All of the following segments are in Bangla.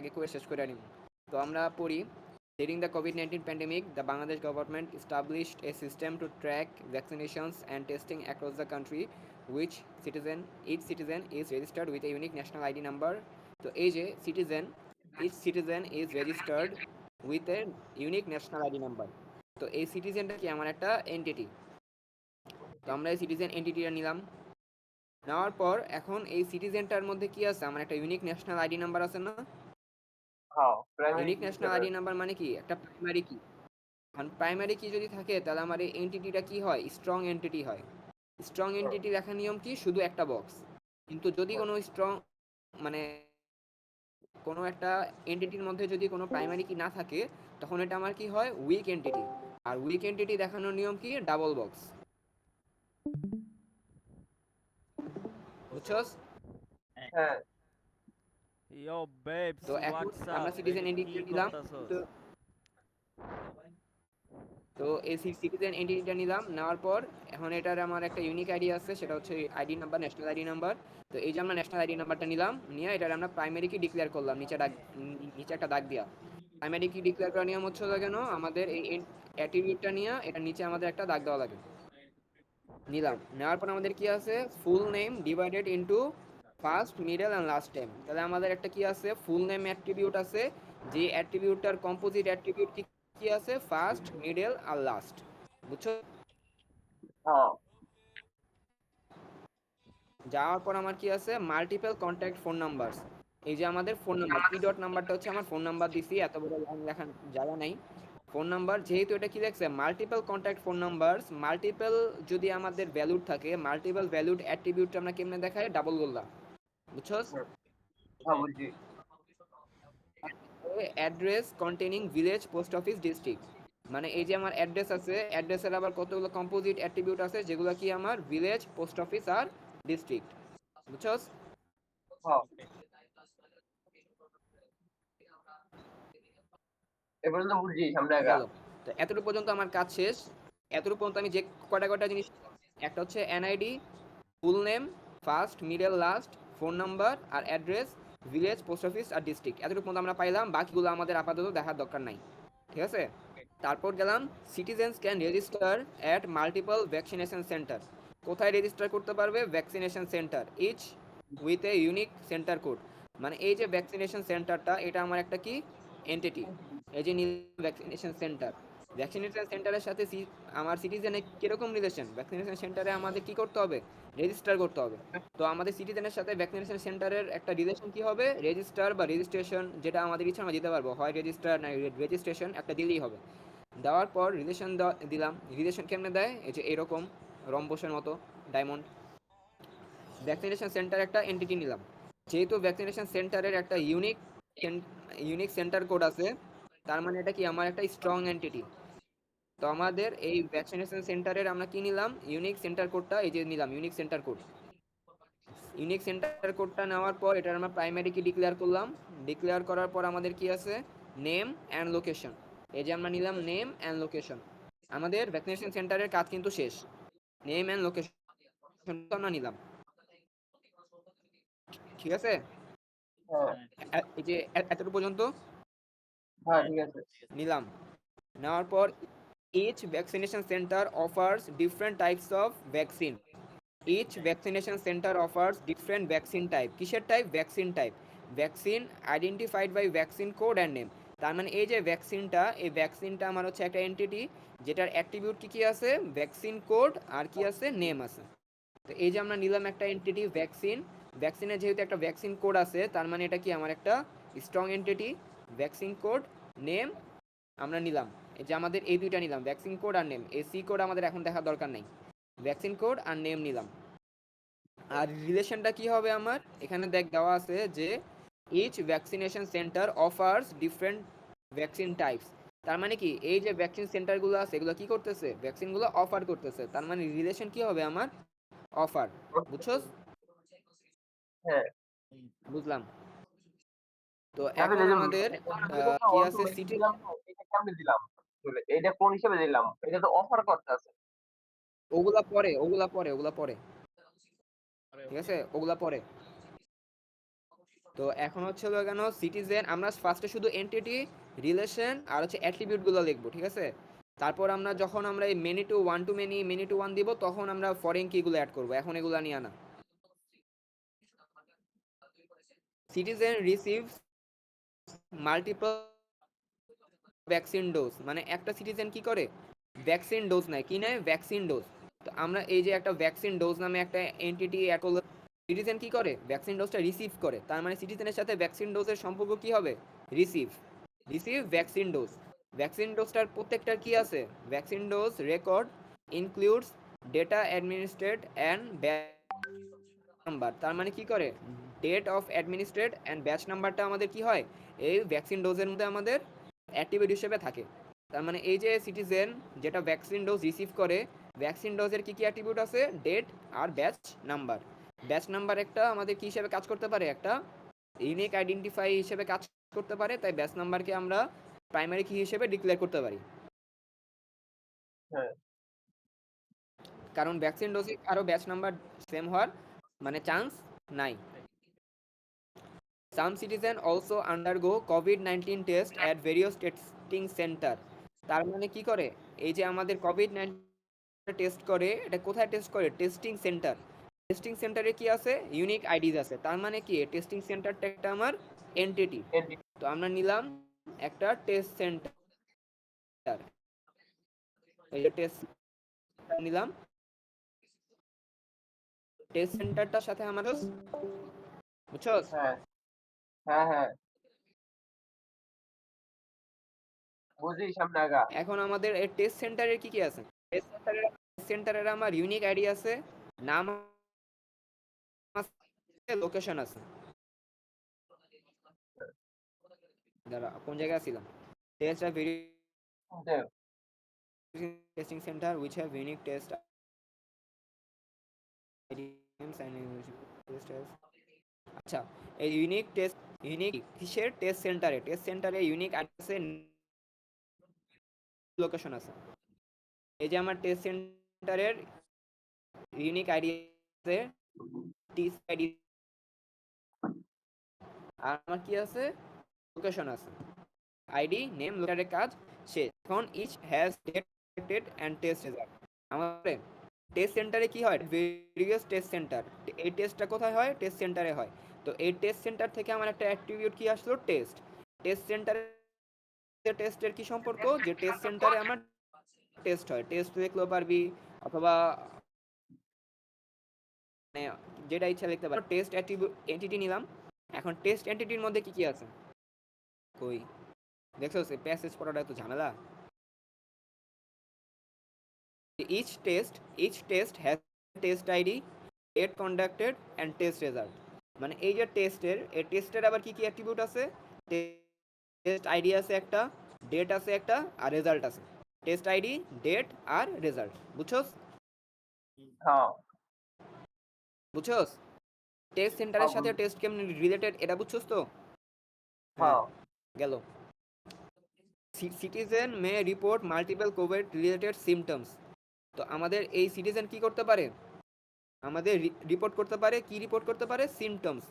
আগে করে শেষ করে নিব। তো আমরা পড়ি, during the COVID-19 pandemic, the Bangladesh government established a system to track vaccinations and testing across the country, which each citizen is registered with a unique national ID number. তো এই যে each citizen is registered with a unique national ID number. তো এই সিটিজেনটা কি আমার একটা এন্টিটি। তো আমরা এই সিটিজেন এন্টিটিটা নিলাম, নেওয়ার পর এখন এই সিটিজেনটার মধ্যে কি আছে, আমার একটা ইউনিক ন্যাশনাল আইডি নাম্বার আছে না। হ্যাঁ, প্রাইমারি ইউনিক কি ন্যাশনাল হিসেবে? আইডি নাম্বার মানে কি, একটা প্রাইমারি কি। কারণ প্রাইমারি কি যদি থাকে তাহলে আমার এই এন্টিটিটা কি হয়, স্ট্রং এন্টিটি হয়। স্ট্রং এন্টিটি লেখার নিয়ম কি, শুধু একটা বক্স। কিন্তু যদি কোনো স্ট্রং মানে কোনো একটা এন্টিটির মধ্যে যদি কোনো প্রাইমারি কি না থাকে, তখন এটা আমার কি হয়, উইক এন্টিটি। আর উইক এন্টিটি দেখানোর নিয়ম কি, ডাবল বক্স। বুঝছস? হ্যাঁ। Yo babes, তো এখন what's আমরা up? সিটিজেন এটা কি এন্টিটিটা নিলাম। করতাছস? তো তো এই সিটিজেন এন্টিটিটা নিলাম, নেওয়ার পর এখন এটার আমার একটা ইউনিক আইডি আছে, সেটা হচ্ছে ID number, national ID number. তো এই যে আমরা ন্যাশনাল আইডি নাম্বারটা নিলাম, নিয়ে এটার আমরা প্রাইমারি কি ডিক্লেয়ার করলাম, নিচে একটা দাগ দিয়া। প্রাইমারি কি ডিক্লেয়ার করার নিয়ম হচ্ছে কেন, আমাদের এই অ্যাট্রিবিউটটা নিয়ে এটার নিচে আমাদের একটা দাগ দেওয়া লাগে। নিলাম, নেওয়ার পর আমাদের কি আছে, full name divided into first middle and last name. তাহলে আমাদের একটা কি আছে, ফুল নেম অ্যাট্রিবিউট আছে, যে অ্যাট্রিবিউটটার কম্পোজিট অ্যাট্রিবিউট কি কি আছে, ফার্স্ট মিডল আর লাস্ট। বুঝছো? হ্যাঁ। যাওয়ার পর আমার কি আছে, মাল্টিপল কন্ট্যাক্ট ফোন নাম্বার। এই যে আমাদের ফোন নাম্বার, পি ডট নাম্বারটা হচ্ছে আমার ফোন নাম্বার দিছি, এত বড় লাইন লেখা জায়গা নাই। ফোন নাম্বার যেহেতু এটা কি লেখছে, multiple contact phone number. Multiple যদি আমাদের ভ্যালুড থাকে, মাল্টিপল ভ্যালুড অ্যাট্রিবিউট আমরা কেমনে দেখাই, ডাবল গোল্লা। বুঝছস? হ্যাঁ, বুঝছি। Address containing village, post office, district. মানে এই যে আমার অ্যাড্রেস আছে, অ্যাড্রেসের আবার কতগুলো কম্পোজিট অ্যাট্রিবিউট আছে, যেগুলো কি আমার ভিলেজ, পোস্ট অফিস আর ডিস্ট্রিক্ট। বুঝছস? হ্যাঁ, এ পর্যন্ত বুঝছি, সামনে আগা। গেল। তো এতটুকু পর্যন্ত আমার কাজ শেষ। এতটুকু পর্যন্ত আমি যে কয়টা জিনিস, একটা হচ্ছে NID, full name, first middle last, phone number আর অ্যাড্রেস, ভিলেজ, পোস্ট অফিস আর ডিস্ট্রিক্ট, এতটুকু পর্যন্ত আমরা পাইলাম। বাকিগুলো আমাদের আপাতত দেখার দরকার নাই, ঠিক আছে। তারপর গেলাম, citizens can register at multiple vaccination centre. কোথায় রেজিস্টার করতে পারবে, vaccination centre, each with a unique centre code. মানে এই যে ভ্যাকসিনেশন সেন্টারটা, এটা আমার একটা কি এন্টিটি। এই যে ভ্যাকসিনেশন সেন্টার, ভ্যাকসিনেশন সেন্টারের সাথে আমার সিটিজেনের কীরকম রিলেশন, ভ্যাকসিনেশন সেন্টারে আমাদের কি করতে হবে, রেজিস্টার করতে হবে। তো আমাদের সিটিজেনের সাথে ভ্যাকসিনেশন সেন্টারের একটা রিলেশন কি হবে, রেজিস্টার বা রেজিস্ট্রেশন, যেটা আমাদের ইচ্ছা আমরা দিতে পারবো, হয় রেজিস্টার না রেজিস্ট্রেশন, একটা দিলেই হবে। দেওয়ার পর রিলেশন দিলাম। রিলেশন কেমনে দেয়, এই যে এরকম রম্বসের মতো ডায়মন্ড। ভ্যাকসিনেশন সেন্টার একটা এন্টিটি নিলাম, যেহেতু ভ্যাকসিনেশন সেন্টারের একটা ইউনিক সেন্টার কোড আছে, তার মানে এটা কি আমার একটা স্ট্রং এন্টিটি। তো আমাদের এই ভ্যাকসিনেশন সেন্টারের আমরা কি নিলাম, ইউনিক সেন্টার কোডটা, এই যে নিলাম unique centre code. Unique centre কোডটা নেওয়ার পর এটার আমরা প্রাইমারি কি ডিক্লেয়ার করলাম। ডিক্লেয়ার করার পর আমাদের কি আছে, নেম অ্যান্ড লোকেশন। এই যে আমরা নিলাম নেম অ্যান্ড লোকেশন। আমাদের ভ্যাকসিনেশন সেন্টারের কাজ কিন্তু শেষ। নেম অ্যান্ড লোকেশন আমরা নিলাম, ঠিক আছে। হ্যাঁ। এই যে এতটুকু পর্যন্ত হ্যাঁ, ঠিক আছে। নিলাম। নেওয়ার পর each vaccination center offers different types of vaccine. Each vaccination center offers different vaccine type. কিসের type, vaccine type. Vaccine identified by vaccine code and name. তার মানে এই যে ভ্যাকসিনটা, এই ভ্যাকসিনটা আমার হচ্ছে একটা এন্টিটি, যেটার অ্যাট্রিবিউট কি কি আছে, ভ্যাকসিন কোড আর কি আছে, নেম আছে। তো এই যে আমরা নিলাম একটা এন্টিটি ভ্যাকসিন, ভ্যাকসিনে যেহেতু একটা ভ্যাকসিন কোড আছে, তার মানে এটা কি আমার একটা strong entity. Vaccine code, name আমরা নিলাম। এই যে আমাদের এই দুইটা নিলাম, ভ্যাকসিন কোড আর নেম। এই সি কোড আমাদের এখন দেখার দরকার নেই, ভ্যাকসিন কোড আর নেম নিলাম। আর রিলেশনটা কি হবে আমার, এখানে দেওয়া আছে যে each vaccination centre offers different vaccine types. তার মানে কি, এই যে ভ্যাকসিন সেন্টারগুলো আছে, এগুলো কি করতেছে, ভ্যাকসিনগুলো অফার করতেছে। তার মানে রিলেশন কি হবে আমার, অফার। বুঝছস? হ্যাঁ। বুঝলাম। তো তাহলে এখন এই যে আমাদের এটা তো কি আছে, অটোমেটিক সিটি। দিলাম, তো এটা কেমনে দিলাম? আসলে এটা কোন হিসেবে দিলাম? এটা তো অফার করতে আছে। ওগুলা পরে, ঠিক আছে, ওগুলা পরে। তো এখন হচ্ছে হলো কেন সিটিজেন আমরা ফার্স্টে শুধু এন্টিটি রিলেশন আর হচ্ছে অ্যাট্রিবিউটগুলো লিখবো, ঠিক আছে? তারপর আমরা যখন আমরা এই মেনি টু ওয়ান দিব তখন আমরা ফরেন কিগুলো অ্যাড করবো, এখন এগুলো নিয়ে আনা। Citizen receives multiple vaccine dose, মানে একটা সিটিজেন কি করে ভ্যাকসিন ডোজ নেয়, কি নেয় ভ্যাকসিন ডোজ। তো আমরা এই যে একটা ভ্যাকসিন ডোজ নামে একটা এন্টিটি অ্যাড করলে সিটিজেন কি করে ভ্যাকসিন ডোজটা রিসিভ করে, তার মানে সিটিজেনের সাথে ভ্যাকসিন ডোজের সম্পর্ক কি হবে রিসিভ, ভ্যাকসিন ডোজ। ভ্যাকসিন ডোজটার প্রত্যেকটার কি আছে vaccine dose record includes data administrate and number, তার মানে কি করে date of administrate and batch নাম্বারটা আমাদের কি হয় এই ভ্যাকসিন ডোজের মধ্যে আমাদের অ্যাট্রিবিউট হিসেবে থাকে। তার মানে এই যে সিটিজেন যেটা ভ্যাকসিন ডোজ রিসিভ করে, ভ্যাকসিন ডোজের কি কি অ্যাট্রিবিউট আছে ডেট আর ব্যাচ নাম্বার। ব্যাচ নাম্বার একটা আমাদের কি হিসেবে কাজ করতে পারে একটা ইউনিক আইডেন্টিফাই হিসেবে কাজ করতে পারে, তাই ব্যাচ নাম্বারকে আমরা প্রাইমারি কি হিসেবে ডিক্লেয়ার করতে পারি, হ্যাঁ কারণ ভ্যাকসিন ডোজে আরও ব্যাচ নাম্বার সেম হওয়ার মানে চান্স নাই। Some citizens also undergo COVID-19 test at various testing center. তার মানে কি করে এই যে আমাদের কোভিড-19 টেস্ট করে, এটা কোথায় টেস্ট করে টেস্টিং সেন্টার। টেস্টিং সেন্টারে কি আছে ইউনিক আইডিজ আছে, তার মানে কি টেস্টিং সেন্টারটা একটা আমার এন্টিটি। entity, তো আমরা নিলাম একটা টেস্ট সেন্টার, এই যে টেস্ট নিলাম টেস্ট সেন্টারটার সাথে আমাদের বুঝছো। হ্যাঁ হ্যাঁ হ্যাঁ বুঝি সামনে আগা। এখন আমাদের এই টেস্ট সেন্টারের কি কি আছে টেস্ট সেন্টারের আমার ইউনিক আইডি আছে, নাম আছে, লোকেশন আছে। দাঁড়া কোন জায়গায় ছিলাম টেস্ট আর হ্যাঁ, testing centre which have unique test IDs and test as আচ্ছা এই ইউনিক কিসের টেস্ট সেন্টারে ইউনিক আছে লোকেশন আছে। এই যে আমার টেস্ট সেন্টারের ইউনিক আইডি আছে টিস আইডি আর আমার কি আছে লোকেশন আছে, আইডি নেম লোকেশনের কাজ শেষ। এখন each has dated and test result. আমাদের টেস্ট সেন্টারে কি হয় ভেরিয়াস টেস্ট সেন্টার, এই টেস্টটা কোথায় হয় টেস্ট সেন্টারে হয়। তো এই টেস্ট সেন্টার থেকে আমার একটা অ্যাট্রিবিউট কি আসলো টেস্ট সেন্টারে টেস্টের কি সম্পর্ক যে টেস্ট সেন্টারে আমার টেস্ট হয়, টেস্ট লিখলেও পারবি অথবা মানে যেটা ইচ্ছা লিখতে পারো। টেস্ট এন্টিটি নিলাম, এখন টেস্ট এন্টিটির মধ্যে কি কি আছে কই দেখছো প্যাসেজ পড়াটা এত ঝামেলা। each test has test id date conducted and test result, মানে এই যে টেস্টের আবার কি কি অ্যাট্রিবিউট আছে টেস্ট আইডি আছে একটা, ডেট আছে একটা আর রেজাল্ট আছে। টেস্ট আইডি ডেট আর রেজাল্ট বুঝছস হ্যাঁ বুঝছস টেস্ট সেন্টারের সাথে টেস্ট কেমন রিলেটেড এটা বুঝছস তো। হ্যাঁ হ্যাঁ গেল citizen may report multiple COVID related symptoms. তো আমাদের এই সিটিজেন কি করতে পারে আমাদের রিপোর্ট করতে পারে symptoms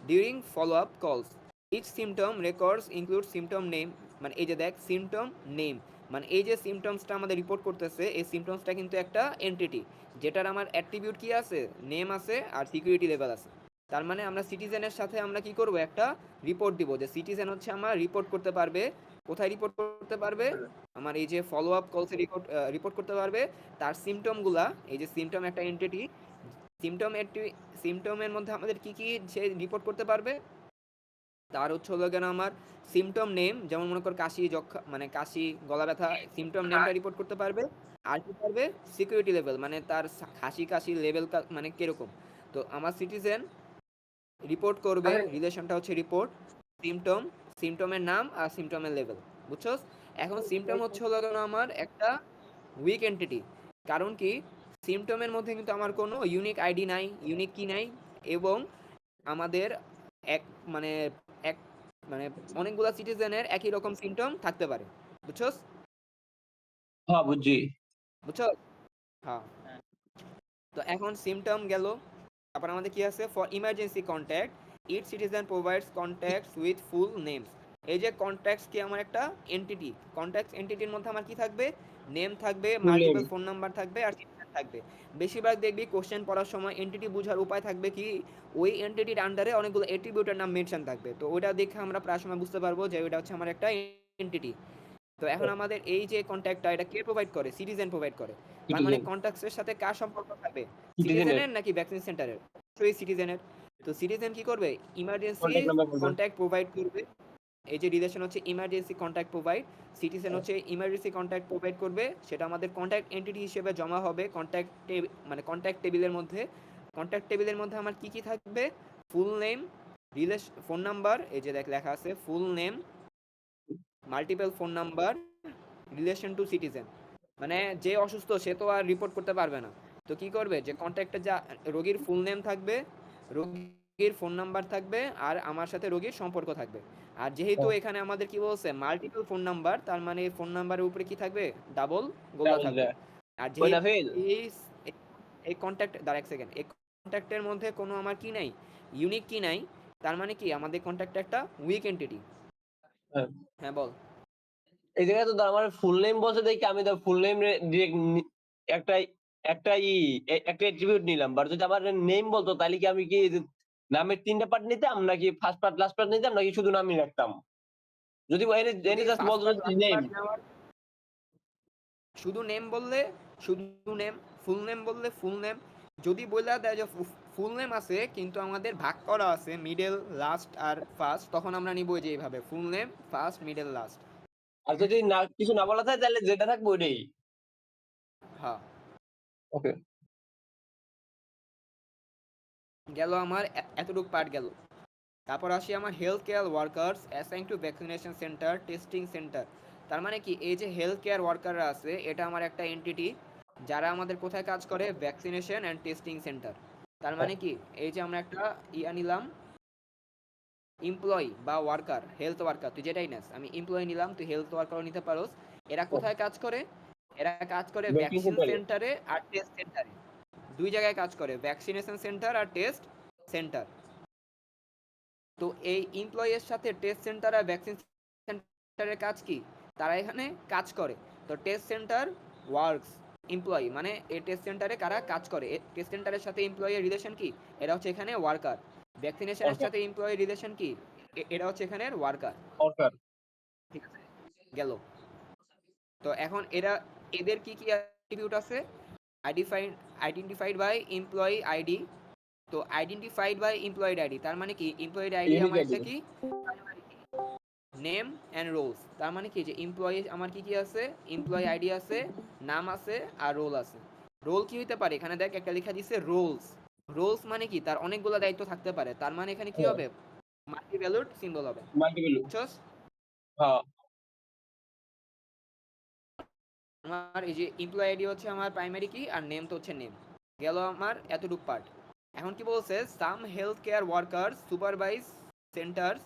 during follow up calls. Each symptom records include symptom name, মানে এই যে দেখ সিমটম নেম, মানে এই যে সিমটমসটা আমাদের রিপোর্ট করতেছে এই সিমটমসটা কিন্তু একটা এন্টিটি যেটার আমার অ্যাট্রিবিউট কি আছে নেম আছে আর সিকিউরিটি লেভেল আছে। তার মানে আমরা সিটিজেনের সাথে আমরা কি করব একটা রিপোর্ট দিব যে সিটিজেন হচ্ছে আমার রিপোর্ট করতে পারবে, কোথায় রিপোর্ট করতে পারবে আমার এই যে ফলো আপ কলসে রিপোর্ট করতে পারবে তার সিমটমগুলা। এই যে সিমটম একটা এন্টিটি, সিমটম সিমটমের মধ্যে আমাদের কি কি সে রিপোর্ট করতে পারবে তার হচ্ছে হলো কেন আমার সিমটম নেম, যেমন মনে কর কাশি যক্ষা মানে কাশি গলা ব্যথা সিমটম নেমটা রিপোর্ট করতে পারবে। আর কি পারবে সিকিউরিটি লেভেল, মানে তার কাশি লেভেল মানে কিরকম। তো আমার সিটিজেন রিপোর্ট করবে রিলেশনটা হচ্ছে রিপোর্ট সিমটম সিমটমের নাম আর সিমটমের লেভেল বুঝছস। এখন সিমটম হচ্ছে হলো কেন আমার একটা উইক এন্টিটি, কারণ কি সিমটমের মধ্যে কিন্তু আমার কোনো ইউনিক আইডি নাই ইউনিক কি নাই এবং আমাদের এক মানে এক মানে অনেকগুলা সিটিজেনের একই রকম সিমটম থাকতে পারে বুঝছস হ্যাঁ বুঝছি। বুঝছো হ্যাঁ। তো এখন সিমটম গেল, তারপর আমাদের কি আছে for emergency contact each citizen provides contacts with full names. এই যে কন্ট্যাক্টস কি আমার একটা এন্টিটি, কন্ট্যাক্টস এন্টিটির মধ্যে আমার কি থাকবে, নেম থাকবে, Full multiple name. Phone number থাকবে আর সিটিজেন থাকবে। বেশিরভাগ দেখবি কোশ্চেন পড়ার সময় এন্টিটি বোঝার উপায় থাকবে কি, ওই এন্টিটির আন্ডারে অনেকগুলো অ্যাট্রিবিউটের নাম মেনশন থাকবে, তো ওইটা দেখে আমরা প্রায় সময় বুঝতে পারবো যে ওইটা হচ্ছে আমার একটা এন্টিটি। তো এখন আমাদের এই যে কন্ট্যাক্টটা এটা কে প্রোভাইড করে, সিটিজেন প্রোভাইড করে। তার মানে Citizen. কন্ট্যাক্টসের সাথে কার সম্পর্ক থাকবে, Citizen এর সিটিজেনের নাকি ভ্যাকসিন সেন্টারের, অবশ্যই সিটিজেনের। তো সিটিজেন কি করবে, ইমার্জেন্সি contact number বলবেন। কন্ট্যাক্ট প্রোভাইড করবে। এই যে রিলেশন হচ্ছে ইমার্জেন্সি কন্ট্যাক্ট প্রোভাইড, সিটিজেন হচ্ছে ইমার্জেন্সি কন্ট্যাক্ট প্রোভাইড করবে, সেটা আমাদের কন্ট্যাক্ট এন্টিটি হিসেবে জমা হবে কন্ট্যাক্ট মানে কন্ট্যাক্ট টেবিলের মধ্যে। কন্ট্যাক্ট টেবিলের মধ্যে আমার কি কি থাকবে, ফুল নেম, ফোন নাম্বার, এই যে লেখা আছে full name, multiple phone number, relation to citizen. মানে যে অসুস্থ সে তো আর রিপোর্ট করতে পারবে না, তো কি করবে, যে কন্ট্যাক্টে যা রোগীর ফুল নেম থাকবে, রোগীর ফোন নাম্বার থাকবে, আর আমার সাথে রোগীর সম্পর্ক থাকবে। আর যেহেতু এখানে আমাদের কি বলছে মাল্টিপল ফোন নাম্বার, তার মানে ফোন নাম্বারের উপরে কি থাকবে, ডাবল গোল্লা Double থাকবে। দেয়া। আর ওইটা যেহেতু ফেল। এই এই কন্ট্যাক্ট দাঁড়া এক সেকেন্ড, এই কন্ট্যাক্টের মধ্যে কোনো আমার কি নাই, ইউনিক কি নাই, তার মানে কি আমাদের কন্ট্যাক্ট একটা উইক এন্টিটি। হ্যাঁ। হ্যাঁ বল। এই জায়গায় তো আমার ফুল নেম বলছে দেখি আমি তো ফুল নেম ডিরেক্ট একটা একটা একটা অ্যাট্রিবিউট নিলাম, বাট যদি আমার নেম বলতো তাহলে কি আমি কি নামের ৩টা পার্ট নিতাম নাকি ফার্স্ট পার্ট লাস্ট পার্ট নিতাম নাকি শুধু নামই রাখতাম? যদি এনে যদি এনে জাস্ট ফার্স্ট বলতো পার্ট লাস্ট নেম। পার্ট নেওয়ার, শুধু নেম বললে শুধু নেম, ফুল নেম বললে ফুল নেম। যদি বইলা দেয় যে ফুল নেম আছে কিন্তু আমাদের ভাগ করা আছে মিডল লাস্ট আর ফার্স্ট, তখন আমরা নিব যে এইভাবে full name first middle last. আর যদি না কিছু না বলা থাকে তাহলে যেটা থাকবে ওইটাই। হ্যাঁ, ওকে। গেল আমার এতটুক পার্ট গেল। তারপর আসি আমার health care workers assign to vaccination centre testing centre. তার মানে কি, এই যে হেলথ কেয়ার ওয়ার্কাররা আছে এটা আমার একটা এন্টিটি, যারা আমাদের কোথায় কাজ করে, ভ্যাকসিনেশন অ্যান্ড টেস্টিং সেন্টার। তার মানে কি, এই যে আমরা একটা নিলাম এমপ্লয়ি বা ওয়ার্কার, হেলথ ওয়ার্কার, তুই যেটাই নেস, আমি এমপ্লয়ি নিলাম, তুই হেলথ ওয়ার্কারও নিতে পারোস। এরা কোথায় কাজ করে, এরা কাজ করে ভ্যাকসিন ভ্যাকসিন সেন্টারে। সেন্টারে আর টেস্ট সেন্টারে, দুই জায়গায় কাজ করে, ভ্যাকসিনেশন সেন্টার আর টেস্ট সেন্টার। তো এই এমপ্লয়ির সাথে টেস্ট সেন্টার আর ভ্যাকসিন সেন্টারের কাজ কি, তারা এখানে কাজ করে। তো টেস্ট সেন্টার ওয়ার্কস এমপ্লয়ি, মানে এই টেস্ট সেন্টারে কারা কাজ করে, টেস্ট সেন্টারের সাথে এমপ্লয়ির রিলেশন কি, এরা হচ্ছে এখানে ওয়ার্কার। ভ্যাকসিনেশনের ওয়ার্কার। সাথে এমপ্লয়ির রিলেশন কি, এরা হচ্ছে এখানের ওয়ার্কার। ওয়ার্কার। ঠিক আছে, গেল। তো এখন এরা, এদের কি কি অ্যাট্রিবিউট আছে, আইডেন্টিফাইড বাই এমপ্লয়ি আইডি। তো আইডেন্টিফাইড বাই এমপ্লয়েড আইডি তার মানে কি, এমপ্লয়েড আইডি ইউনিক আমার আইডি। একটা কি, নেম অ্যান্ড রোলস। তার মানে কি, যে এমপ্লয়ি আমার কি কি আছে, এমপ্লয়ি আইডি আছে, নাম আছে আর রোল আছে। রোল কি হইতে পারে, এখানে দেখ একটা লেখা দিছে রোলস। রোলস মানে কি, তার অনেকগুলো দায়িত্ব থাকতে পারে, তার মানে এখানে কি হবে, মাল্টি ভ্যালুড সিম্বল হবে, মাল্টিপল। বুঝছস। হ্যাঁ। আমার এই যে এমপ্লয়ি আইডি হচ্ছে আমার প্রাইমারি কি, আর নেম তো হচ্ছে নেম। গেল আমার এতটুক পার্ট। এখন কি বলছে, some health care workers supervise centres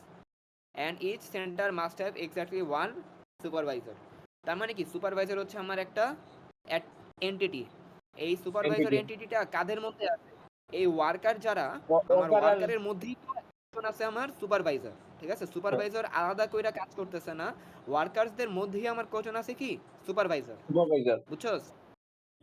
and each centre must have exactly one supervisor. তার মানে কি, সুপারভাইজার হচ্ছে আমার একটা এন্টিটি। এই সুপারভাইজার এন্টিটি। এন্টিটিটা কাদের মধ্যে আছে, এই ওয়ার্কার যারা, আমার ওয়ার্কার আর ওয়ার্কারের মধ্যেই তো একজন আছে আমার সুপারভাইজার। ঠিক আছে, সুপারভাইজার আলাদা কইরা কাজ করতেছে না, ওয়ার্কারসদের মধ্যেই আমার কজন আছে কি, সুপারভাইজার, সুপারভাইজার। বুঝছস।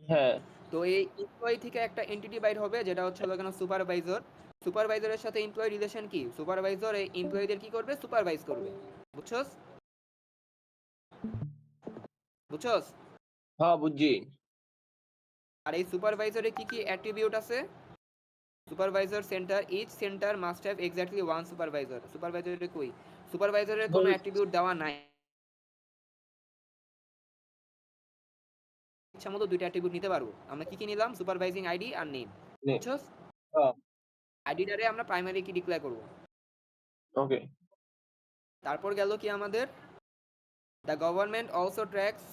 হ্যাঁ। তো এই এমপ্লয়ি থেকে একটা এন্টিটি বাইর হবে যেটা হচ্ছে হলো কেন সুপারভাইজার। সুপারভাইজারের সাথে এমপ্লয়ি রিলেশন কি, সুপারভাইজার এই এমপ্লয়িদের কি করবে, সুপারভাইজ করবে, বুঝছস বুঝছস। হ্যাঁ বুঝছি। আর এই সুপারভাইজারে কি কি অ্যাট্রিবিউট আছে, supervisor centre each centre must have exactly one supervisor. সুপারভাইজারের কই, সুপারভাইজারের কোনো অ্যাট্রিবিউট দেওয়া নাই, ইচ্ছা মতো দুইটা অ্যাট্রিবিউট নিতে পারবো। আমরা কি কি নিলাম, সুপারভাইজিং আইডি আর নেম, বুঝছস। হ্যাঁ। আইডিটারে আমরা প্রাইমারি কি ডিক্লেয়ার করব। ওকে। তারপর গেল কি আমাদের, the government also tracts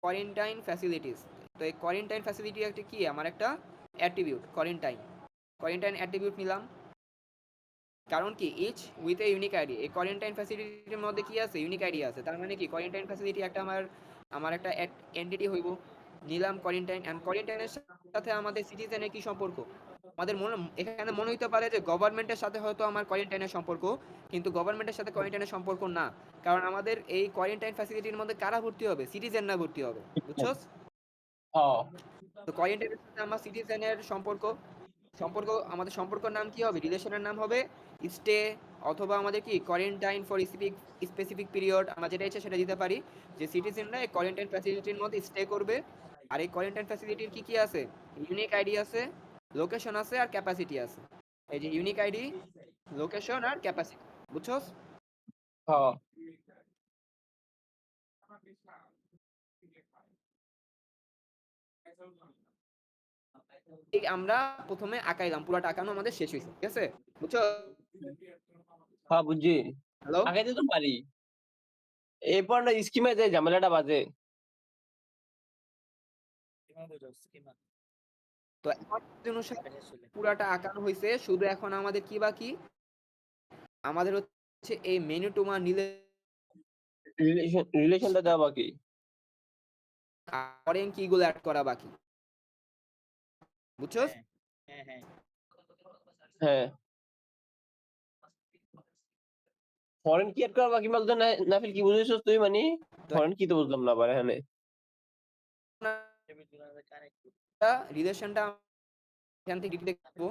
quarantine facilities. তো এই কোয়ারেন্টাইন ফ্যাসিলিটি একটা কি, আমার একটা অ্যাট্রিবিউট, কোয়ারেন্টাইন অ্যাট্রিবিউট নিলাম। কারণ কি, each with a unique ID, এই কোয়ারেন্টাইন ফ্যাসিলিটির মধ্যে কি আছে, ইউনিক আইডি আছে। তার মানে কি, কোয়ারেন্টাইন ফ্যাসিলিটি একটা আমার আমার একটা এন্টিটি হইব। নিলাম কোয়ারেন্টাইন, অ্যান্ড কোয়ারেন্টাইনের সাথে আমাদের সিটিজেনের কি সম্পর্ক, আমাদের এখানে মনে হইতে পারে যে গভর্নমেন্টের সাথে হয়তো আমার কোয়ারেন্টাইনের সম্পর্ক, কিন্তু গভর্নমেন্টের সাথে কোয়ারেন্টাইনের সম্পর্ক না। কারণ আমাদের এই কোয়ারেন্টাইন ফ্যাসিলিটির মধ্যে কারা ভর্তি হবে? সিটিজেনরা ভর্তি হবে। বুঝছস? হ্যাঁ তো কোয়ারেন্টাইনের সাথে আমার সিটিজেনের আমাদের সম্পর্কের নাম কি হবে? রিলেশনের নাম হবে স্টে, অথবা আমাদের কি কোয়ারেন্টাইন ফর স্পেসিফিক পিরিয়ড, আমরা যেটা ইচ্ছে সেটা দিতে পারি, যে সিটিজেনরা এই কোয়ারেন্টাইন ফ্যাসিলিটির মধ্যে স্টে করবে। আর এই কোয়ারেন্টাইন ফ্যাসিলিটির কি কি আছে? ইউনিক আইডি আছে, লোকেশন আছে, আর ক্যাপাসিটি আছে। এই যে ইউনিক আইডি, লোকেশন আর ক্যাপাসিটি, বুঝছস? হ্যাঁ এই আমরা প্রথমে আঁকাইলাম, পুরাটা আঁকানো আমাদের শেষ হয়েছে, ঠিক আছে? বুঝছো? হ্যাঁ বুঝছি, হ্যালো? আগাইতে তো পারি। এরপর না স্কিমে যে ঝামেলাটা বাজে। তো এখন অনুসারে পুরাটা আঁকানো হয়েছে, শুধু এখন আমাদের কি বাকি? আমাদের হচ্ছে এই মেনু টু মান নিলে রিলেশনটা দেওয়া বাকি। ফরেন কিগুলো অ্যাড করা বাকি, বুঝছস? হ্যাঁ ফরেন কি এড করা বাকি বলতে নাফিল কি বুঝেছিস তুই মানে? তো ফরেন কি তো বুঝলাম না আবার এখানে। রিলেশনটা এখান থেকে ডিটেক্ট করবো।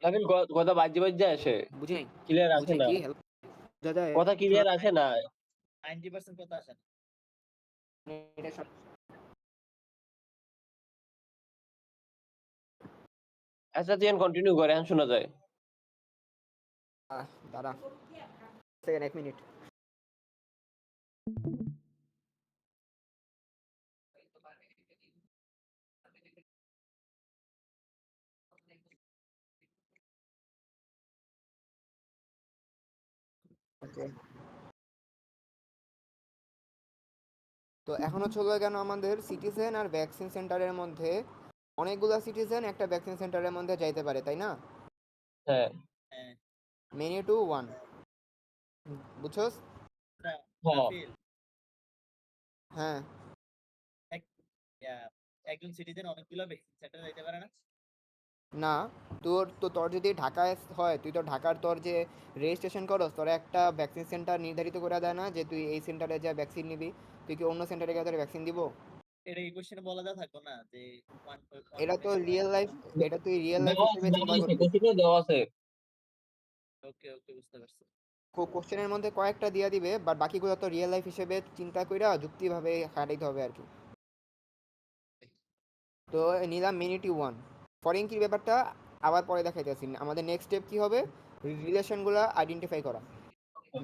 নাফিল কথা বাজ্যে বাজ্যে আসে, বুঝি নাই, ক্লিয়ার আসে বুঝি না, কি হেল্প দাদা, কথা ক্লিয়ার আসে না। এটা আচ্ছা তুই কন্টিনিউ করে, এখন শোনা যায়। দাঁড়া সেকেন্ড, 1 মিনিট। ওকে, তো এখন হচ্ছে হলো কেন আমাদের সিটিজেন আর ভ্যাকসিন সেন্টারের মধ্যে অনেকগুলা সিটিজেন একটা ভ্যাকসিন সেন্টারের মধ্যে যাইতে পারে, তাই না? হ্যাঁ মেনি টু ওয়ান, বুঝছস? হ্যাঁ হ্যাঁ, না, তোর যদি ঢাকায় হয়, তুই তো ঢাকার তোর যে রেজিস্ট্রেশন করস, তোর একটা ভ্যাকসিন সেন্টার নির্ধারিত করে দেয় না যে তুই এই সেন্টারে যা ভ্যাকসিন নিবি? তুই কি অন্য সেন্টারে গিয়ে তোর ভ্যাকসিন দিব? এটা তো রিয়েল লাইফ, এটা তুই রিয়েল লাইফ দেওয়া হিসেবে চিন্তা দেওয়া আছে, করবি। কোচিংয়ে দেওয়া আছে। কোশ্চেনের মধ্যে কয়েকটা দিয়া দিবে, বাট বাকিগুলো তো রিয়েল লাইফ হিসেবে চিন্তা কইরা যুক্তিভাবে খাটাইতে হবে আর কি। তো নিলাম মিনিটি ওয়ান। ফরেন কির ব্যাপারটা আবার পরে দেখাইতেছি। আমাদের নেক্সট স্টেপ কি হবে? রিলেশনগুলো আইডেন্টিফাই করা।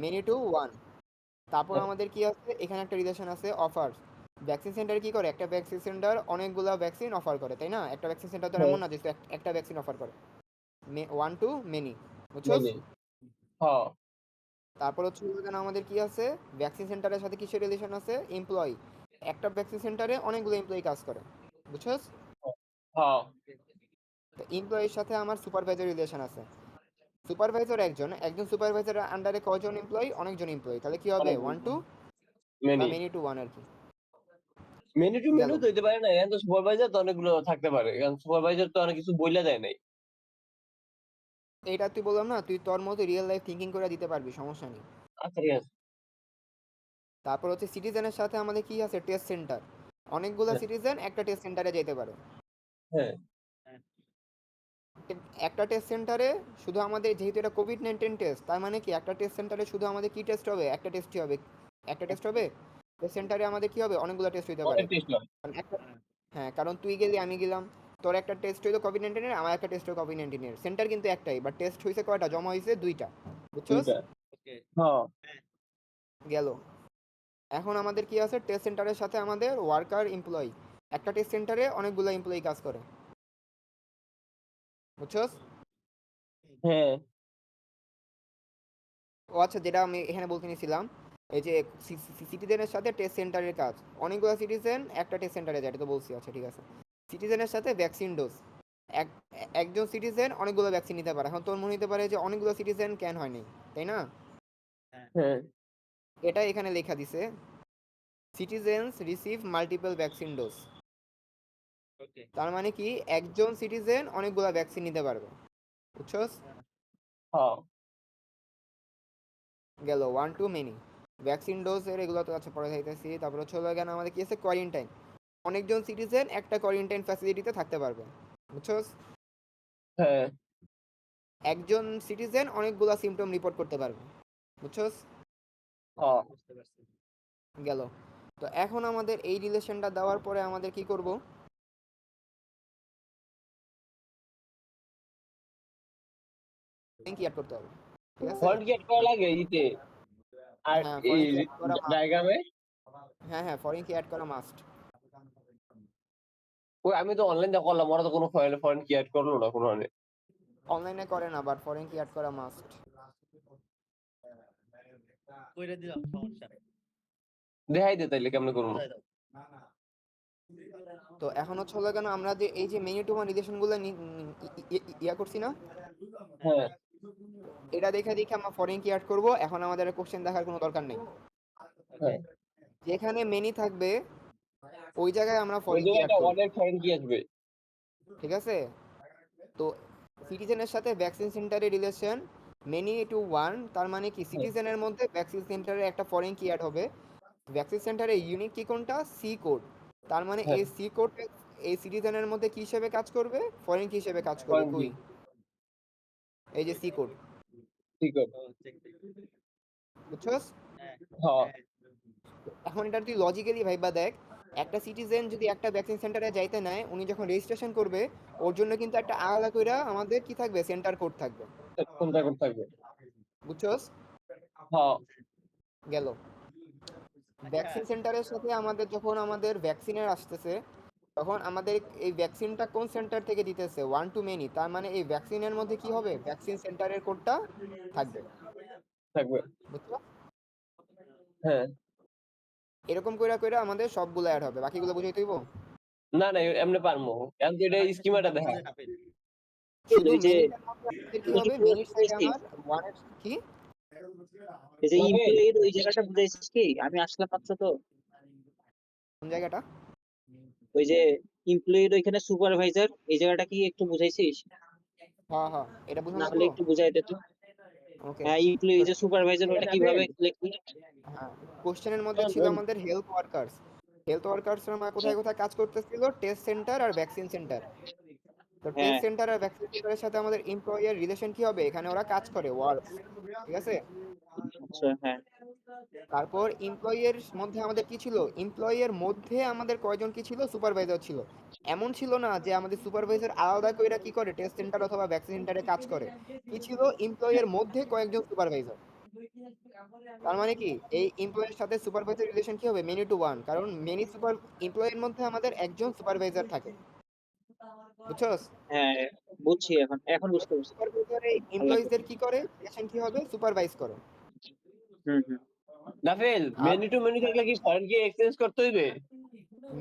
মিনিটু ওয়ান। তারপর আমাদের কি আছে? এখানে একটা রিলেশন আছে, অফার। ভ্যাকসিন সেন্টার কি করে? একটা ভ্যাকসিন সেন্টার অনেকগুলো ভ্যাকসিন অফার করে, তাই না? একটা ভ্যাকসিন সেন্টার তো হ্যাঁ এমন না যে একটা ভ্যাকসিন অফার করে। ওয়ান টু মেনি, বুঝছস? মেনে হ্যাঁ তারপর হচ্ছে এখানে আমাদের কি আছে? ভ্যাকসিন সেন্টারের সাথে কিসের রিলেশন আছে? এমপ্লয়ি। একটা ভ্যাকসিন সেন্টারে অনেকগুলো এমপ্লয়ি কাজ করে, বুঝছস? হ্যাঁ তো এমপ্লয়ির সাথে আমার সুপারভাইজার রিলেশন আছে। সুপারভাইজার একজন সুপারভাইজারের আন্ডারে কয়জন এমপ্লয়ি? অনেকজন এমপ্লয়ি। তাহলে কি হবে? অনেক ওয়ান টু বা মেনি মেনি টু ওয়ান আর কি। মেনু টু গেল। মেনু তো হইতে পারে না, এখন তো সুপারভাইজার তো অনেকগুলো থাকতে পারে, কারণ সুপারভাইজার তো অনেক কিছু বইলা দেয় নাই। এইটা তুই বললাম না, তুই তোর মতো রিয়েল লাইফ থিঙ্কিং করে দিতে পারবি, সমস্যা নেই। আচ্ছা ঠিক আছে। তারপর হচ্ছে সিটিজেনের সাথে আমাদের কি আছে? Test centre. অনেকগুলো হ্যাঁ সিটিজেন একটা টেস্ট সেন্টারে যেতে পারে। হ্যাঁ একটা টেস্ট সেন্টারে শুধু আমাদের, যেহেতু এটা কোভিড-19 টেস্ট, তার মানে কি একটা টেস্ট সেন্টারে শুধু আমাদের কি টেস্ট হবে? একটা টেস্টই হবে। একটা টেস্ট হবে। টেস্ট সেন্টারে আমাদের কি হবে? অনেকগুলো টেস্ট হইতে পারে। অনেক টেস্ট হয়। কারণ হ্যাঁ, কারণ তুই গেলি, আমি গেলাম, তোর একটা টেস্ট হইলো কোভিড-19 এর, আমার একটা টেস্ট হলো কোভিড-19 এর। সেন্টার কিন্তু একটাই, বাট টেস্ট হইছে কয়টা? জমা হইছে 2টা, বুঝছস? দুইটা হ্যাঁ গেল। এখন আমাদের কি আছে? টেস্ট সেন্টারের সাথে আমাদের ওয়ার্কার এমপ্লয়ি। একটা টেস্ট সেন্টারে অনেকগুলো এমপ্লয়ি কাজ করে, বুঝছস? হ্যাঁ ও আচ্ছা, যেটা আমি এখানে বলতে নিছিলাম, এই যে সিটিজেনের সাথে টেস্ট সেন্টারের কাজ। অনেকগুলো সিটিজেন একটা টেস্ট সেন্টারে যায়, এটা তো বলছি। আচ্ছা ঠিক আছে। সিটিজেনের সাথে ভ্যাকসিন ডোজ। এক একজন সিটিজেন অনেকগুলো ভ্যাকসিন নিতে পারে। এখন তোর মনে হতে পারে যে অনেকগুলো সিটিজেন কেন হয়নি, তাই না? হ্যাঁ এটা এখানে লেখা দিছে citizens receive multiple vaccine dose. তার মানে কি একজন সিটিজেন অনেকগুলা ভ্যাকসিন নিতে পারবে, বুঝছস? হ্যাঁ গেল one to many vaccine dose এর এগুলো তো আচ্ছা পরে যাইতেছি। তারপর হচ্ছে হলো এখানে আমাদের কি আছে কোয়ারেন্টাইন, অনেকজন সিটিজেন একটা কোয়ারেন্টাইন ফ্যাসিলিটিতে থাকতে পারবে, বুঝছস? হ্যাঁ একজন সিটিজেন অনেকগুলা সিমটম রিপোর্ট করতে পারবে, বুঝছস? হ্যাঁ গেল। তো এখন আমাদের এই রিলেশনটা দেওয়ার পরে আমাদের কি করব? কি অ্যাড করতে হবে, ঠিক আছে? ফন্ট কি add করা লাগে ইতে আর হ্যাঁ এই ফরেন কি অ্যাড করা মাস্ট। ডায়াগ্রামে? হ্যাঁ হ্যাঁ ফরেন কি অ্যাড করা মাস্ট। ওই আমি তো অনলাইন দিয়ে করলাম, ওরা তো কোনো ফন্ট কি add করলো না কোনো। অনলাইনে করে না, বাট ফরেন কি অ্যাড করা মাস্ট। কইরা দিলাম, সমস্যা নাই। দেখাই দে তাইলে কেমনে করবো। বুঝাই দাও। তো এখন হচ্ছে হলো কেন আমরা যে এই যে মেনু টু রিলেশনগুলো ইয়া করছি না, হ্যাঁ এটা দেখে দেখে আমরা ফরেন কি অ্যাড করব। এখন আমাদের কোশ্চেন দেখার কোনো দরকার নেই, হ্যাঁ যেখানে মেনি থাকবে ওই জায়গায় আমরা ওই ফরেন কি অ্যাড জায়গায় করব, অনেক ফরেন কি আসবে। ঠিক আছে? তো সিটিজেনের সাথে ভ্যাকসিন সেন্টারের রিলেশন মেনি টু ওয়ান, তার মানে কি সিটিজেনের মধ্যে ভ্যাকসিন সেন্টারে একটা ফরেন কি অ্যাড হবে। ভ্যাকসিন সেন্টারে ইউনিক কি কোনটা, সি কোড। তার মানে হ্যাঁ এই সি কোড এই সিটিজেনের মধ্যে কি হিসেবে কাজ করবে, ফরেন কি হিসেবে কাজ করবে। ফরেন কি কই এই যে সি কোড, ঠিক আছে। বুঝছস? হ্যাঁ এখন এটা তুই লজিক্যালি ভাইবা দেখ, একটা সিটিজেন যদি একটা ভ্যাকসিন সেন্টারে যাইতে নেয়, উনি যখন রেজিস্ট্রেশন করবে ওর জন্য কিন্তু একটা আলাদা কইরা আমাদের কি থাকবে, সেন্টার কোড থাকবে, কোনটা কোন থাকবে। বুঝছস? হ্যাঁ গেল। ভ্যাকসিন সেন্টারের সাথে আমাদের যখন আমাদের ভ্যাকসিনের আসতেছে, তখন আমাদের এই ভ্যাকসিনটা কোন সেন্টার থেকে দিতেছে, ওয়ান টু মেনি। তার মানে এই ভ্যাকসিনের মধ্যে কি হবে, ভ্যাকসিন সেন্টারের কোডটা থাকবে, থাকবে। বুঝছো? হ্যাঁ এরকম কইরা কইরা আমাদের সবগুলো অ্যাড হবে, বাকিগুলো বুঝাই তুইব। না না এমনি পারবো, এখন তো এটা স্কিমাটা দেখা। বুঝে না পেলে। শুধু ওই যে মেনিটার মধ্যে আমাদের কি তুই কি হবে, পুরো মেনির সাইডে বুঝাইছিস? আমার ওয়ানের কি এই যে তবে এমপ্লয়ির ওই জায়গাটা বুঝাইছিস কি? আমি আসলাম মাত্র তো। কোন জায়গাটা? ওই যে এমপ্লয়ির ওইখানে সুপারভাইজার এই জায়গাটা কি একটু বুঝাইছিস? হ্যাঁ হ্যাঁ এটা বুঝানো না হলে লাগবো। একটু বুঝাই দে তো। ওকে। হ্যাঁ এমপ্লয়ি তো যে সুপারভাইজার এটা ওটা দেখেন, কিভাবে লিখবি? হ্যাঁ কোশ্চেনের মধ্যে ছিল আমাদের হেলথ ওয়ার্কার্স। হেলথ ওয়ার্কার্স আমরা কোথায় কোথায় কাজ করতেছিল, টেস্ট সেন্টার আর ভ্যাকসিন সেন্টার। তো হ্যাঁ টেস্ট সেন্টার আর ভ্যাকসিন সেন্টারের সাথে আমাদের এমপ্লয়ার রিলেশন কি হবে, এখানে ওরা কাজ করে ওয়ার্কস, ঠিক আছে? আচ্ছা হ্যাঁ তারপর এমপ্লয়ের মধ্যে আমাদের কি ছিল, এমপ্লয়ের মধ্যে আমাদের কয়জন কি ছিল, সুপারভাইজার ছিল। এমন ছিল না যে আমাদের সুপারভাইজার আলাদা কইরা কি করে টেস্ট সেন্টার অথবা ভ্যাকসিন সেন্টারে কাজ করে। কি ছিল, এমপ্লয়ের মধ্যে কয়েকজন সুপারভাইজার। তার মানে কি এই এমপ্লয়ের সাথে সুপারভাইজার রিলেশন কি হবে, মেনি টু ওয়ান, কারণ মেনি সুপার এমপ্লয়ের মধ্যে আমাদের একজন সুপারভাইজার থাকে, বুঝছস? হ্যাঁ বুঝছি, এখন এখন বুঝতে পারছি। সুপারভাইজার এই ভালো লাগলো। এমপ্লয়িজদের কি করে, রিলেশন কি হবে, সুপারভাইজ করে। হুম নাফেল আর মেনু টু মেনু থাকলে কি ফরেন কি এক্সচেঞ্জ করতে হইবে?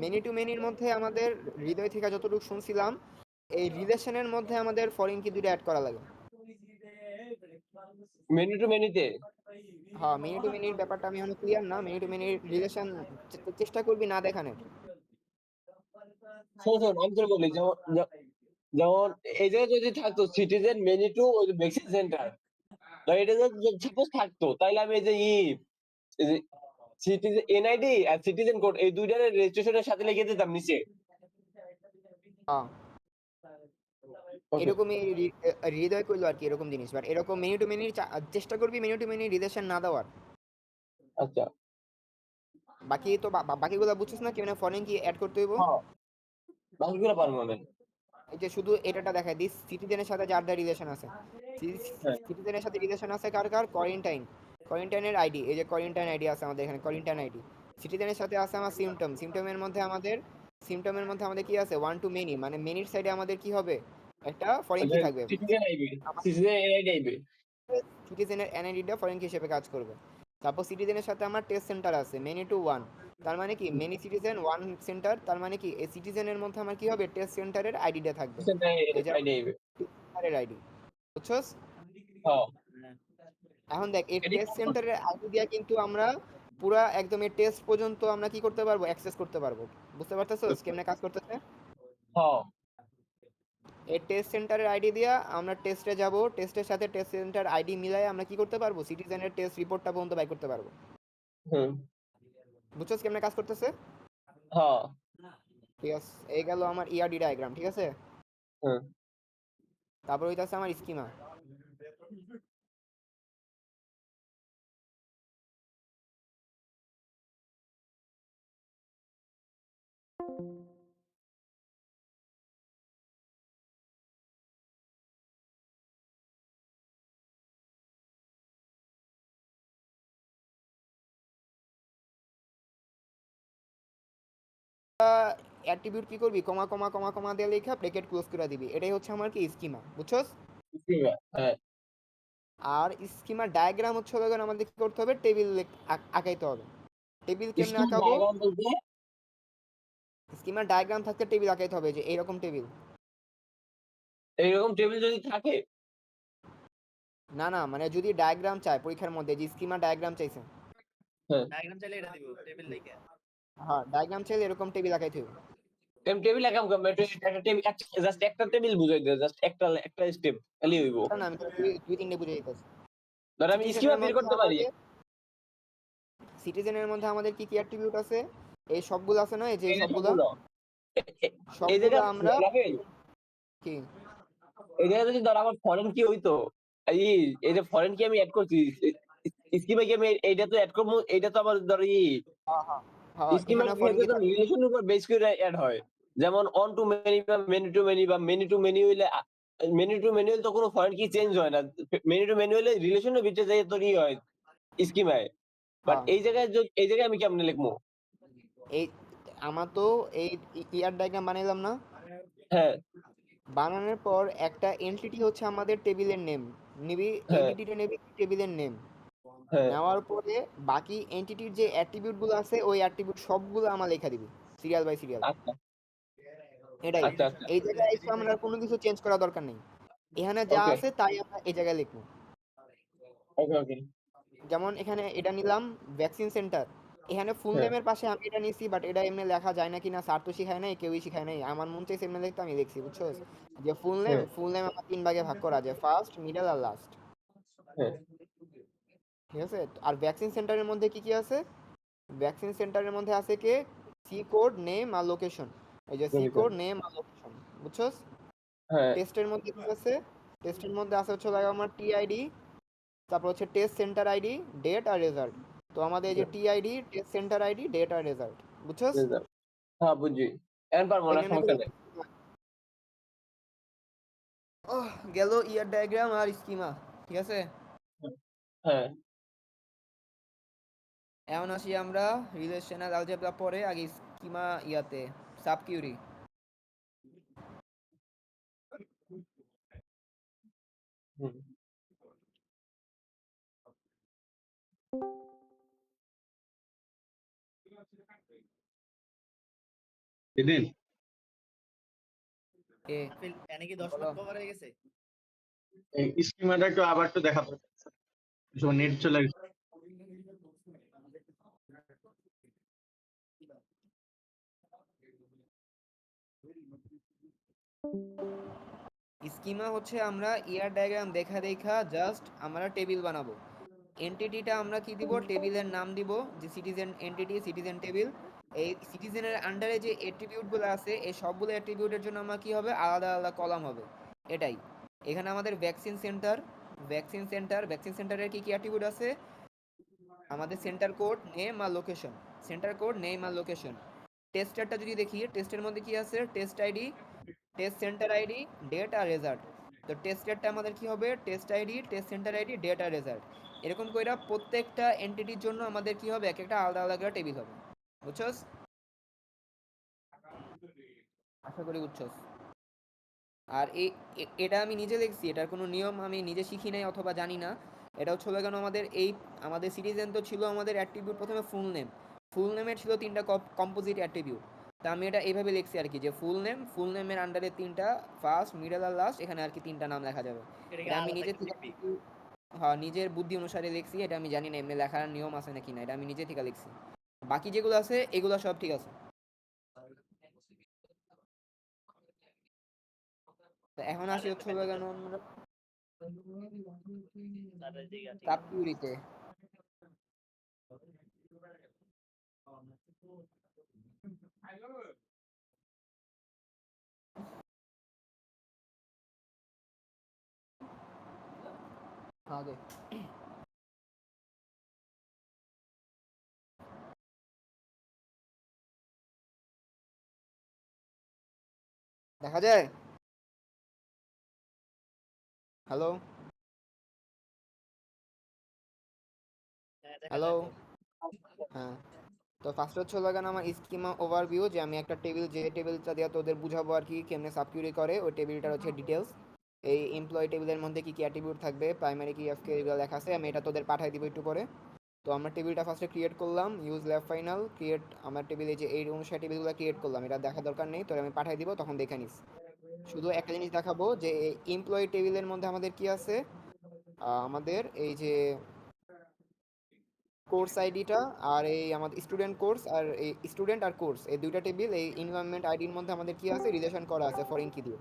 মেনি টু মেনির মধ্যে আমাদের হৃদয় থেকে যতটুকু শুনছিলাম, এই রিলেশনের মধ্যে আমাদের ফরেন কি দুটো অ্যাড করা লাগে। মেনু টু মেনুতে হ্যাঁ মেনি টু মেনির ব্যাপারটা আমি এখন ক্লিয়ার না, মেনি টু মেনির রিলেশন চেষ্টা করবি না দেখানোর। শোন শোন আমি তোর বলি, যেমন যেমন এই জায়গায় যদি থাকতো সিটিজেন মেনু টু ওই ভ্যাকসিন সেন্টার, এটা যদি সাপোজ থাকতো তাইলে আমি এই যে সিটিজেন এনআইডি আর সিটিজেন কোড এই দুইটার রেজিস্ট্রেশনের সাথে লিখে দিতাম নিচে। হ্যাঁ ওকে এরকমই হৃদয় করলো আর কি এরকম জিনিস, বাট এরকম মেনি টু মেনির চেষ্টা করবি মেনি টু মেনি রিলেশন না দেওয়ার। আচ্ছা বাকি তো বাকিগুলো বুঝছিস না, কি মানে ফরেন কি অ্যাড করতে হইব। হ্যাঁ বাকিগুলো পারবো আমি। এই যে শুধু এটাটা দেখায় দিস, সিটিজেনের সাথে যার যার রিলেশন আছে, হ্যাঁ সিটিজেনের সাথে রিলেশন আছে কার কার, কোয়ারেন্টাইন, কোয়ারেন্টাইনের আইডি, এই যে কোয়ারেন্টাইন আইডি আছে আমাদের এখানে, কোয়ারেন্টাইন আইডি। সিটিজেনের সাথে আছে আমার সিমটম, সিমটমের মধ্যে আমাদের কি আছে, ওয়ান টু মেনি, মানে মেনির সাইডে আমাদের কি হবে, একটা ফরেন কি থাকবে। Citizen ID, citizen NID ID. সিটিজেনের এনআইডিটা ফরেন কি হিসেবে কাজ করবে। তারপর সিটিজেনের সাথে আমার টেস্ট সেন্টার আছে, মেনি টু ওয়ান, তার মানে কি মেনি সিটিজেন ওয়ান সেন্টার, তার মানে কি এই সিটিজেনের মধ্যে আমার কি হবে, টেস্ট সেন্টারের আইডিটা থাকবে, এই যে আইডি আইবি। সেন্টারের আইডি, বুঝছস? হ্যাঁ এখন দেখ এই এটাই টেস্ট তো। সেন্টারের আইডি দিয়া কিন্তু আমরা পুরা একদম এই টেস্ট পর্যন্ত আমরা কি করতে পারবো, অ্যাক্সেস করতে পারবো। বুঝতে পারতেছস কেমনে কাজ করতেছে? হ্যাঁ এই টেস্ট সেন্টারের আইডি দিয়া আমরা টেস্টে যাব, টেস্টের সাথে টেস্ট সেন্টার আইডি মিলাই আমরা কি করতে পারবো, সিটিজেনের টেস্ট রিপোর্টটা পর্যন্ত বাই করতে পারবো। হুম বুঝছস কেমনে কাজ করতেছে? হ্যাঁ ঠিক আছে, এই গেল আমার ইআরডি ডায়াগ্রাম, ঠিক আছে। হুম তারপর হইতাছে আমার স্কিমা। অ্যাট্রিবিউট কি করবি, কমা কমা কমা কমা দিয়ে লেখা ব্র্যাকেট ক্লোজ করে দিবি, এটাই হচ্ছে আমার কি স্কিমা। বুঝছস? হ্যাঁ আর স্কিমার ডায়াগ্রাম হচ্ছে হলো আমাদের কি করতে হবে, টেবিল আঁকাইতে হবে। টেবিল কেমনে স্কিম আঁকাবো? ডায়াগ্রাম বলতে স্কিমার ডায়াগ্রাম থাকতে টেবিল আঁকাইতে হবে, যে এইরকম টেবিল। এইরকম টেবিল যদি থাকে না না, মানে যদি ডায়াগ্রাম চায় পরীক্ষার মধ্যে, যে স্কিমা ডায়াগ্রাম চাইছে, ডায়াগ্রাম চাইলে এটা দিব টেবিল লিখে। হ্যাঁ ডায়াগ্রাম চাইলে এরকম টেবিল আঁকাইতে হবে। টেবিল একাম কম একটা টেবিল জাস্ট একটা টেবিল বুঝাই দে জাস্ট একটা একটা স্টেপ খালি হইব না আমি তোকে দুই তিনটে বুঝে দিতেছি। ধর আমি স্কিমা বের করতে পারি সিটিজেনের মধ্যে আমাদের কি কি অ্যাট্রিবিউট আছে, এই সবগুলো আছে না, এই যে এই যে সবগুলো সবগুলো। এই সবগুলো জায়গা আমরা রাফেল কি এই জায়গায় যদি ধর আমার ফরেন কি হইতো এই এই যে ফরেন কি আমি অ্যাড করছি স্কিমে কি আমি এইটা তো অ্যাড করবো এইটা তো আমার ধর হ্যাঁ স্কিমে এখানে কি ফরেন হচ্ছে কি তো থাকবে? রিলেশনের উপর বেস করে অ্যাড হয় যেমন অন টু মেনি বা মেনি টু মেনি বা মেনি টু মেনি হইলে মেনি টু মেনি হইলে তো কোনো ফরেন কি চেঞ্জ হয় না মেনি টু মেনি হইলে রিলেশনের ভিতরে যাই তোর ই হয় স্কিমায় বাট হ্যাঁ এই জায়গায় আমি কেমনে লিখবো এই আমার তো এই ইয়ার ডায়াগ্রাম বানাইলাম না, হ্যাঁ বানানোর পর একটা এন্টিটি হচ্ছে আমাদের টেবিলের নেম নিবি, হ্যাঁ এন্টিটিটা নিবি টেবিলের নেম, হ্যাঁ নেওয়ার পরে বাকি এন্টিটির যে অ্যাট্রিবিউট গুলো আছে ওই অ্যাট্রিবিউট সবগুলো আমার লেখা দিবি সিরিয়াল বাই সিরিয়াল। আচ্ছা এটাই, আচ্ছা আচ্ছা এই জায়গায় এসে আমরা আর কোনো কিছু চেঞ্জ করা দরকার নেই, এখানে যা ওকে আছে তাই আমরা এই জায়গায় লিখবো। ওকে ওকে যেমন এখানে এটা নিলাম ভ্যাকসিন সেন্টার, এখানে ফুল হ্যাঁ নেমের পাশে আমি এটা নিছি, বাট এটা এমনি লেখা যায় না কিনা স্যার তো শিখায় নাই, কেউই শিখায় নাই, আমার মন চাইছে এমনি লিখতে আমি লিখছি। বুঝছো? যে হ্যাঁ ফুল নেম আমার তিন ভাগে ভাগ করা যায়, ফার্স্ট মিডল আর লাস্ট। হ্যাঁ ঠিক আছে? আর ভ্যাকসিন সেন্টারের মধ্যে কি কি আছে, ভ্যাকসিন সেন্টারের মধ্যে আছে কি সি কোড নেম আর লোকেশন, এই যে সি কোড নেম আর লোকেশন। বুঝছস? হ্যাঁ টেস্টের মধ্যে কি আছে, টেস্টের মধ্যে আছে হচ্ছে লাগে আমার টিআইডি, তারপর হচ্ছে টেস্ট সেন্টার আইডি, ডেট আর রেজাল্ট। তো আমাদের এই যে TID, test centre ID, date আর রেজাল্ট। বুঝছস? হ্যাঁ বুঝছি এখন পারবো এই না নেমে সমস্যা নেই গেল ইয়ার ডায়াগ্রাম আর স্কিমা। ঠিক আছে, হ্যাঁ এখন আসি আমরা রিলেশনাল অ্যালজেব্রা পরে আগে স্কিমা ইয়াতে সাব কিউরি। হুম। এদিন এ ফিল এনে কি 10 বলো। মার্ক কভার হয়ে গেছে? এই স্কিমাটা একটু আবার একটু দেখাবো নেট চলে গেছে স্কিমা হচ্ছে আমরা ইয়ার ডায়াগ্রাম দেখা দেখা জাস্ট আমরা টেবিল বানাবো। এন্টিটিটা আমরা কি দিব, টেবিলের নাম দিব, যে সিটিজেন এন্টিটি, সিটিজেন টেবিল। এই সিটিজেনের আন্ডারে যে অ্যাট্রিবিউটগুলো আছে এই সবগুলো অ্যাট্রিবিউটের জন্য আমার কি হবে, আলাদা আলাদা কলাম হবে। এটাই এখানে আমাদের ভ্যাকসিন সেন্টার, ভ্যাকসিন সেন্টারের কি কি অ্যাট্রিবিউট আছে, আমাদের সেন্টার কোড নেম আর লোকেশন, সেন্টার কোড নেম আর লোকেশন। টেস্টারটা যদি দেখি, টেস্টের মধ্যে কি আছে, test ID, test centre ID, date আর রেজাল্ট। তো টেস্টেরটা আমাদের কি হবে, test ID, test centre ID, date আর রেজাল্ট। এরকম কইরা প্রত্যেকটা এন্টিটির জন্য আমাদের কি হবে, এক একটা আলাদা আলাদা করে টেবিল হবে। বুঝছস? আশা করি বুঝছস। আর এটা আমি নিজে লিখছি, এটার কোনো নিয়ম আমি নিজে শিখি নাই অথবা জানি না। এটা হচ্ছে কেন আমাদের আমাদের সিটিজেন তো ছিল আমাদের অ্যাট্রিবিউট প্রথমে ফুল নেম, ফুল নেমের ছিল তিনটা কম্পোজিট অ্যাট্রিবিউট। তা আমি এটা এইভাবে লিখছি আর কি, যে ফুল নেমের আন্ডারে তিনটা, ফার্স্ট মিডল আর লাস্ট, এখানে আর কি তিনটা নাম লেখা যাবে। এটা কি এটা আমি আলাদা নিজে করে থেকে লিখবি? হ্যাঁ, নিজের বুদ্ধি অনুসারে লিখছি, এটা আমি জানি না এমনি লেখার নিয়ম আছে নাকি না, এটা আমি নিজে থেকে লিখছি। বাকি যেগুলো আছে এগুলো সব ঠিক আছে। তো এখন আসি হচ্ছে হলো কেন আমরা তাদের দিকে আছে। সাব কিউরিতে। আগে দেখা যায়। হ্যালো হ্যাঁ, দেখা হ্যালো। যায় তো। হ্যাঁ, তো ফার্স্ট হচ্ছে হলো কেন আমার স্কিমা ওভারভিউ, যে আমি একটা টেবিল, যে টেবিলটা দিয়ে তোদের বুঝাবো আর কি কেমনে সাবকিউরি করে, ওই টেবিলটার হচ্ছে ডিটেলস। এই এমপ্লয়ি টেবিলের মধ্যে কি কি অ্যাট্রিবিউট থাকবে, প্রাইমারি কি এফকে, এগুলো লেখা আছে, আমি এটা তোদের পাঠিয়ে দিব একটু পরে। তো আমরা টেবিলটা ফার্স্টে ক্রিয়েট করলাম, ইউজ লেফট ফাইনাল ক্রিয়েট আমার টেবিলে, যে এই অনুসারে টেবিলগুলো ক্রিয়েট করলাম, এটা দেখা দরকার নেই, তোর আমি পাঠিয়ে দিব, তখন দেখে নিস। শুধু একটা জিনিস দেখাবো যে এমপ্লয়ি টেবিলের মধ্যে আমাদের কি আছে, আমাদের এই যে কোর্স আইডিটা, আর এই আমাদের স্টুডেন্ট কোর্স, আর এই স্টুডেন্ট আর কোর্স, এই দুইটা টেবিল এই এনভায়রনমেন্ট আইডির মধ্যে আমাদের কি আছে, রিলেশন করা আছে ফরেন কি দিয়ে।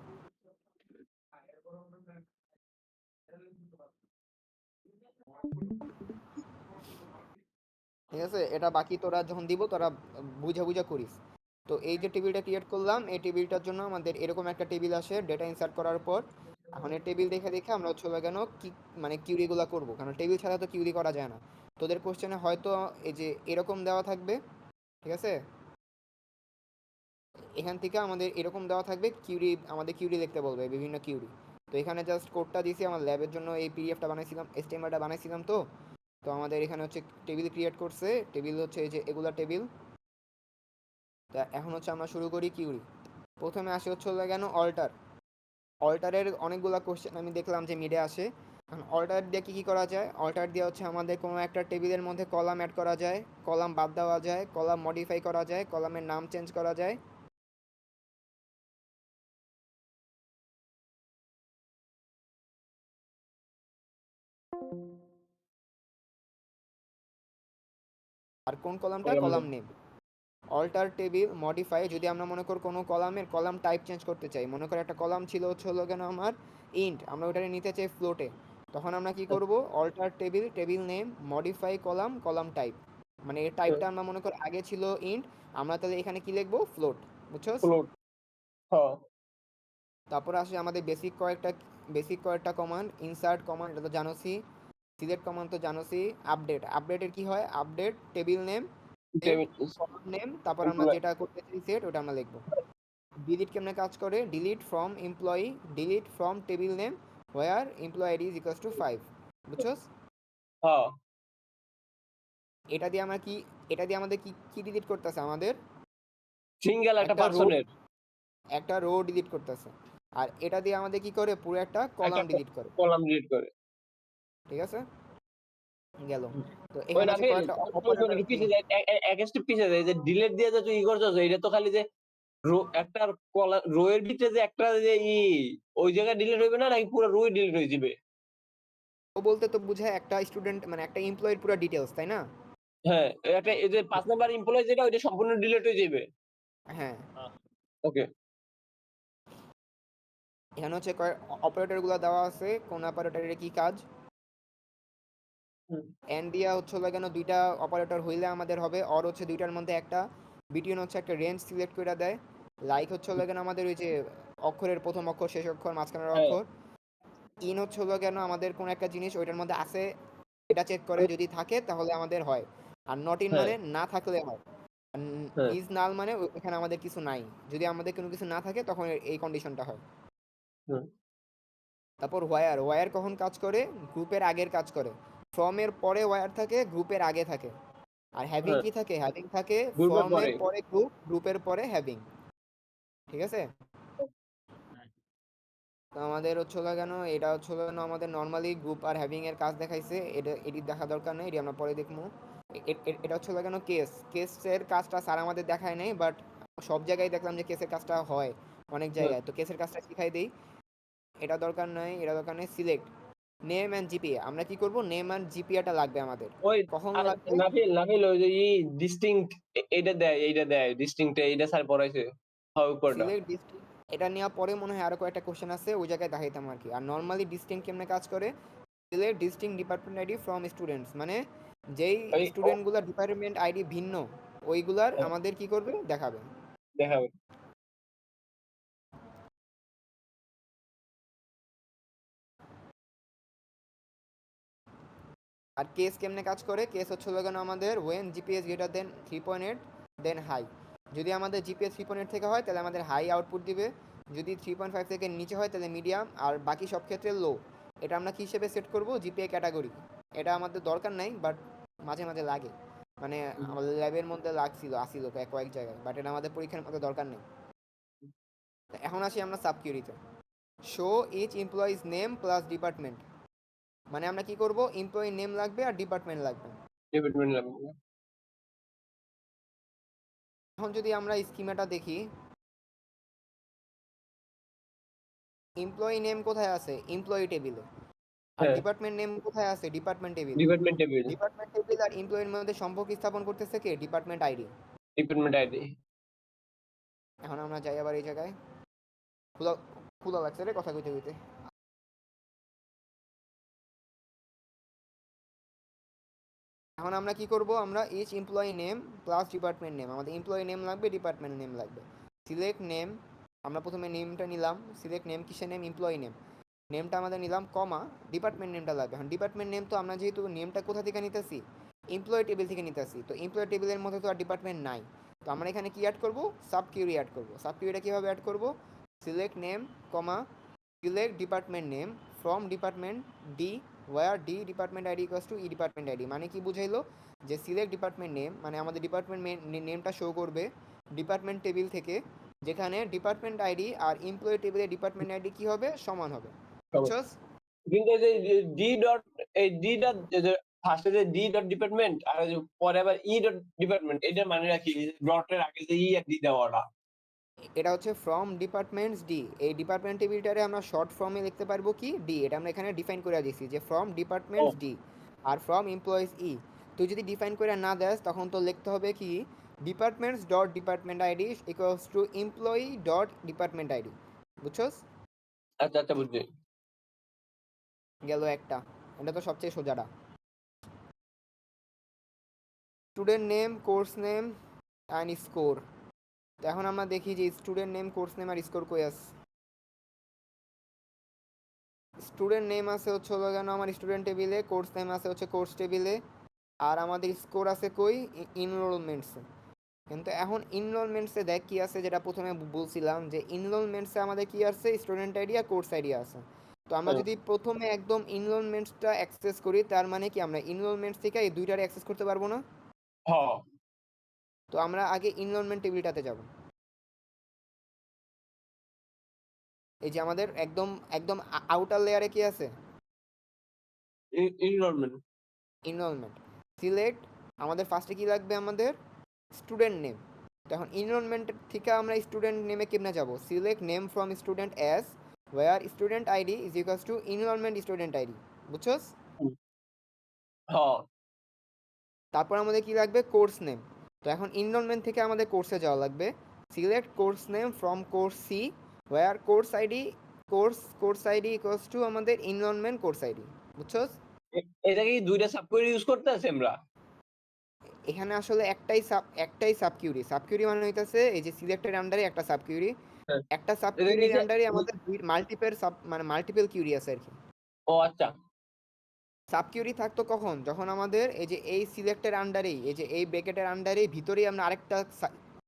ঠিক আছে, এটা বাকি তোরা যখন দিব তোরা বুঝা বুঝা করিস। তো এই যে টেবিলটা ক্রিয়েট করলাম, এই টেবিলটার জন্য আমাদের এরকম একটা টেবিল আসে ডেটা ইনসার্ট করার পর। এখন এই টেবিল দেখে দেখে আমরা হচ্ছে কেন কি মানে কিউরিগুলো করবো, কারণ টেবিল ছাড়া তো কিউরি করা যায় না। তোদের কোশ্চেনে হয়তো এই যে এরকম দেওয়া থাকবে, ঠিক আছে, এখান থেকে আমাদের এরকম দেওয়া থাকবে কিউরি, আমাদের কিউরি লিখতে বলবে বিভিন্ন কিউরি। তো এখানে জাস্ট কোডটা দিয়েছি, আমার ল্যাবের জন্য এই পিডিএফটা বানাইছিলাম, এসটিএমএলটা বানাইছিলাম। তো তো আমাদের এখানে হচ্ছে টেবিল ক্রিয়েট করছে, টেবিল হচ্ছে এই যে এগুলা টেবিল। তা এখন হচ্ছে আমরা শুরু করি কিউরি। প্রথমে আসে হচ্ছে কেন অল্টার। অল্টারের অনেকগুলা কোশ্চেন আমি দেখলাম যে মিডে আসে। এখন অল্টার দিয়ে কী কী করা যায়, অল্টার দিয়ে হচ্ছে আমাদের কোনো একটা টেবিলের মধ্যে কলাম অ্যাড করা যায়, কলাম বাদ দেওয়া যায়, কলাম মডিফাই করা যায়, কলামের নাম চেঞ্জ করা যায়। আর কোন কলামটা, column name. Alter table modify, যদি আমরা মনে করি কোনো কলামের কলাম টাইপ চেঞ্জ করতে চাই, মনে করি একটা কলাম ছিল হচ্ছে হলো কেন আমার ইন্ট, আমরা ওটাকে নিতে চাই ফ্লোটে, তখন আমরা কি করব, alter table, table name, modify column, column type. মানে এর টাইপটা আমরা মনে করি আগে ছিল ইন্ট, আমরা তাহলে এখানে কি লিখবো, ফ্লোট, বুঝছস। ফ্লোট। হ্যাঁ। তারপর আসে আমাদের বেসিক কয়েকটা কমান্ড, ইনসার্ট কমান্ড, এটা তো জানোসই, সিলেক্ট কমান্ড তো জানোসই, আপডেট, আপডেটের কি হয়, update table name, column name, তারপর আমরা যেটা করতে চাই সেট, ওটা আমরা লিখবো। ডিলিট কেমনে কাজ করে, delete from employee, delete from table name where employee ID is equals two 5, বুঝছস। হ্যাঁ। এটা দিয়ে আমরা কি, এটা দিয়ে আমাদের কি কি ডিলিট করতেছে, আমাদের সিঙ্গেল একটা একটা রো, পার্সনের একটা রো ডিলিট করতেছে। আর এটা দিয়ে আমাদের কি করে, পুরো একটা কলাম একটা ডিলিট করে, কলাম ডিলিট করে। ঠিক আছে, গেল। তো ওই এখানে না হচ্ছে কয়েকটা শোন, অপারেটর একটু পিছিয়ে যায়, এক স্টেপ পিছিয়ে যায়, যে ডিলিট দিয়ে যে তুই ই করছস, এটা তো খালি যে রো, একটা রো এর ভিতরে যে একটা যে ওই জায়গায় ডিলিট হইবে না, নাকি পুরো রোই ডিলিট হয়ে যাবে? বলতে তো বুঝায় একটা স্টুডেন্ট মানে একটা এমপ্লয়ির পুরো ডিটেলস, তাই না। হ্যাঁ, একটা এই যে 5 নাম্বার এমপ্লয়ি যেটা, ওইটা সম্পূর্ণ ডিলিট হয়ে যাবে। হ্যাঁ, ওকে। এখানে হচ্ছে অপারেটর গুলো দেওয়া আছে, কোন অপারেটরের কি কাজ। এন্ড দিয়া হচ্ছে কেন দুইটা অপারেটর হইলে আমাদের হবে, অর হচ্ছে দুইটার মধ্যে একটা, বিটুইন হচ্ছে একটা রেঞ্জ সিলেক্ট করে দেয়, লাইক হচ্ছে কেন আমাদের ওই যে অক্ষরের প্রথম অক্ষর, শেষ অক্ষর, মাঝখানের হ্যাঁ, অক্ষর। ইন হচ্ছে কেন আমাদের কোন একটা জিনিস ওইটার মধ্যে আছে এটা চেক করে, যদি থাকে তাহলে আমাদের হয়, আর নট ইন হ্যাঁ, মানে না থাকলে হয়, হ্যাঁ, ইজ নাল মানে এখানে আমাদের কিছু নাই, যদি আমাদের কোনো কিছু না থাকে তখন এই কন্ডিশনটা হয়। হ্যাঁ, তারপর ওয়্যার, ওয়্যার কখন কাজ করে, গ্রুপের আগের কাজ করে। ফর্মের পরে ওয়্যার থাকে, গ্রুপের আগে থাকে। আর হ্যাভিং হ্যাঁ, কি থাকে, হ্যাভিং থাকে গ্রুপের ফর্মের পরে। পরে গ্রুপ, গ্রুপের পরে হ্যাভিং, ঠিক আছে। তো আমাদের হচ্ছে কেন এটা হচ্ছে কেন আমাদের নর্মালি গ্রুপ আর হ্যাভিং এর কাজ দেখাইছে, এটা এটি দেখা দরকার নেই, এটি আমরা পরে দেখবো। এটা হচ্ছে কেন কেসের কাজটা স্যার আমাদের দেখায় নাই, বাট সব জায়গায় দেখলাম যে কেসের কাজটা হয় অনেক জায়গায়, তো কেসের কাজটা শিখাই দেই। এটা দরকার নাই, এটা দরকার নেই। সিলেক্ট, নেম অ্যান্ড জিপিএ আমরা কি করব, নেম অ্যান্ড জিপিএটা লাগবে আমাদের। ওই কখন আর লাগবে? নাফিল ওই যে ডিস্টিংক্ট এইটা দেয় ডিস্টিংক্ট এইটা স্যার পড়াইছে উপরটা। সিলেক্ট ডিস্ট্রিক্ট এটা নেওয়ার পরে মনে হয় আরো কয়েকটা কোশ্চেন আছে, ওই জায়গায় দেখাইতাম আর কি। আর নর্মালি ডিস্টিংক্ট কেমনে কাজ করে, select distinct department ID from students, মানে যেই ওই স্টুডেন্টগুলোর ডিপার্টমেন্ট আইডি ভিন্ন ওইগুলার আমাদের কি করবে, দেখাবে। দেখাবে। আর কেস কেমনে কাজ করে, কেস হচ্ছে লাগানো আমাদের when GPS greater than 3.8 then high. যদি আমাদের জিপিএস 3.8 থেকে হয় তাহলে আমাদের হাই আউটপুট দিবে, যদি 3.5 থেকে নিচে হয় তাহলে মিডিয়াম, আর বাকি সব ক্ষেত্রে লো। এটা আমরা কী হিসেবে সেট করব, জিপিএ ক্যাটাগরি। এটা আমাদের দরকার নাই, বাট মাঝে মাঝে লাগে, মানে আমাদের ল্যাবের মধ্যে লাগছিল আসিল কয়েক জায়গায়, বাট এটা আমাদের পরীক্ষার মধ্যে দরকার নেই। এখন আসি আমরা সাবকিউরিতে। Show each employees name plus department, মানে আমরা কি করব, এমপ্লয়ি নেম লাগবে আর ডিপার্টমেন্ট লাগবে। ডিপার্টমেন্ট লাগবে। এখন যদি আমরা স্কিমাটা দেখি, এমপ্লয়ি নেম কোথায় আছে, এমপ্লয়ি টেবিলে। আর হ্যাঁ ডিপার্টমেন্ট নেম কোথায় আছে, ডিপার্টমেন্ট টেবিলে। Department table. ডিপার্টমেন্ট টেবিল আর এমপ্লয়ির মধ্যে সম্পর্ক স্থাপন করতেছে কে, ডিপার্টমেন্ট আইডি। Department ID. এখন আমরা যাই আবার এই জায়গায়, খোলা খোলা লাগছে রে কথা কইতে কইতে। এখন আমরা কি করব, আমরা each employee name plus department name, আমাদের এমপ্লয়ি নেম লাগবে, ডিপার্টমেন্ট নেম লাগবে। সিলেক্ট নেম, আমরা প্রথমে নেমটা নিলাম, সিলেক্ট নেম কিসের নেম, এমপ্লয়ি নেম। নেমটা আমাদের নিলাম, কমা ডিপার্টমেন্ট নেমটা লাগবে। এখন ডিপার্টমেন্ট নেম তো আমরা যেহেতু নেমটা কোথা থেকে নিতেছি, এমপ্লয়ি টেবিল থেকে নিতেছি, তো এমপ্লয়ি টেবিলের মধ্যে তো আর ডিপার্টমেন্ট নাই। তো আমরা এখানে কি অ্যাড করব, সাব কিউরি অ্যাড করব। সাব কিউরিটা কীভাবে অ্যাড করব, select name comma select department name from department D where D department ID equals to E department ID. মানে কি বুঝাইলো, যে সিলেক্ট ডিপার্টমেন্ট নেম মানে আমাদের ডিপার্টমেন্ট নেমটা শো করবে ডিপার্টমেন্ট টেবিল থেকে, যেখানে ডিপার্টমেন্ট আইডি আর এমপ্লয়ি টেবিলে ডিপার্টমেন্ট আইডি কি হবে, সমান হবে। বুঝছস? কিন্তু এই যে ডি ডট এই ডি ডট ফার্স্টে যে ডি ডট ডিপার্টমেন্ট আর ওই যে পরে আবার ই ডট ডিপার্টমেন্ট, এটার মানে রাখি ডটের আগে যে ই আর ডি দেওয়াটা। এটা হচ্ছে ফ্রম ডিপার্টমেন্টস ডি, এই ডিপার্টমেন্ট টেবিলটারে আমরা শর্ট ফর্মে লিখতে পারবো কি, ডি। এটা আমরা এখানে ডিফাইন করে দিয়েছি যে ফ্রম ডিপার্টমেন্টস ডি আর ফ্রম এমপ্লয়িজ ই। তুই যদি ডিফাইন করে না দেস তখন তো লিখতে হবে কি, departments dot department ID equals to employee dot department ID. বুঝছস? আচ্ছা আচ্ছা বুঝছি। গেল একটা, এটা তো সবচেয়ে সোজাটা। Student name, course name and score. তো এখন আমরা দেখি যে স্টুডেন্ট নেম, কোর্স নেম আর স্কোর কই আছে। স্টুডেন্ট নেম আছে হচ্ছে হলো কেন আমার স্টুডেন্ট টেবিলে, কোর্স নেম আছে হচ্ছে কোর্স টেবিলে, আর আমাদের স্কোর আছে কই, ইনরোলমেন্টসে। কিন্তু এখন ইনরোলমেন্টসে দেখ কি আছে, যেটা প্রথমে বলছিলাম যে ইনরোলমেন্টসে আমাদের কি আছে, স্টুডেন্ট আইডি আর কোর্স আইডি আছে। তো আমরা যদি প্রথমে একদম ইনরোলমেন্টসটা অ্যাক্সেস করি, তার মানে কি আমরা ইনরোলমেন্টস থেকে এই দুইটারে অ্যাক্সেস করতে পারবো না। হ্যাঁ তো আমরা আগে ইনরোলমেন্ট টেবিলটাতে যাব। এই যে আমাদের একদম একদম আউটার লেয়ারে কি আছে, এনরোলমেন্ট। ইনরোলমেন্ট। সিলেক্ট, আমাদের ফার্স্টে কি লাগবে, আমাদের স্টুডেন্ট নেম। তো এখন এনরোলমেন্ট থেকে আমরা স্টুডেন্ট নেমে কেমনে যাব, select name from student as where student ID is equals to enrolment student ID. বুঝছস? হ্যাঁ তারপর আমাদের কি লাগবে, কোর্স নেম। তো এখন এনরোলমেন্ট থেকে আমাদের কোর্সে যাওয়া লাগবে, select course name from course C where course ID equals to আমাদের এনরোলমেন্ট কোর্স আইডি। বুঝছস? এটা কি দুইটা সাব করে ইউজ করতে আছে আমরা? এখানে আসলে একটাই সাবকিউরি মানে হইতাছে এই যে সিলেক্টেড আন্ডারে একটা সাবকিউরি, হ্যাঁ। একটা সাবকিউরির আন্ডারে আমাদের মাল্টিপল কিউরি আছে আর কি। ও আচ্ছা। সাবকিউরি থাকতো কখন, যখন আমাদের এই যে এই সিলেক্টের আন্ডারেই, এই যে এই ব্র্যাকেটের আন্ডারেই ভিতরেই আমরা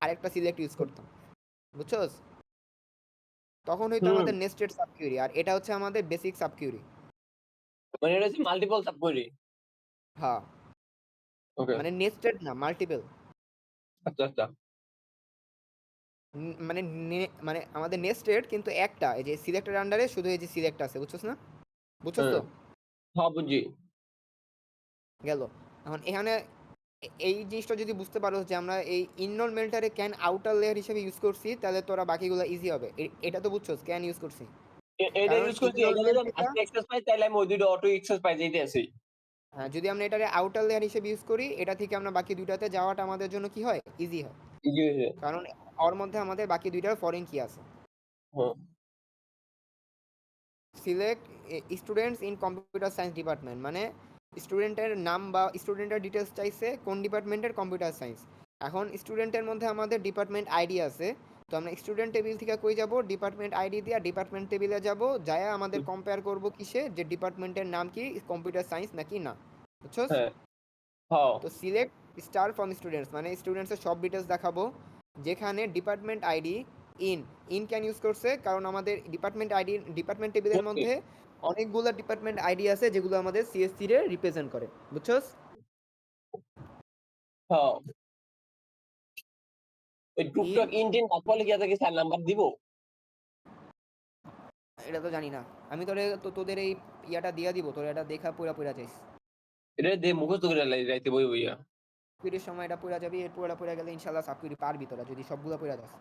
আরেকটা সিলেক্ট ইউজ করতাম। বুঝছস? তখন হইতো আমাদের নেস্টেড সাবকিউরি, আর এটা হচ্ছে আমাদের বেসিক সাবকিউরি। মানে এটা হচ্ছে মাল্টিপল সাব করে। হ্যাঁ, ওকে মানে নেস্টেড না, মাল্টিপল। আচ্ছা আচ্ছা। মানে মানে আমাদের নেস্টেড কিন্তু একটা, এই যে সিলেক্টের আন্ডারে শুধু এই যে সিলেক্ট আছে। বুঝছস না? বুঝছস তো? হ্যাঁ বুঝছি। গেল। এখন এখানে এই জিনিসটা যদি বুঝতে পারো যে আমরা এই ইনরোলমেন্টারে ক্যান আউটার লেয়ার হিসেবে ইউজ করছি, তাহলে তোরা বাকিগুলো ইজি হবে। এটা তো বুঝছস, ক্যান ইউজ করছি। এটা কারণ ইউজ করছি, এটা equivalent যদি আমি এটা অ্যাক্সেস পাই তাহলে আমি ওই দুটো অটো অ্যাক্সেস পাই যেতে আছি। হ্যাঁ, যদি আমরা এটারে আউটার লেয়ার হিসেবে ইউজ করি, এটা থেকে আমরা বাকি দুইটাতে যাওয়াটা আমাদের জন্য কি হয়, ইজি হয়। ইজি হয়েছে। কারণ ওর মধ্যে আমাদের বাকি দুইটার ফরেন কি আছে। হ্যাঁ select students in computer science department, মানে স্টুডেন্টের নাম বা স্টুডেন্টের ডিটেলস চাইছে কোন ডিপার্টমেন্টের, কম্পিউটার সায়েন্স। এখন স্টুডেন্টের মধ্যে আমাদের ডিপার্টমেন্ট আইডি আছে, তো আমরা স্টুডেন্ট টেবিল থেকে কই যাব, ডিপার্টমেন্ট আইডি দিয়ে ডিপার্টমেন্ট টেবিলে যাব, যায় আমাদের কম্পেয়ার করব কিসে, যে ডিপার্টমেন্টের নাম কি কম্পিউটার সায়েন্স নাকি না, বুঝছস? হ্যাঁ হ্যাঁ তো সিলেক্ট স্টার ফ্রম স্টুডেন্টস, মানে স্টুডেন্টসের সব ডিটেলস দেখাবো, যেখানে department ID in can use করছে, কারণ আমাদের ডিপার্টমেন্ট টেবিলের মধ্যে অনেকগুলো ডিপার্টমেন্ট আইডি আছে যেগুলো আমাদের সিএসসি রে রিপ্রেজেন্ট করে, বুঝছস? হ্যাঁ। ওই টুকটাক ইন্ডিয়ান তারপরে কি তাকে স্যার নাম্বার দিব? এটা তো জানি না, আমি তোদের এই ইয়াটা দিয়া দিব, তোর এটা দেখা পুরা পুরা যাইস, এটা দিয়ে মুখস্থ করে রাইতে বই বইয়া সাবকুইরির সময় এটা পুরা যাবি, এর পুরা গেলে ইনশাআল্লাহ সাবকুইরি পারবি তোরা, যদি সবগুলো পুরা যাস।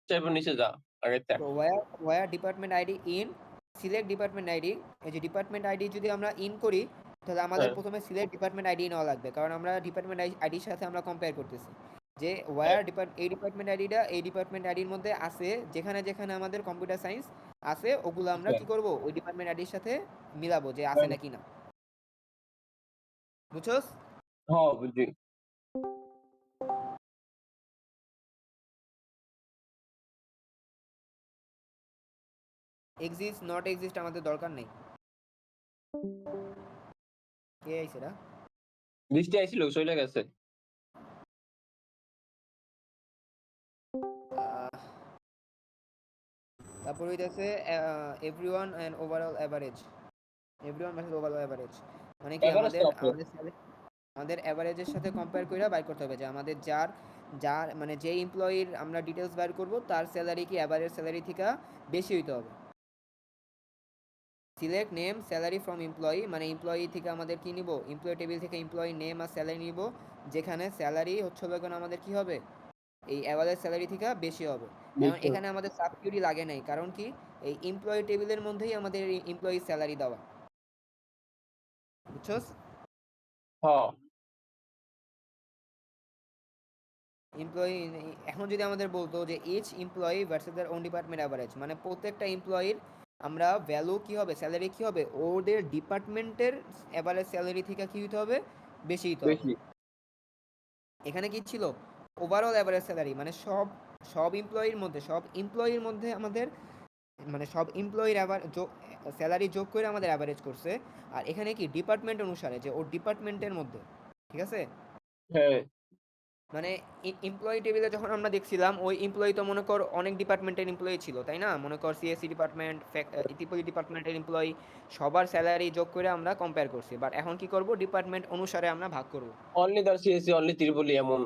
চাইপর নিচে যা আগে ত্যাগ। তো where department ID in, select department ID. এই যে ডিপার্টমেন্ট আইডি যদি আমরা ইন করি, তাহলে আমাদের হ্যাঁ প্রথমে সিলেক্ট ডিপার্টমেন্ট আইডি নেওয়া লাগবে, কারণ আমরা ডিপার্টমেন্ট আইডির সাথে আমরা কম্পেয়ার করতেছি যে ওয়ার এই ডিপার্টমেন্ট আইডিটা এই ডিপার্টমেন্ট আইডির মধ্যে আছে, যেখানে যেখানে আমাদের কম্পিউটার সায়েন্স আছে ওগুলো আমরা কি করব, ওই ডিপার্টমেন্ট আইডির সাথে মিলাবো যে আছে নাকি না, বুঝছস? হ্যাঁ বুঝছি। এক্সিস্ট নট এক্সিস্ট আমাদের দরকার নেই। কে আইছে রা? বৃষ্টি আইছিল চলে গেছে। তারপর হইতেছে everyone and overall average, everyone versus overall average, মানে কি এভারেজ তো আছে। আমাদের এভারেজের সাথে কম্পেয়ার করে বাইর করতে হবে যে আমাদের যার যার মানে যে এমপ্লয়ির আমরা ডিটেলস বাইর করব তার স্যালারি কি এভারেজ স্যালারি থেকে বেশি হইতে হবে। Select name salary from employee, মানে এমপ্লয়ি থেকে আমাদের কি নিব, এমপ্লয়ি টেবিল থেকে এমপ্লয়ি নেম আর স্যালারি নিব, যেখানে স্যালারি হচ্ছে এখন আমাদের কি হবে, এই অ্যাভারেজ স্যালারি থেকে বেশি হবে। এখন এখানে আমাদের সাবকিউরি লাগে নাই, কারণ কি এই এমপ্লয়ি টেবিলের মধ্যেই আমাদের এমপ্লয়ি স্যালারি দেওয়া, বুঝছস? হ্যাঁ এমপ্লয়ি, এখন যদি আমাদের বলতো যে each employee versus their own department average, মানে প্রত্যেকটা এমপ্লয়ির আমরা ভ্যালু কি হবে, স্যালারি কি হবে, ওদের ডিপার্টমেন্টের অ্যাভারেজ স্যালারি থেকে কি হতে হবে, বেশি হতে হবে। বেশি। এখানে কি ছিল, ওভারঅল অ্যাভারেজ স্যালারি, মানে সব সব এমপ্লয়ির মধ্যে আমাদের মানে সব এমপ্লয়ির স্যালারি যোগ করে আমাদের অ্যাভারেজ করছে। আর এখানে কি ডিপার্টমেন্ট অনুসারে, যে ওর ডিপার্টমেন্টের মধ্যে, ঠিক আছে? হ্যাঁ মানে এমপ্লয়ি টেবিলে যখন আমরা দেখছিলাম, ওই এমপ্লয়ি তো মনে কর অনেক ডিপার্টমেন্টের এমপ্লয়ি ছিল, তাই না? মনে কর সিএসসি ডিপার্টমেন্ট, ত্রিপলি ডিপার্টমেন্টের এমপ্লয়ি, সবার স্যালারি যোগ করে আমরা কম্পেয়ার করছি। বাট এখন কি করব, ডিপার্টমেন্ট অনুসারে আমরা ভাগ করব। অনলি ধর সিএসসি অনলি ত্রিপলি এমন।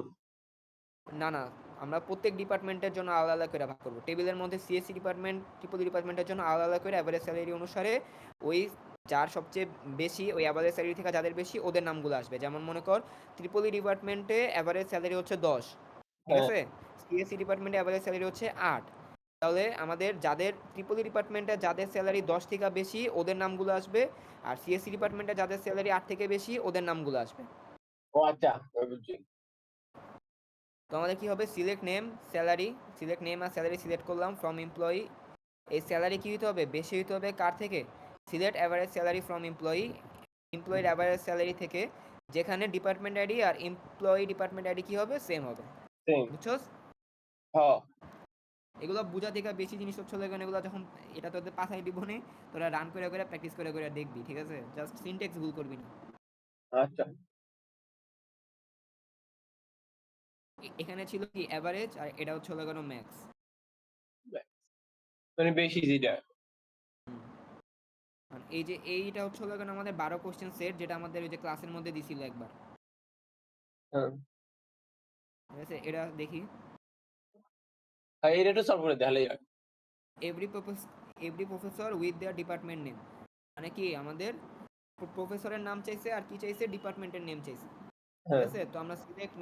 না না, আমরা প্রত্যেক ডিপার্টমেন্টের জন্য আলাদা আলাদা করে ভাগ করব। টেবিলের মধ্যে সিএসসি ডিপার্টমেন্ট, ট্রিপল ডিপার্টমেন্টের জন্য আলাদা আলাদা করে অ্যাভারেজ স্যালারি অনুসারে ওই যার সবচেয়ে বেশি, ওই অ্যাভারেজ স্যালারি থেকে যাদের বেশি ওদের নামগুলো আসবে। যেমন মনে কর ত্রিপলি ডিপার্টমেন্টে অ্যাভারেজ স্যালারি হচ্ছে 10, ঠিক হ্যাঁ আছে? সিএসসি ডিপার্টমেন্টে অ্যাভারেজ স্যালারি হচ্ছে 8। তাহলে আমাদের যাদের ট্রিপলি ডিপার্টমেন্টে যাদের স্যালারি 10 থেকে বেশি ওদের নামগুলো আসবে, আর সিএসসি ডিপার্টমেন্টে যাদের স্যালারি 8 থেকে বেশি ওদের নামগুলো আসবে। ও আচ্ছা বুঝছি। তো আমাদের কি হবে, সিলেক্ট নেম আর স্যালারি সিলেক্ট করলাম ফ্রম এমপ্লয়ি। এই স্যালারি কি হতে হবে, বেশি হতে হবে কার থেকে, সিলেক্ট অ্যাভারেজ স্যালারি ফ্রম এমপ্লয়ির অ্যাভারেজ স্যালারি থেকে, যেখানে ডিপার্টমেন্ট আইডি আর এমপ্লয়ি ডিপার্টমেন্ট আইডি কি হবে, সেম হবে, সেম। বুঝছস? হ্যাঁ এগুলো বোঝা থেকে বেশি জিনিস হচ্ছে, এগুলো যখন এটা তোদের পাঠাই দিব নে, তোরা রান করে করে প্র্যাকটিস করে করে দেখবি, ঠিক আছে? জাস্ট সিনট্যাক্স ভুল করবি না। আচ্ছা এখানে ছিল কি অ্যাভারেজ, আর এটা হচ্ছে হলো কোনো ম্যাক্স। মানে বেশি যেটা। এই যে এইটা হচ্ছে হলো এখন আমাদের 12 কোশ্চেন সেট, যেটা আমাদের ওই যে ক্লাসের মধ্যে দিছিল একবার, হ্যাঁ ঠিক আছে? এটা দেখি, এটা তো সলভ করে দেখালেই হয়। Every professor with their department name, মানে কি আমাদের প্রফেসরের নাম চাইছে আর কি চাইছে, ডিপার্টমেন্টের নেম চাইছে, ঠিক হ্যাঁ আছে? তো আমরা সিলেক্ট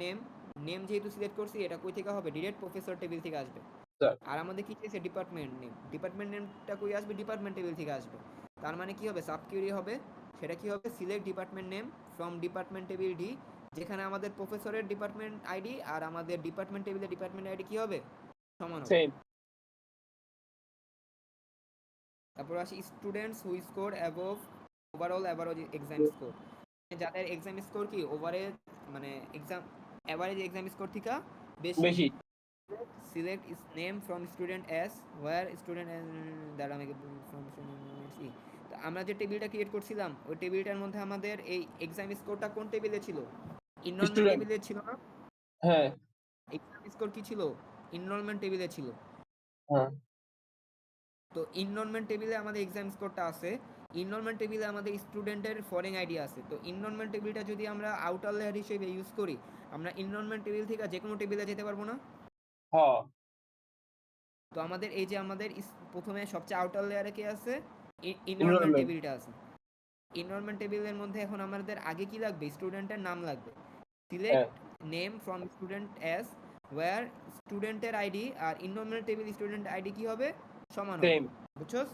নেম যেহেতু সিলেক্ট করছি, এটা কই থেকে হবে, ডিরেক্ট প্রফেসর টেবিল থেকে আসবে। স্যার আর আমাদের কি চাইছে ডিপার্টমেন্ট নেম। ডিপার্টমেন্ট নেমটা কই আসবে? ডিপার্টমেন্ট টেবিল থেকে আসবে। তার মানে কি হবে? সাব কিউরি হবে। সেটা কি হবে? Select department name from department table D, যেখানে আমাদের প্রফেসরের ডিপার্টমেন্ট আইডি আর আমাদের ডিপার্টমেন্ট টেবিলের ডিপার্টমেন্ট আইডি কি হবে? সমান হবে। সেম। তারপর আসি students who score above overall average exam score, যাদের এক্সাম স্কোর কি ওভারেজ মানে এক্সাম অ্যাভারেজ এক্সাম স্কোর থেকে বেশি। বেশি। Select S name from student S where student দ্বারা আমি ফ্রম তো আমরা যে টেবিলটা ক্রিয়েট করছিলাম ওই টেবিলটার মধ্যে আমাদের এই এক্সাম স্কোরটা কোন টেবিলে ছিল? Enrolment student. টেবিলে ছিল না? হ্যাঁ এক্সাম স্কোর কি ছিল? ইনরোলমেন্ট টেবিলে ছিল। হ্যাঁ তো ইনরোলমেন্ট টেবিলে আমাদের এক্সাম স্কোরটা আছে, ইনরোলমেন্ট টেবিলে আমাদের স্টুডেন্টের ফরেন আইডি আছে। তো ইনরোলমেন্ট টেবিলটা যদি আমরা আউটার লেয়ার হিসেবে ইউজ করি, আমরা ইনরোলমেন্ট টেবিল থেকে যে কোনো টেবিলে যেতে পারবো না? হ্যাঁ তো আমাদের এই যে আমাদের প্রথমে সবচেয়ে আউটার লেয়ারে কি আছে? Enrolment Enrollment। টেবিলটা আছে। ইনরোলমেন্ট টেবিলের মধ্যে এখন আমাদের আগে কি লাগবে? স্টুডেন্টের নাম লাগবে। হ্যাঁ select name from student S where স্টুডেন্টের আইডি আর ইনরোলমেন্ট টেবিল স্টুডেন্ট আইডি কি হবে? সমান হবে। সেম। বুঝছস?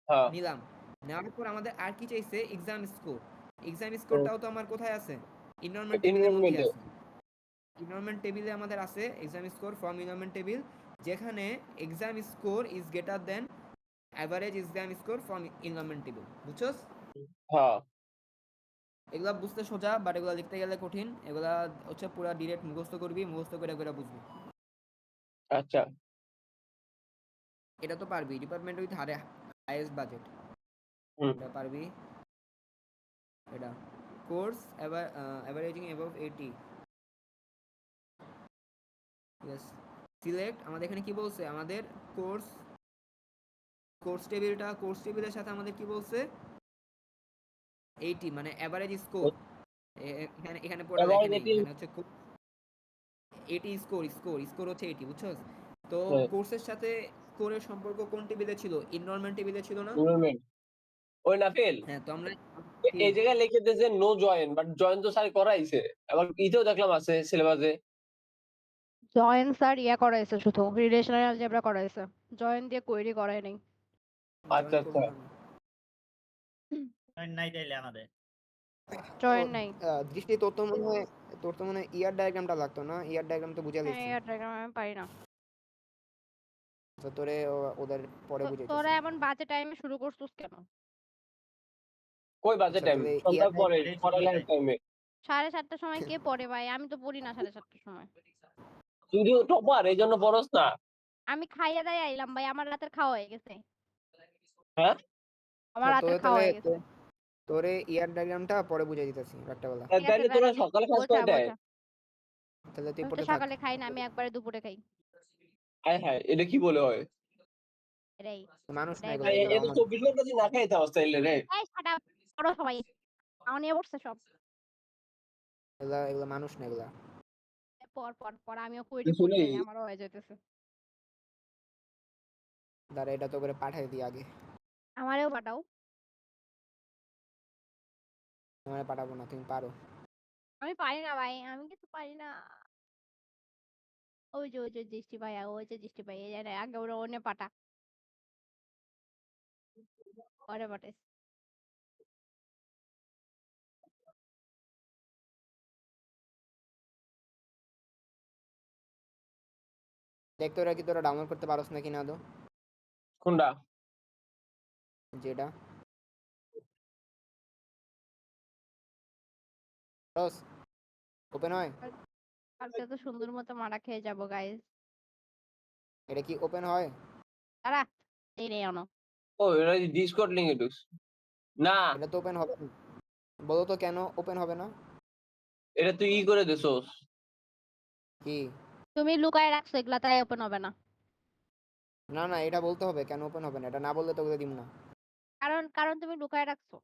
হ্যাঁ নিলাম। নেওয়ার পর আমাদের আর কি চাইছে? Exam score. এক্সাম হুম। স্কোরটাও তো আমার কোথায় আছে? ইনরোলমেন্ট টেবিলের মধ্যেই এনরোলমেন্টে। আছে। ইনরোলমেন্ট টেবিলে আমাদের আছে exam score from enrollment table, যেখানে exam score is greater than average exam score from enrollment table. বুঝছস? হ্যাঁ এগুলা বুঝতে সোজা, বাট এগুলা লিখতে গেলে কঠিন। এগুলা হচ্ছে পুরা ডিরেক্ট মুখস্থ করবি, মুখস্থ করে করে বুঝবি। আচ্ছা। এটা তো পারবি। ডিপার্টমেন্ট উইথ হাইয়েস্ট বাজেট, হুম। এটা পারবি। এটা course averaging above 80। Yes. Select আমাদের এখানে কি বলছে? আমাদের কোর্স কোর্স টেবিলের সাথে আমাদের কি বলছে? 80 মানে এভারেজ স্কোর। এখানে এখানে পড়া লেখে এভারেজ নেই, 80। এখানে হচ্ছে 80 স্কোর হচ্ছে 80। বুঝছস? তো হ্যাঁ কোর্সের সাথে স্কোরের সম্পর্ক কোন টেবিলে ছিল? ইনরোলমেন্ট টেবিলে ছিল না? এনরোলমেন্ট। ওই না ফেল। হ্যাঁ, তো আমরা কি এই জায়গায় লিখে দিয়েছে নো জয়েন, বাট জয়েন তো স্যার করাইছে। আবার ইতেও দেখলাম আছে সিলেবাসে। জয়েন স্যার ইয়া করাইছে, শুধু রিলেশনাল অ্যালজেব্রা করাইছে, জয়েন দিয়ে কোয়েরি করায় নাই। আচ্ছা জয়েন করবো আচ্ছা। না আমি। নাই তাইলে আমাদের ও জয়েন নাই। দৃষ্টি তোর তো মনে হয় ইয়ার ডায়াগ্রামটা লাগতো না? ইয়ার ডায়াগ্রাম তো বুঝা হ্যাঁ, লাইছি। এর ডায়াগ্রাম আমি পারি না। তো তোরে ওদের পরে বুঝাইতেছি। তোরা এমন বাজে টাইমে শুরু করছিস কেন? কই বাজে আচ্ছা টাইম? তাহলে সন্ধ্যার ইয়ার পরে এটাই শুরু পড়ালেখার টাইম। টাইমে। 7:30টার সময় কে পড়ে ভাই? আমি তো পড়ি না 7:30টার সময়। তুইও টপার এই জন্য পড়স না। আমি খাইয়া দাইয়া আইলাম ভাই, আমার রাতের খাওয়া হয়ে গেছে। হ্যাঁ আমার রাতের তোরে খাওয়া তাহলে হয়ে গেছে। তোরে ইয়ার ডায়াগ্রামটা পরে বুঝাই দিতেছি রাত্রেবেলা। ঠিক আছে, তাইলে তোরা তাহলে সকালে খাস বোঝা কয়টায়? বোঝা। তাহলে তুই আমি তো পড়তে থাক। সকালে খাই না, আমি একবারে দুপুরে খাই। আয় হায়, এটা কি বলে হয়? এটাই মানুষ না এটাই এগুলা, বাস্তব। এগুলা এ তো অমানুষ। 24 ঘন্টা যদি না খাই তাও তাইলে রে। এই শাট আপ করো সবাই। আমার নিয়ে পড়ছে সব। এগুলা মানুষ না এগুলা। পর পর পর আমিও তুই কোয়েরি শুনে করতে আমারও হয়ে যাইতেছে। দাঁড়া এটা তো করে পাঠাই দিই আগে। আমারেও পাঠাও। তোমার পাঠাবো না, তুমি পারো। আমি পারি না ভাই, আমি কিছু পারি না। ওই যে দৃষ্টি ভাইয়া, ওই যে দৃষ্টি ভাই, এই যে আগে ওরা ওনে পাঠা, ওরে পাঠাইছে। দেখ তোরা কি তোরা ডাউনলোড করতে পারোস নাকি না? তো কোনটা? যেটা পারোস ওপেন হয়? কালকে তো সুন্দর মতো মারা খেয়ে যাবো গাইস। এটা কি ওপেন হয়? দাঁড়া, এই রে আনো। ও এটা ডিসকর্ড লিংকে ঢুকস। না, এটা তো ওপেন হবে না। বলো তো কেন ওপেন হবে না? এটা তুই ই করে দিছস। কি? তুমি লুকায় রাখছো এগুলা, তাই ওপেন হবে না। না না, এটা বলতে হবে কেন ওপেন হবে না। এটা না বললে তো ওগুলো দিব না। কারণ কারণ তুমি লুকায় রাখছো।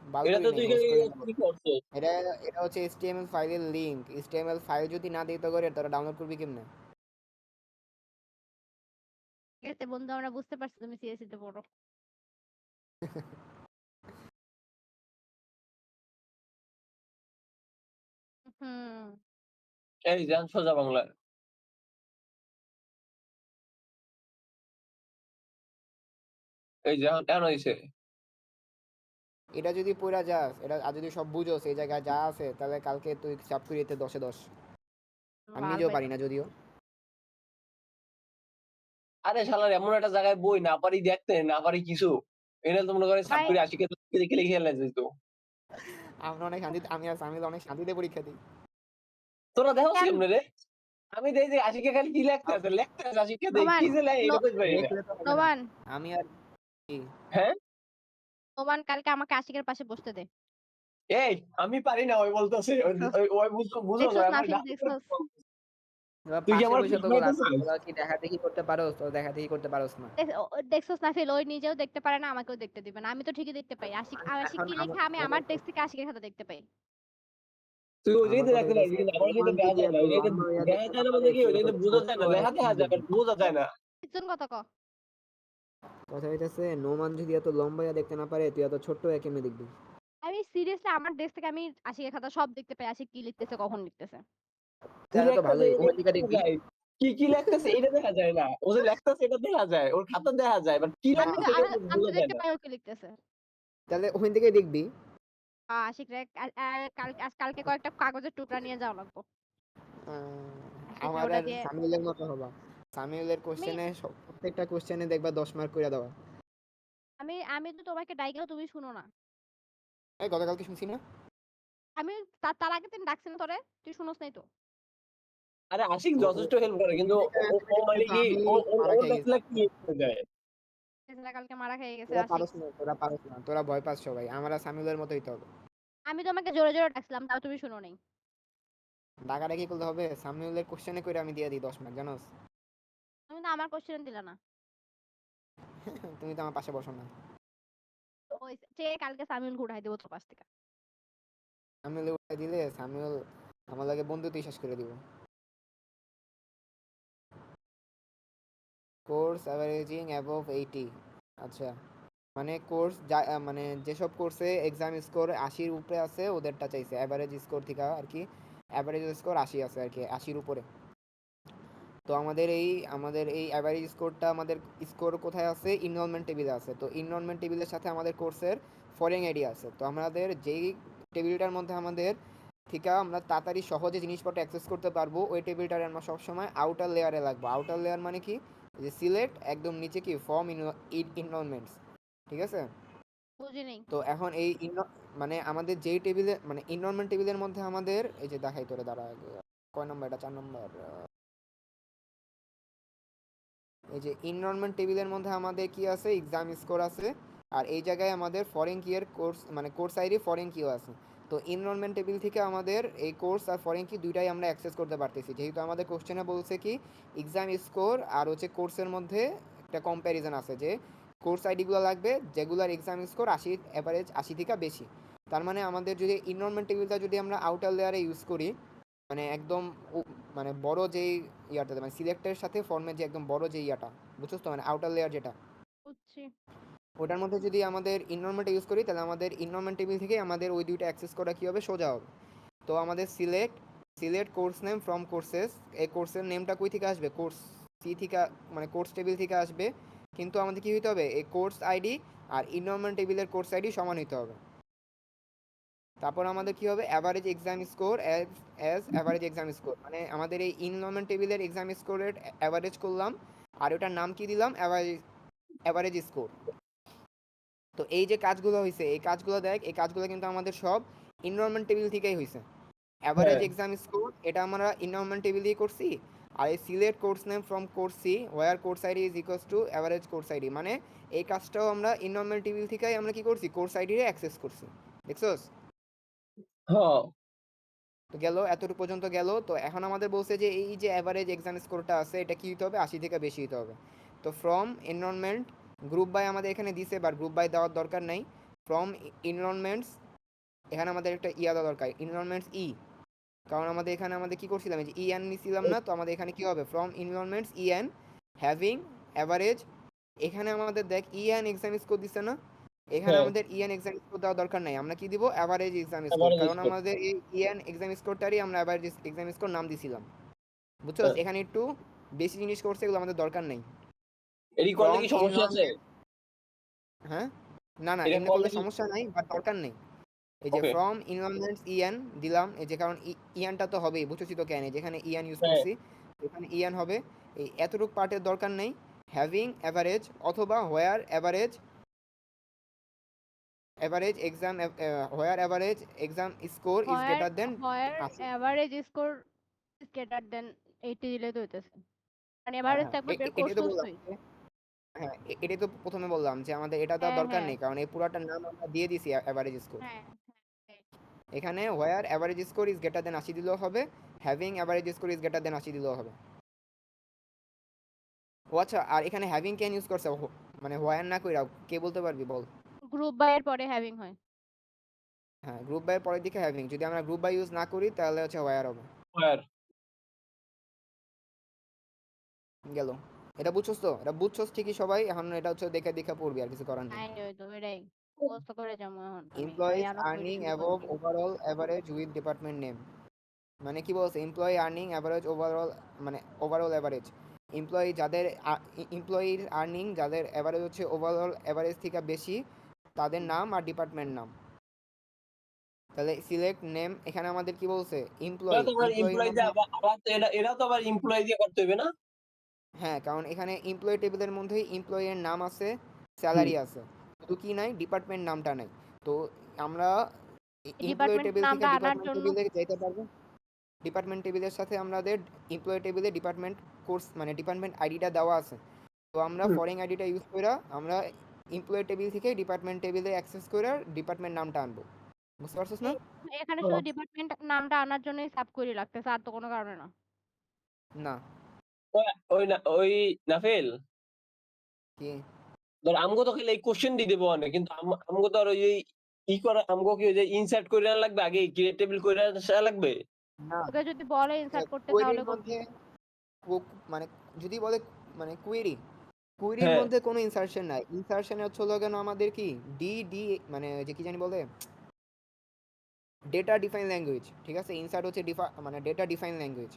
এটা বালদুরি তো নেই, তুই হোস্ট করে নেবো। কি করছস? এটা এটা হচ্ছে HTML ফাইলের লিংক। HTML ফাইল যদি না দিতে করে তারা ডাউনলোড করবি কেমনে? ঠিক আছে বন্ধু, আমরা বুঝতে পারছি তুমি সিএসসি তে পড়ো। হুম। এই যে সোজা বাংলা। এই যে এখন হইছে। এটা যদি পড়া যাস, এটা আর যদি সব বুঝোস এই জায়গায় যা আছে, তাহলে কালকে তুই চাপকুড়িতে 10-এ 10। আমি মাল নিজেও পাইছে। পারি না যদিও। আরে শালার এমন একটা জায়গায় বই না পারি দেখতে, না পারি কিছু। এটা তো মনে করে সাত ভাই করে 80 কে দেখে লিখে ফেলে যেত। আমরা অনেক শান্তিতে, আমি আর সামিল অনেক শান্তিতে পরীক্ষা দিই। তোরা দেখোস কেন? কেমনে রে? আমি দেই যে 80 কে খালি কি লিখতে আছে, লিখতে আছে 80 কে দেই নোমান কি যে লাই নো এটা কই পারি না। দেখলে তো হবে না। নোমান আমি আর কি? হ্যাঁ? নোমান কালকে আমাকে আশিকের পাশে বসতে দে। এই আমি পারি না ওই বলতেছে। দেখছস ওই বুঝো দেখছস আমার নাফিস গালি করে দেখছস? বলতেছে। এবার তুই কি পাশে আমার বসে তো বুঝাইতেছিস? তোরা কি দেখাদেখি করতে পারোস? তো দেখাদেখি করতে পারোস না। দেখছস নাফিল ওই নিজেও দেখতে পারে না আমাকেও দেখতে দিবে না। আমি তো ঠিকই দেখতে পাই। আশিক এখন কি লেখা আমি আমার টেক্সট থেকে আশিকের খাতা দেখতে পাই। তুই ওই আমার জায়গাতে কথা দেখতে পারবি হইতেছে, কিন্তু আমার জায়গাতে নোমান দেখা যদি যায় এত না। ওই জায়গাতে লম্বা হইয়া দেখা দেখতে যায় না না পারে, বলতে কি ওই তুই এত জায়গাতে বোঝা ছোট যায় না। হয়ে লেখা দেখা কি যায় বাট দেখবি? বোঝা যায় না। একজন কথা ক। কথা হইতেছে, নোমান যদি এত লম্বা হইয়া দেখতে না পারে, তুই এত ছোট্ট হয়ে কেমনে দেখবি? আমি সিরিয়াসলি আমার ডেস্ক থেকে আমি আশিকের খাতা সব দেখতে পাই। আশিক কি লিখতেছে, কখন লিখতেছে। কি তাহলে তো লেখতেছে ভালোই, এটা ওখান থেকে দেখা দেখবি। যায়। কি লেখতেছে এটা দেখা যায় না। ও যে লেখতেছে এটা দেখা যায়। ওর খাতা দেখা যায় বাট কি আমি তো লেখতেছে এটা আমি বোঝা তো যায় দেখতে না। পাই ও কি লিখতেছে। তাহলে ওখান থেকে দেখবি। আশিক রে কালকে কয়েকটা কাগজের টুকরা নিয়ে যাওয়া লাগবে। ঠিক না আমার ওটা আর দিয়ে সামিউলের মতো হবা। সামিউলের আমি কোশ্চেনে প্রত্যেকটা কোশ্চেনে দেখবা 10 মার্ক করে দেওয়া। আমি আমি তো তোমাকে ডাইকেও তুমি শুনো না। এই গতকালকে শুনছি না? আমি তার আগের দিন ডাকছি না তোরে, তুই শুনোস নাই তো। আরে আশিক ও ও যথেষ্ট হেল্প করে কিন্তু ও মানে কিন্তু কি আমি মারা ওর খেয়ে দেখলে গেছিলাম। কি হয়ে যায়। এছাড়া কালকে মারা খেয়ে গেছে তোরা আশিক। পারস না, তোরা পারস না, তোরা ভয় পাস সবাই। আমার আর সামিউলের মতো হইতে হবে। আমি তোমাকে জোরে জোরে ডাকছিলাম তাও তুমি শুনো নাই। ডাকাডাকি করলে হবে? সামিউলের কোশ্চেনে করে আমি দিয়ে দিই 10 মার্ক, জানোস? তুমি তো আমার কোশ্চেন দিলা না। তুমি তো আমার পাশে বসো না। তো ওই কালকে সামিউল ঘুরাই দেবো তোর পাশ থেকে। সামিউলে উঠে দিলে সামিউল আমার লাগে বন্ধুত্বই শেষ করে দিব। Course averaging above 80। আচ্ছা, মানে কোর্স মানে যেসব কোর্সে এক্সাম স্কোর 80-র উপরে আছে ওদেরটা চাইছে, অ্যাভারেজ স্কোর থেকে আর কি। অ্যাভারেজ স্কোর 80 আছে আর কি, 80-র উপরে। তো আমাদের এই অ্যাভারেজ স্কোরটা, আমাদের স্কোর কোথায় আছে? ইনরোলমেন্ট টেবিলে আছে। তো ইনরোলমেন্ট টেবিলের সাথে আমাদের কোর্সের ফরেন আইডি আছে। তো আমাদের যেই টেবিলটার মধ্যে আমাদের থেকে আমরা তাড়াতাড়ি সহজে জিনিসপত্র অ্যাক্সেস করতে পারবো, ওই টেবিলটারে আমরা সবসময় আউটার লেয়ারে লাগবো। আউটার লেয়ার মানে কি? যে সিলেক্ট, একদম নিচে কি ফর্ম ইনরোলমেন্টস, ঠিক আছে? বুঝি নেই। তো এখন এই মানে আমাদের যেই টেবিলে, মানে ইনরোলমেন্ট টেবিলের মধ্যে আমাদের এই যে দেখাই তোরে, দাঁড়া কয় নম্বর, এটা 4 নম্বর। এই যে ইনরোলমেন্ট টেবিলের মধ্যে আমাদের কি আছে? এক্সাম স্কোর আছে। আর এই জায়গায় আমাদের ফরেন কিয়ের কোর্স, মানে কোর্স আইডি ফরেন কিও আছে। তো ইনরোলমেন্ট টেবিল থেকে আমাদের এই কোর্স আর ফরেন কি দুইটাই আমরা অ্যাক্সেস করতে পারতেছি, যেহেতু আমাদের কোশ্চেনে বলছে কি এক্সাম স্কোর আর হচ্ছে কোর্সের মধ্যে একটা কম্প্যারিজন আছে, যে কোর্স আইডিগুলো লাগবে যেগুলোর এক্সাম স্কোর 80, অ্যাভারেজ 80 থেকে বেশি। তার মানে আমাদের যদি ইনরোলমেন্ট টেবিলটা যদি আমরা আউটার লেয়ারে ইউজ করি, মানে একদম মানে বড় যেই ইয়াটা, মানে সিলেক্টের সাথে ফর্মের যে একদম বড় যে ইয়াটা, বুঝছো তো, মানে আউটার লেয়ার যেটা, বুঝছি। ওটার মধ্যে যদি আমাদের ইনরোলমেন্ট ইউজ করি, তাহলে আমাদের ইনরোলমেন্ট টেবিল থেকে আমাদের ওই দুইটা অ্যাক্সেস করা কী হবে? সোজা হবে। তো আমাদের select course name from courses, এই কোর্সের নেমটা কই থেকে আসবে? কোর্স সি থেকে, মানে কোর্স টেবিল থেকে আসবে। কিন্তু আমাদের কী হইতে হবে? এই কোর্স আইডি আর ইনরোলমেন্ট টেবিলের কোর্স আইডি সমান হইতে হবে। তারপর আমাদের কি হবে? Average exam score as average exam score, মানে আমাদের এই ইনরোলমেন্ট টেবিলের এক্সাম স্কোরের অ্যাভারেজ করলাম, আর ওটার নাম কি দিলাম? Average score. তো এই যে কাজগুলো হয়েছে, এই কাজগুলো দেখ, এই কাজগুলো কিন্তু আমাদের সব ইনরোলমেন্ট টেবিল থেকেই হয়েছে। অ্যাভারেজ হ্যাঁ। এক্সাম স্কোর এটা আমরা ইনরোলমেন্ট টেবিল দিয়ে করছি। আর এই select course name from course C where course ID is equals to average course ID, মানে এই কাজটাও আমরা ইনরোলমেন্ট টেবিল থেকেই আমরা কি করছি? কোর্স আইডিরে অ্যাক্সেস করছি। দেখছোস? হ্যাঁ। তো গেল, এতটুকু পর্যন্ত গেল। তো এখন আমাদের বলছে যে এই যে অ্যাভারেজ এক্সাম স্কোরটা আছে, এটা কি হতে হবে? 80 থেকে বেশি হতে হবে। তো ফ্রম এনরোলমেন্ট গ্রুপ বাই আমাদের এখানে দিছে, বাট গ্রুপ বাই দেওয়ার দরকার নাই। ফ্রম এনরোলমেন্টস, এখানে আমাদের একটা দেওয়া দরকার, এনরোলমেন্টস কারণ আমাদের এখানে আমাদের কি করছিলাম? যে এন নিছিলাম না, তো আমাদের এখানে কি হবে? From enrollments n having average. এখানে আমাদের দেখ এন এক্সাম স্কোর দিছে না, এখানে হ্যাঁ আমাদের ইএন এক্সাম স্কোর দেওয়ার দরকার নাই, আমরা কি দিব অ্যাভারেজ এক্সাম স্কোর, average কারণ score। আমাদের এই ইএন এক্সাম স্কোরটারই আমরা অ্যাভারেজ এক্সাম স্কোর নাম দিছিলাম, বুঝছো? হ্যাঁ। এখানে একটু বেশি জিনিস করছে, এগুলো আমাদের দরকার নেই। এটি করলে ফ্রম কি সমস্যা আছে? ইনভারনমেন্ট, হ্যাঁ, না না, এটা এমনি করলে করলে কি? সমস্যা নাই, বাট দরকার নেই। এই যে ওকে। ফ্রম ইনভারনমেন্টস ইএন দিলাম, এই যে কারণ ইএনটা তো হবেই, বুঝছি তো কেন যেখানে ইএন ইউজ হ্যাঁ করছি, এখানে ইএন হবে। এই এতটুকু পার্টের দরকার নেই। হ্যাভিং অ্যাভারেজ অথবা where average, average exam, where average exam score is where greater than where 80। Average score is greater than 80 দিলে তো হইতেছে, মানে হ্যাঁ এভারেজ হ্যাঁ, তো একবার বের এটাই তো করছস বললাম তুই। যে, হ্যাঁ এটাই তো প্রথমে বললাম যে আমাদের এটা দেওয়ার হ্যাঁ দরকার হ্যাঁ নেই, কারণ এই পুরাটার নাম আমরা দিয়ে দিছি অ্যাভারেজ স্কোর। হ্যাঁ হ্যাঁ। এখানে where average score is greater than 80 দিলেও হবে, having average score is greater than 80 দিলেও হবে। ও আচ্ছা, আর এখানে হ্যাভিং কেন ইউজ করছে, মানে হোয়ার না কইরা কে বলতে পারবি বল? গ্রুপ বাই এর পরে হ্যাভিং হয়। হ্যাঁ, গ্রুপ বাই পরের দিকে হ্যাভিং, যদি আমরা গ্রুপ বাই ইউজ না করি তাহলে হচ্ছে হোয়ার হবে। where? গেল, এটা বুঝছস তো? এটা বুঝছস ঠিকই সবাই, এখন এটা হচ্ছে দেখে দেখে পড়বি, আর কিছু করার নেই। আই ওই তো এটাই মুখস্থ করে যাবো এখন আমি, এমপ্লয়িজ আয়ানো কইরে আর্নিং শুরু অ্যাবভ করছি। Overall average with department name, মানে কি বলছে, এমপ্লয়ি আর্নিং অ্যাভারেজ ওভারঅল, মানে ওভারঅল অ্যাভারেজ, এমপ্লয়ি যাদের এমপ্লয়ির আর্নিং যাদের অ্যাভারেজ হচ্ছে ওভারঅল অ্যাভারেজ থেকে বেশি, তাদের নাম আর ডিপার্টমেন্ট নাম। তাহলে সিলেক্ট নেম, এখানে আমাদের কি বলছে, এটা এমপ্লয়ি, তো আবার এমপ্লয়ির এমপ্লয়ি দিয়ে মধ্যে, আবার তো এটা তো আবার এমপ্লয়ি দিয়ে করতে হবে না? হ্যাঁ কারণ এখানে এমপ্লয়ি টেবিলের মধ্যেই এমপ্লয়ির নাম আছে, হুম। স্যালারি আছে, তো কি নাই, ডিপার্টমেন্ট নামটা নাই। তো আমরা এমপ্লয়ি ডিপার্টমেন্ট টেবিল থেকে নামটা আনার ডিপার্টমেন্ট জন্য টেবিলে যেতে পারবো। ডিপার্টমেন্ট টেবিলের সাথে আমাদের এমপ্লয়ি টেবিলে ডিপার্টমেন্ট কোর্স মানে ডিপার্টমেন্ট আইডিটা দেওয়া আছে, তো আমরা হুম। ফরেন আইডিটা ইউজ করে আমরা এমপ্লয়ি টেবিল থেকে ডিপার্টমেন্ট টেবিলে অ্যাক্সেস করে ডিপার্টমেন্ট নামটা আনবো, বুঝতে পারছিস না? এখানে ও, শুধু ডিপার্টমেন্ট নামটা আনার জন্যই সাব কোয়েরি লাগতেছে, আর তো কোনো কারণে না। না, ওই না ওই নাফিল, কি ধর আমগো তো খালি এই কোশ্চেন দিয়ে দেবো অনেক, কিন্তু আমগো তো আর ওই ই করে আমগো কি ওই যে ইনসার্ট করে আনা লাগবে, আগে ক্রিয়েট টেবিল করে আসা লাগবে। না, ওকে যদি বলে ইনসার্ট করতে তাহলে কোয়েরির করবি। মধ্যে মানে যদি বলে, মানে কুইরির হ্যাঁ মধ্যে কোনো ইনসার্শন নাই, ইনসার্শনে হচ্ছে হলো কেন আমাদের কি ডি ডি, মানে যে কি জানি বলে, ডেটা ডিফাইন ল্যাঙ্গুয়েজ, ঠিক আছে, ইনসার্ট হচ্ছে মানে ডেটা ডিফাইন ল্যাঙ্গুয়েজ,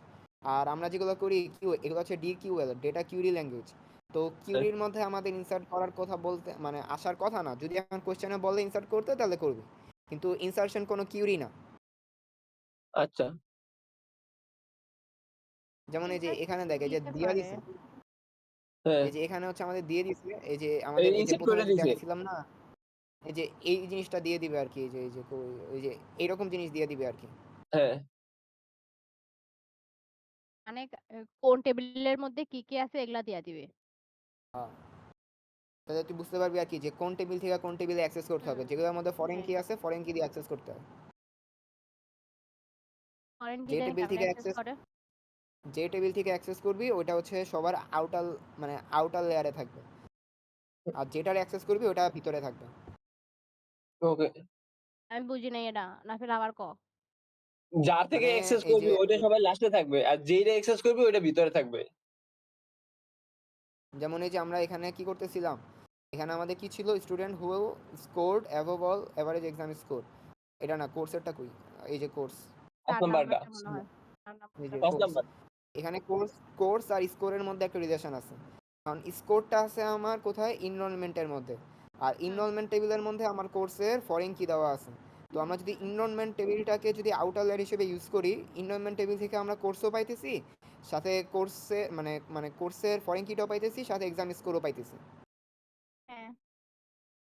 আর আমরা যেগুলো করি কিউ, এগুলো হচ্ছে ডিকিউএল, ডেটা কিউরি ল্যাঙ্গুয়েজ। তো হ্যাঁ, কিউরির মধ্যে আমাদের ইনসার্ট করার কথা বলতে, মানে আসার কথা না, যদি এখন কোশ্চেনে বলে ইনসার্ট করতে তাহলে করবে, কিন্তু ইনসার্শন কোনো কিউরি না। আচ্ছা। যেমন এই যে ইনসার্ট এখানে দেখে যে দিতে দিয়া পারে। দিছে, হ্যাঁ, এই যে এখানে হচ্ছে আমাদের দিয়ে দিছে, এই যে আমাদের এই যে ইনসার্ট প্রথমে করে যে দিছে। দেখাইছিলাম না, এই যে এই জিনিসটা দিয়ে দিবে আর কি, এই যে ওই যে এইরকম জিনিস দিয়ে দিবে আর কি। হ্যাঁ মানে কোন টেবিলের মধ্যে কি কি আছে এগুলা দিয়া দিবে। হ্যাঁ, তাহলে তুই বুঝতে পারবি আর কি যে কোন টেবিল থেকে কোন টেবিলে অ্যাক্সেস করতে হবে, যেগুলোর মধ্যে ফরেন হ্যাঁ, কি আছে ফরেন কি দিয়ে অ্যাক্সেস করতে হবে। ফরেন কি যে দিয়ে টেবিল কেমনে থেকে অ্যাক্সেস অ্যাক্সেস করে? যে টেবিল থেকে অ্যাক্সেস করবি ওটা হচ্ছে সবার আউটার, মানে আউটার লেয়ারে থাকবে, আর যেটার অ্যাক্সেস করবি ওটা ভিতরে থাকবে। ওকে। আমি বুঝি নাই এটা, না ফির আবার ক। যার থেকে মানে অ্যাক্সেস এই করবি যে ওইটা সবাই লাস্টে থাকবে, আর যেইটা অ্যাক্সেস করবি ওইটা ভিতরে থাকবে। যেমন এই যে আমরা এখানে কি করতেছিলাম, এখানে আমাদের কি ছিল, student who scored above all average exam score, এটা না, কোর্সেরটা কই, এই যে কোর্স, 5 4 নাম্বারটা। নাম্বারটা মনে হয়। 4 এই নাম্বারটা যে 5 মনে হয়। Course, number. এখানে কোর্স কোর্স আর স্কোরের মধ্যে একটা রিলেশন আছে, কারণ স্কোরটা আছে আমার কোথায়, ইনরোলমেন্টের মধ্যে, আর হুম, ইনরোলমেন্ট টেবিলের মধ্যে আমার কোর্সের ফরেন কি দেওয়া আছে। তো আমরা যদি ইনরোলমেন্ট টেবিলটাকে যদি আউটার লেয়ার হিসেবে ইউজ করি, ইনরোলমেন্ট টেবিল থেকে আমরা কোর্সও পাইতেছি, সাথে কোর্সে মানে কোর্সের ফরেন কিটাও পাইতেছি, সাথে এক্সাম স্কোরও পাইতেছি। হ্যাঁ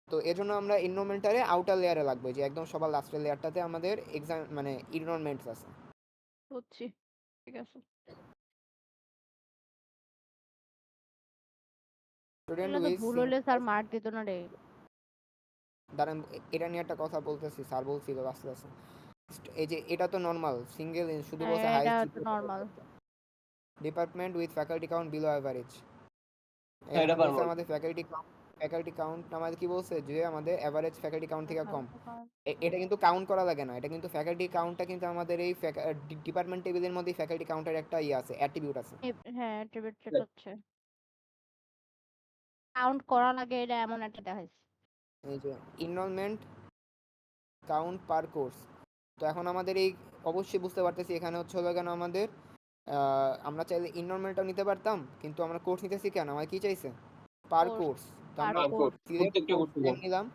তো এজন্য আমরা ইনরোলমেন্টারে আউটার লেয়ারে লাগবে, যে একদম সবার লাস্টের লেয়ারটাতে আমাদের এক্সাম মানে ইনরোলমেন্টস আছে। বুঝছি, ঠিক আছে। স্টুডেন্ট এগুলা তো উইথ ভুল হইলে স্যার মার্ক দিত না রে। দাঁড়ান, এটা নিয়ে একটা কথা বলতেছি, স্যার বলছিল আস্তে আস্তে, এই যে এটা তো নর্মাল সিঙ্গেল, শুধু হ্যাঁ, বলছে এটা হাইস্ট তো normal. Department with faculty count below average, হ্যাঁ, এটা এখানে বলছে পারবো। আমাদের ফ্যাকাল্টি কাউন্ট আমাদের কি বলছে, যে আমাদের অ্যাভারেজ ফ্যাকাল্টি কাউন্ট থেকে কম। এটা কিন্তু কাউন্ট করা লাগে না, এটা কিন্তু ফ্যাকাল্টি কাউন্টটা কিন্তু আমাদের এই ডিপার্টমেন্ট টেবিলের মধ্যে ফ্যাকাল্টি কাউন্টের একটা ইয়ে আছে, অ্যাট্রিবিউট আছে। হ্যাঁ, অ্যাট্রিবিউটেড হচ্ছে। কাউন্ট করা লাগে এটা এমন একটা দেখাইছে। এই যে এনরোলমেন্ট কাউন্ট পার কোর্স। তো এখন আমাদের এই অবশ্যই বুঝতে পারতেছি এখানে হচ্ছে হলো কেন আমাদের আমরা চাইলে এনরোলমেন্টটাও নিতে পারতাম, কিন্তু আমরা কোর্স নিতেছি কেন, আমার কি চাইছে পার Course, কোর্স। তো per আমরা course। সিলেক্ট প্রত্যেকটা কোর্স করতে নেম নিলাম।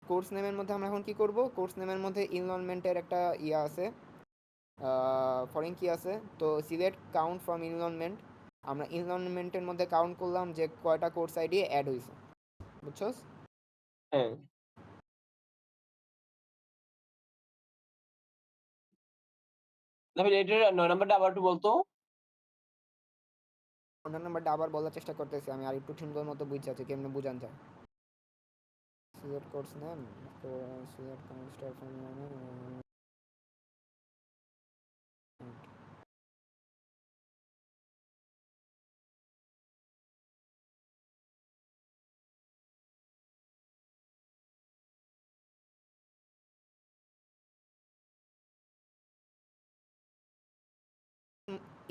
কোর্স নেমের মধ্যে আমরা এখন কি করব, কোর্স নেমের মধ্যে এনরোলমেন্টের একটা ইয়া আছে, ফরেন কি আছে। তো সিলেক্ট কাউন্ট ফ্রম এনরোলমেন্ট, আমরা এনরোলমেন্টের মধ্যে কাউন্ট করলাম যে কয়টা কোর্স আইডি অ্যাড হয়েছে, বুঝছস? হ্যাঁ, তাহলে এটার 9 নাম্বারটা আবার একটু বলতো। অন্য নাম্বারটা আবার বলার চেষ্টা করতেছি আমি, আর একটু সুন্দর মতো বুঝতে আছে কেমনে বুঝান যায়। Select course name, select count star from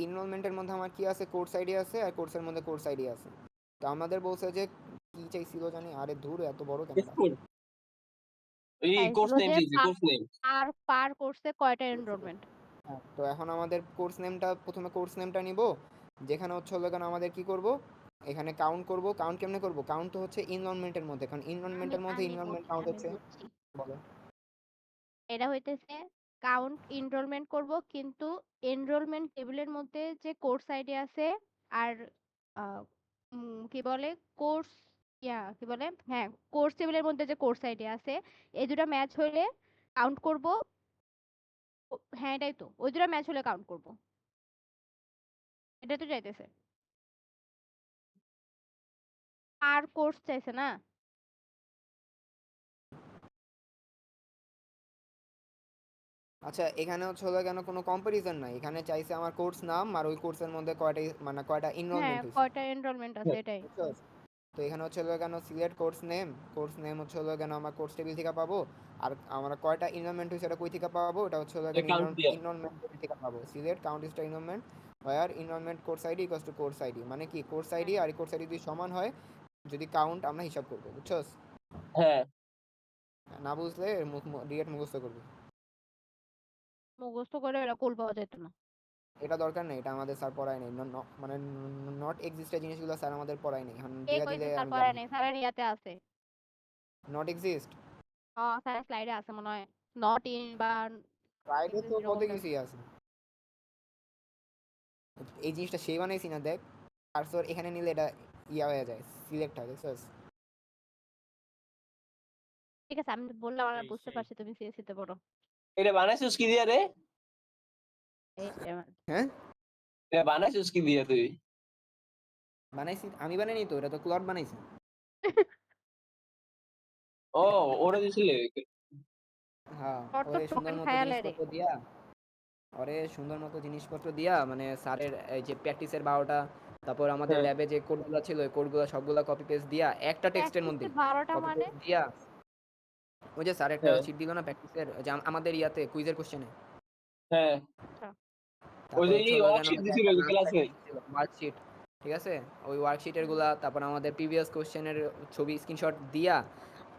এনরোলমেন্টের মধ্যে আমার কি আছে, কোর্স আইডি আছে, আর কোর্সের মধ্যে কোর্স আইডি আছে। তো আমাদের বলছে যে কি চাইছিল জানি, আরে ধুর এত বড় ক্যামেরা। এই কোর্স চাইছিল নেম যে চাইছে, কোর্স নেম। পার কোর্সে কয়টা এনরোলমেন্ট। হ্যাঁ, তো এখন আমাদের কোর্স নেমটা, প্রথমে কোর্স নেমটা নিব, যেখানে হচ্ছে হলো কেন আমাদের কি করব, এখানে কাউন্ট করব। কাউন্ট কেমনে করব, কাউন্ট তো হচ্ছে এনরোলমেন্টের মধ্যে, কারণ এনরোলমেন্টের মধ্যে এনরোলমেন্ট কাউন্ট আমি হচ্ছে। বুঝছি। বলো। এটা হইতেছে কাউন্ট এনরোলমেন্ট করব, কিন্তু এনরোলমেন্ট টেবিলের মধ্যে যে কোর্স আইডি আছে আর আহ, কি বলে কোর্স, কি বলে, হ্যাঁ, কোর্স টেবিলের মধ্যে যে কোর্স আইডি আছে এই দুটো ম্যাচ হলে কাউন্ট করব। হ্যাঁ এটাই তো, ওই দুটো ম্যাচ হলে কাউন্ট করব, এটা তো চাইতেছে। আর কোর্স চাইছে না। আচ্ছা, এখানে হচ্ছে হলো কেন কোনো কম্পারিজন নাই, এখানে চাইছে আমার কোর্স নাম আর ওই কোর্সের মধ্যে কয়টা মানে কয়টা হ্যাঁ, এনরোলমেন্ট হয়েছে, কয়টা এনরোলমেন্ট আছে এটাই। বুঝছস? তো এখানে হচ্ছে হলো কেন select course name, course name হচ্ছে হলো কেন আমার কোর্স টেবিল থেকে পাবো, আর আমরা কয়টা এনরোলমেন্ট হয়েছে এটা কই থেকে পাবো, এটা হচ্ছে হলো কেন কাউন্ট দিয়া। এনরোলমেন্ট টেবিল থেকে পাবো। Select count is enrolment where enrolment course ID equals to course ID, মানে কি কোর্স আইডি আর কোর্স আইডি যদি সমান হয়, যদি কাউন্ট আমরা হিসাব করবো, বুঝছস? হ্যাঁ, না বুঝলে ডিরেক্ট মুখস্থ করবি, মুখস্থ করে এরা কুল পাওয়া যেত না। এটা দরকার নেই, এটা আমাদের স্যার পড়ায় নেই, মানে নট এক্সিস্টেড জিনিসগুলো স্যার আমাদের পড়ায় নেই, এখন কে দেখা দিলে কইছে স্যার আমি পড়ায় জানি নাই, স্যারের ইয়াতে আছে। Not exist. স্যারের স্লাইডে আছে মনে হয়, নট ইন বা ফ্রাইডে তো exist কত এরকম কিছুই আছে, এই জিনিসটা সেই বানাইছি না দেখ, কার্সর এখানে নিলে এটা ইয়া হয়ে যায়, সিলেক্ট হয়, দেখছস? ঠিক আছে, আমি তো বললাম আমরা বুঝতে পারছি তুমি সিএসসি তে পড়ো। এটা বানাইছিস কি দিয়া রে? এই যে আমার- হ্যাঁ, এটা বানাইছিস কি দিয়া তুই? বানাইছি আমি, বানাইনি তো, এটা তো ক্লড বানাইছি। ও, ওরা দিছিলে। হ্যাঁ, তোর তো ওরে সুন্দর টোকেন মতো খায়ালে রে। জিনিসপত্র দিয়া, ওরে সুন্দর মতো জিনিসপত্র দিয়া, মানে স্যারের এই যে প্র্যাকটিসের 12টা, তারপর আমাদের হ্যাঁ, ল্যাবে যে কোডগুলো ছিল ওই কোডগুলো সবগুলা কপি পেস্ট দিয়া একটা টেক্সটের মধ্যে প্র্যাকটিসে 12টা কপি মানে পেস্ট দিয়া, ওই যে স্যার একটা হ্যাঁ, শীট দিল না প্র্যাকটিসের, যে আমাদের ইয়াতে কুইজের কোশ্চেনে, হ্যাঁ। আচ্ছা, ওই তারপর যে হচ্ছে এই হলো কেন ওয়ার্কশিট দিছিল ক্লাসে। ওয়ার্কশিট, ঠিক আছে, ওই ওয়ার্কশিটের গুলা, তারপর আমাদের প্রিভিয়াস কোশ্চেনের ছবি স্ক্রিনশট দিয়া,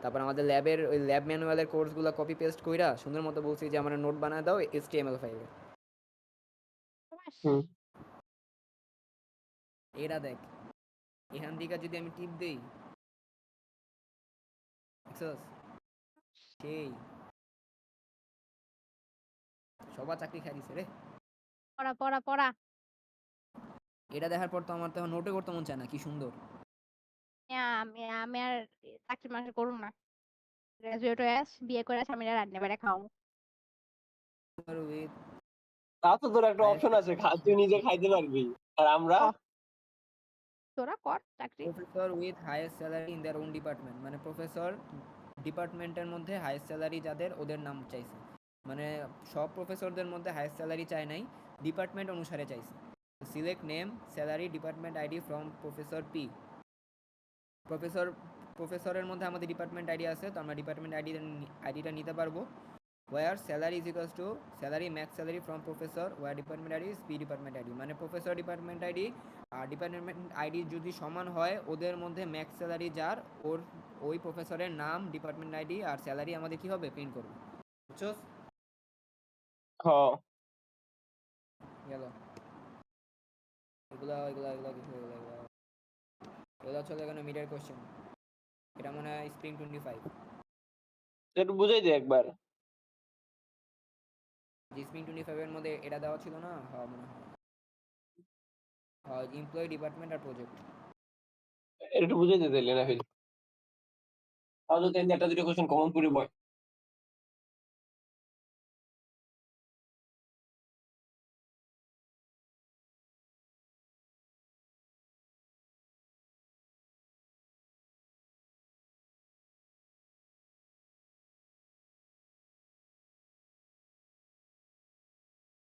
তারপর আমাদের ল্যাবের ওই ল্যাব ম্যানুয়ালের কোর্সগুলো কপি পেস্ট কইরা সুন্দর মতো বলছি যে আমার নোট বানায় দাও HTML ফাইলে। ব্যাস। হুম। এরা দেখ, এখান থেকে যদি আমি টিপ দেই, দেখছস? সেই সবার চাকরি খাই দিছে রে। পড়া পড়া পড়া। এটা দেখার পর তো আমার তো নোটে করতে মন চায় না, কি সুন্দর। আমি আমি আর চাকরি মাকরি করুম না, গ্রাজুয়েট হয়ে বিয়ে করে স্বামীরা রান্না বেড়ে খাও। With তা তো তোর একটা highest অপশন আছে, তুই নিজে খাইতে পারবি। আর আমরা তোরা কর চাকরি। professor with highest salary in their own department, মানে প্রফেসর ডিপার্টমেন্টের মধ্যে হাইয়েস্ট স্যালারি যাদের ওদের নাম চাইছে, মানে সব প্রফেসরদের মধ্যে হাইয়েস্ট স্যালারি চায় নাই, ডিপার্টমেন্ট অনুসারে চাইছে। Select name salary department ID from professor P. প্রফেসরের মধ্যে আমাদের ডিপার্টমেন্ট আইডি আছে, তো আমরা ডিপার্টমেন্ট আইডিটা নিতে পারবো। Where salary is equals to salary max salary from professor, where department ID is P department ID, মানে প্রফেসর ডিপার্টমেন্ট আইডি আর ডিপার্টমেন্ট আইডি যদি সমান হয়, ওদের মধ্যে ম্যাক্স স্যালারি যার ওর ওই প্রফেসরের নাম, ডিপার্টমেন্ট আইডি আর স্যালারি আমাদের কি হবে প্রিন্ট করবে, বুঝছো? হ গেল এগুলা এগুলা এগুলা কিছু এগুলা এগুলা এগুলা চলে এখানে মিডের কোশ্চেন। এটা মনে হয় স্প্রিং 25। একটু বুঝাই দে একবার। যে স্প্রিং 25 এর মধ্যে এটা দেওয়া ছিল না, হ্যাঁ মনে হয় এমপ্লয়ি, ডিপার্টমেন্ট আর প্রজেক্ট। একটু বুঝাই দে তাইলে না ফিল তাহলে তো একটা দুটো কোশ্চেন কমন করে বয়।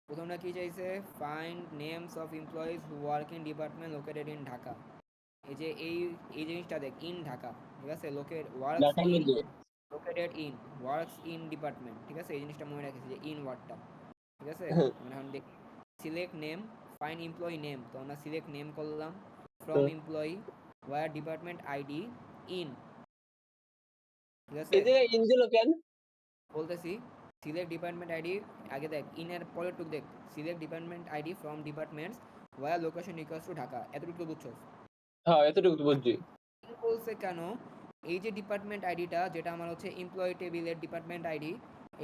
প্রথমটা কি চাইছে, find names of employees who work in department located in Dhaka. এই যে এই জিনিসটা দেখ, ইন ঢাকা, ঠিক আছে, ওয়ার্কস ঢাকার ইন, মধ্যে located in, works in department, ঠিক আছে, এই জিনিসটা মনে রাখিস যে ইন ওয়ার্ডটা, ঠিক আছে। মানে এখন দেখ, select name, find employee name, তো আমরা সিলেক্ট নেম করলাম, from employee, where department ID, in, ঠিক আছে। এই যে ইন দিল কেন? বলতেছি, সিলেক্ট ডিপার্টমেন্ট আইডি, আগে দেখ ইনের পরের টুক দেখ, select department ID from departments where location equals to Dhaka, এতটুকু বুঝছো? হ্যাঁ এতটুকু তো বুঝছি। বলছে কেন, এই যে ডিপার্টমেন্ট আইডিটা যেটা আমার হচ্ছে এমপ্লয়ি টেবিলের ডিপার্টমেন্ট আইডি,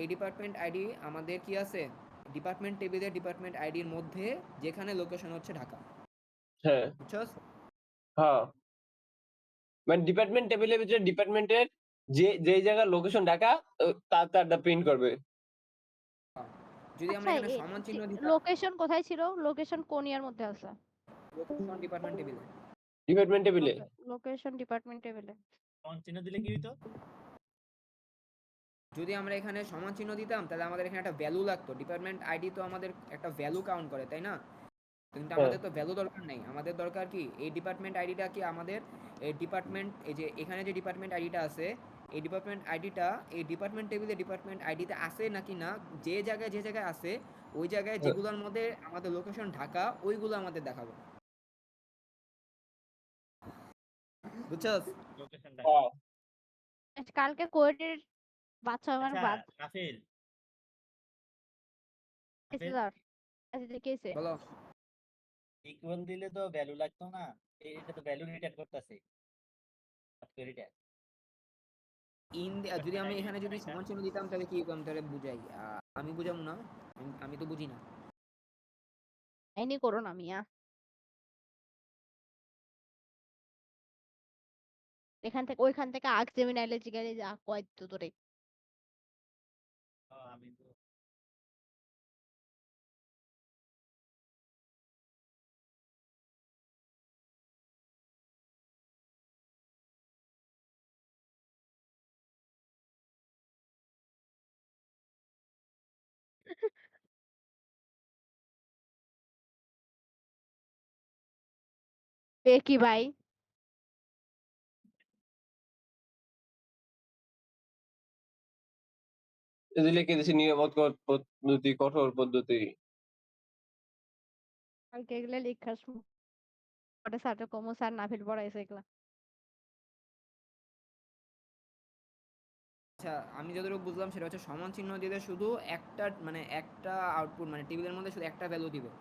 এই ডিপার্টমেন্ট আইডি আমাদের কি আছে, ডিপার্টমেন্ট টেবিলের ডিপার্টমেন্ট আইডির মধ্যে যেখানে লোকেশন হচ্ছে ঢাকা, হ্যাঁ বুঝছস? হ্যাঁ মানে ডিপার্টমেন্ট টেবিলের ভিতরে ডিপার্টমেন্টের যে যেই জায়গার লোকেশন ঢাকা তারটা প্রিন্ট করবে। যদি আমরা আচ্ছা, এখানে সমান চিহ্ন দিতাম, লোকেশন কোথায় ছিল? লোকেশন কোন ইয়ার মধ্যে আছে? লোকেশন ডিপার্টমেন্ট টেবিলে, ডিপার্টমেন্ট টেবিলে লোকেশন ডিপার্টমেন্ট টেবিলে। কোন চিহ্ন দিলে কি হইতো? যদি আমরা এখানে সমান চিহ্ন দিতাম তাহলে আমাদের এখানে একটা ভ্যালু লাগতো, ডিপার্টমেন্ট আইডি তো আমাদের একটা ভ্যালু কাউন্ট করে, তাই না? কিন্তু আমাদের তো ভ্যালু দরকার নেই, আমাদের দরকার কি, এই ডিপার্টমেন্ট আইডিটা কি আমাদের এই ডিপার্টমেন্ট, এই যে এখানে যে ডিপার্টমেন্ট আইডিটা আছে, এই ডিপার্টমেন্ট আইডিটা এই ডিপার্টমেন্ট টেবিলে ডিপার্টমেন্ট আইডিতে আছে নাকি না, যে জায়গায় আছে ওই জায়গায় যেগুলোর মধ্যে আমাদের লোকেশন ঢাকা ওইগুলো আমাদের দেখাবে, বুঝছস? লোকেশনটা। হ্যাঁ আচ্ছা, কালকে কোয়েটের বাচ্চা আমার আচ্ছা বাদ রাফেল, কেসে রাফেল, ধর। আচ্ছা কেসে বলো। ইকুয়াল দিলে তো ভ্যালু লাগতো না, এটা তো ভ্যালু রিটার্ন করতেছে। রিটার্ন যদি আমি এখানে যদি একটা সমান চিহ্ন দিতাম তাহলে কি করতাম, তাহলে বুঝাই, আমি বুঝাবো না, আমি তো বুঝি না। এনি করো না মিয়া। ওইখান থেকে আগ জেমিনাইলে জিগারে যা কয় তো তোরে। আমি তো এ কি ভাই? এদিকে লিখে দিছি নিরাপদ পদ্ধতি, কঠোর পদ্ধতি। কালকে এগুলা লিখাস ওটা স্যারটা কমো, স্যার নাফিল পড়াইছে এগুলা। আচ্ছা, আমি যতটুকু বুঝলাম সেটা হচ্ছে সমান চিহ্ন দিলে শুধু একটা, মানে একটা আউটপুট, মানে টেবিলের মধ্যে শুধু একটা ভ্যালু দিবে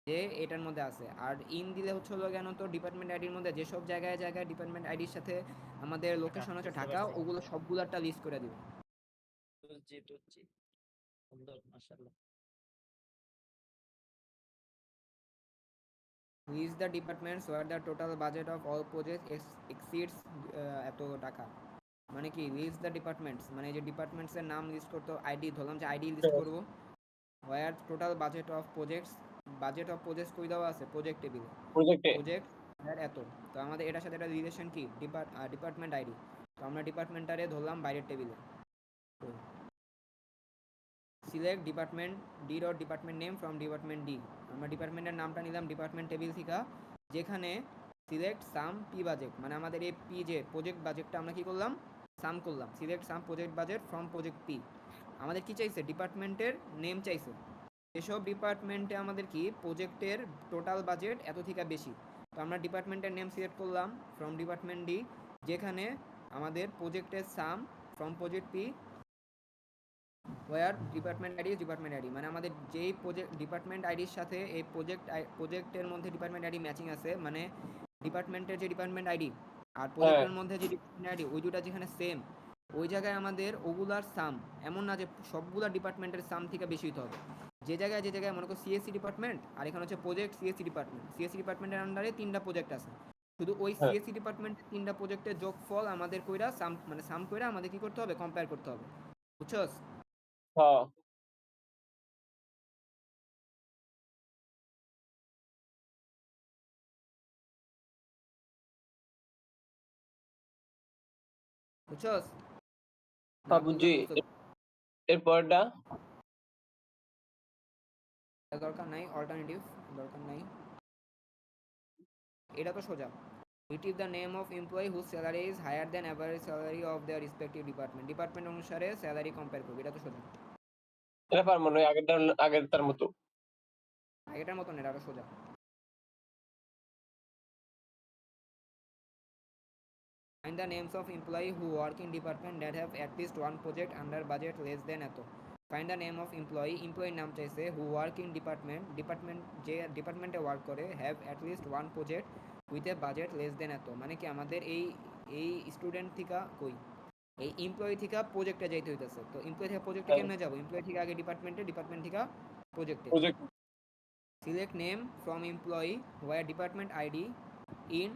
যে এটার মধ্যে আছে, আর ইন দিলে হচ্ছে হলো কেন, তো ডিপার্টমেন্ট আইডির মধ্যে যেসব জায়গায় জায়গায় ডিপার্টমেন্ট আইডির সাথে আমাদের লোকেশন হচ্ছে বুঝতে ঢাকা, পারছি। ওগুলো সবগুলোটা লিস্ট করে দিবে। বুঝছি সুন্দর, মাশাআল্লাহ। List the departments where the total budget of all project exceeds এত টাকা, মানে কি লিস্ট দ্য ডিপার্টমেন্টস, মানে যে ডিপার্টমেন্টসের নাম লিস্ট করতে, আইডি ধরলাম যে আইডি লিস্ট করবো, where total budget of projects কই দেওয়া আছে, প্রজেক্ট টেবিলে, প্রজেক্টে প্রজেক্ট এত, তো আমাদের এটার সাথে একটা রিলেশন কি, ডিপার্টমেন্ট আইডি, তো আমরা ডিপার্টমেন্টারে ধরলাম বাইরের টেবিলে, select department D dot department name from department D, আমরা ডিপার্টমেন্টের নামটা নিলাম ডিপার্টমেন্ট টেবিল থেকে, যেখানে সিলেক্ট সাম পি বাজেট, মানে আমাদের এই পি যে প্রজেক্ট বাজেটটা আমরা কি করলাম, সাম করলাম, select some project budget from project P, আমাদের কি চাইছে, ডিপার্টমেন্টের নেম চাইছে, এসব ডিপার্টমেন্টে আমাদের কি প্রজেক্টের টোটাল বাজেট এত থেকে বেশি, তো আমরা ডিপার্টমেন্টের নেম সিলেক্ট করলাম ফ্রম ডিপার্টমেন্ট ডি, যেখানে আমাদের প্রজেক্টের sum from project P where department ID department ID, মানে আমাদের যেই প্রজেক্ট ডিপার্টমেন্ট আইডির সাথে এই প্রজেক্টের মধ্যে ডিপার্টমেন্ট আইডি ম্যাচিং আছে, মানে ডিপার্টমেন্টের যে ডিপার্টমেন্ট আইডি আর প্রজেক্টের মধ্যে যে ডিপার্টমেন্ট আইডি ওই দুটা যেখানে সেম, ওই জায়গায় আমাদের ওগুলার সাম এমন না যে সবগুলা ডিপার্টমেন্টের সাম থেকে বেশি হতে হবে। যে জায়গায় মনে করো সিএসসি ডিপার্টমেন্ট আর এখানে হচ্ছে প্রজেক্ট সিএসসি ডিপার্টমেন্টের আন্ডারে 3টা প্রজেক্ট আছে, শুধু ওই হ্যাঁ। সিএসসি ডিপার্টমেন্টের 3টা প্রজেক্টের যোগফল আমাদের কইরা সাম, মানে সাম কইরা আমাদের কি করতে হবে, কম্পেয়ার করতে হবে, বুঝছস? হ্যাঁ বুঝছস? হ্যাঁ বুঝছি। এরপরটা দরকার নাই, অল্টারনেটিভ দরকার নাই, এটা তো সোজা। It is the name of employee whose salary is higher than average salary of their respective department অনুসারে স্যালারি কম্পেয়ার করবে, এটা তো সোজা। এটা পারবো না, আগেরটার মতো। আগেটার মতন এটা আরো সোজা। Find the names of employee who work in department that have at least one project under budget less than এত। Find the name of employee নাম চাইছে who work in department যে ডিপার্টমেন্টে ওয়ার্ক করে have at least one project with a budget less than এত, মানে কি আমাদের এই স্টুডেন্ট থেকে এই এমপ্লয়ি থেকে প্রজেক্টে যাইতে হইতেছে, তো এমপ্লয়ি থেকে প্রজেক্টে কেমনে যাবো, এমপ্লয়ি থেকে আগে ডিপার্টমেন্ট থেকে প্রজেক্টে। Project select name from employee where department ID in,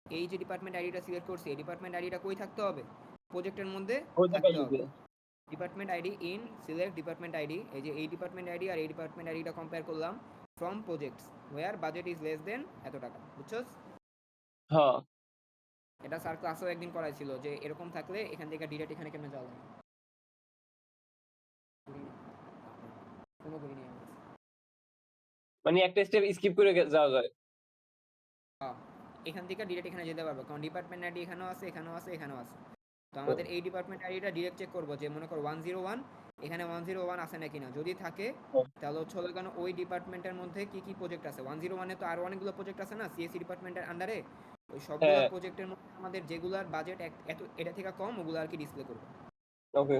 এই যে ডিপার্টমেন্ট আইডিটা সিলেক্ট করছি এই ডিপার্টমেন্ট আইডিটা কই থাকতে হবে, প্রজেক্টের মধ্যে থাকতে হবে। Department ID in select department ID, এই যে এই ডিপার্টমেন্ট আইডি আর এই ডিপার্টমেন্ট আইডিটা কম্পেয়ার করলাম from projects where budget is less than এত টাকা, বুঝছস? হ্যাঁ এটা স্যার ক্লাসেও একদিন করাইছিল যে এরকম থাকলে এখান থেকে ডিরেক্ট এখানে কেমনে যাওয়া যায়, কোনো করি নেই আমরা। মানে একটা স্টেপ স্কিপ করে যাওয়া যায়। এখান থেকে ডিরেক্ট এখানে যেতে পারবো, কারণ ডিপার্টমেন্ট আইডি এখানেও আছে এখানেও আছে এখানেও আছে, তো আমাদের এই ডিপার্টমেন্ট আইডিটা ডিরেক্ট চেক করবো যে মনে করো 101 এখানে 101 আছে নাকি না, যদি থাকে তাহলে হচ্ছে কেন ওই ডিপার্টমেন্টের মধ্যে কি কি প্রজেক্ট আছে, 101-এ তো আরো অনেকগুলো প্রজেক্ট আছে না সিএসসি ডিপার্টমেন্টের আন্ডারে, ওই সবগুলো প্রজেক্টের মধ্যে আমাদের যেগুলার বাজেট এটা থেকে কম ওগুলো আর কি ডিসপ্লে করবো। ওকে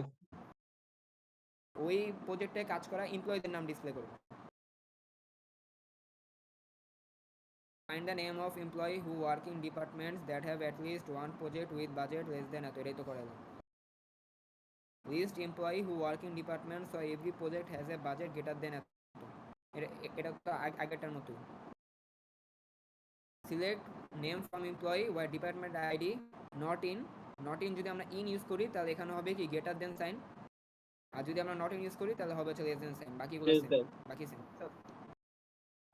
ওই প্রজেক্টে কাজ করা এমপ্লয়ীদের নাম ডিসপ্লে করবো। Find the name of employee who work in departments that have at least one project with budget less than এত, এটাই তো করা যায়। List employee who work in departments so every project has a budget greater than এত, এটা তো আগেরটার মতোই। Select name from employee where department ID not in যদি আমরা in ইউজ করি তাহলে এখানে হবে কি greater than sign, আর যদি আমরা not in ইউজ করি তাহলে হবে হচ্ছে less than sign, বাকিগুলো সেম, বাকি সেম।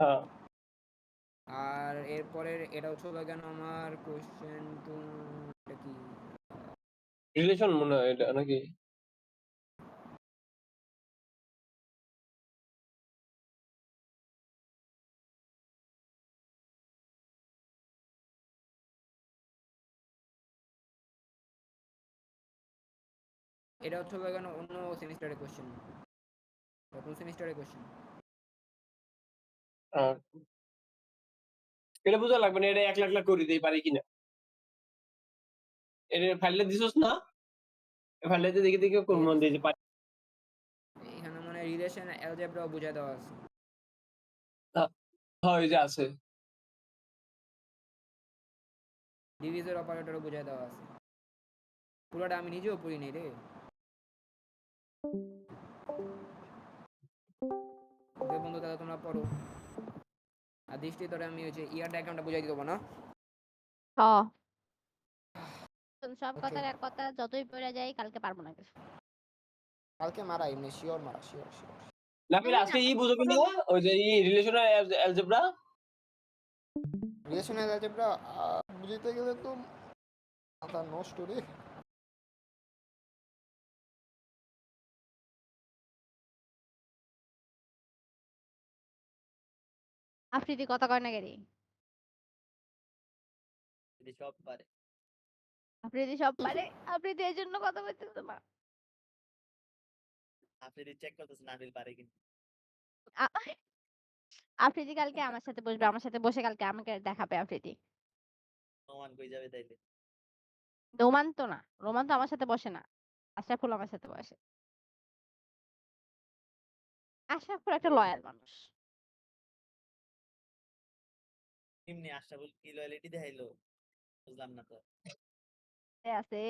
হ্যাঁ আর এরপরের এটা হচ্ছে কেন আমার কোশ্চেন টু, এটা কি রিলেশন মনে হয় এটা নাকি? এটা হচ্ছে কেন অন্য সেমিস্টারের কোশ্চেন, কোন সেমিস্টারের কোশ্চেন? এটা বোঝা লাগবে না, এটা 1 লাখ করে দিই পারি কিনা। এটা ফাইলটা দিছস না, ফাইলটা দেখে দেখে কোন মন দিয়ে যে পারি। এখানে মানে রিলেশন অ্যালজেব্রাও বুঝাই দেওয়া আছে। হ্যাঁ ওই যে আছে। ডিভিজের অপারেটরও বুঝাই দেওয়া আছে, পুরোটা আমি নিজেও পড়ি নাই রে। ওকে বন্ধু তাহলে তোমরা পড়ো, আর দৃষ্টি তোরে আমি ওই যে ইয়ার ডায়াগ্রামটা বুঝাই দিব না। সব কথার এক কথা, যতই পড়ে যাই কালকে পারবো না কিছু। কালকে মারা এমনি শিওর মারা, শিওর। না পেলে আজকে বুঝো কিনা, ওই যে রিলেশন অ্যালজেব্রা রিলেশনাল অ্যালজেব্রা বুঝাইতে গেলে তো মাথা নষ্ট রে। আফ্রিদি কথা কয় না কেরি, যদি সব পারে। আফ্রিদি সব পারে, আফ্রিদি এই জন্য কথা বলতেছে না। আফ্রিদি চেক করতেছে নাবিল পারে কিনা। আফ্রিদি কালকে আমার সাথে বসবে, আমার সাথে বসে কালকে আমাকে দেখাবে আফ্রিদি। প্রমাণ কই যাবে তাইলে? রোমান তো না। রোমান তো আমার সাথে বসে না। আশরাফুল আমার সাথে বসে। আশরাফুল একটা লয়াল মানুষ। এমনি আশরাফুল কি লয়ালিটি দেখাইলো বুঝলাম না তো। আছে।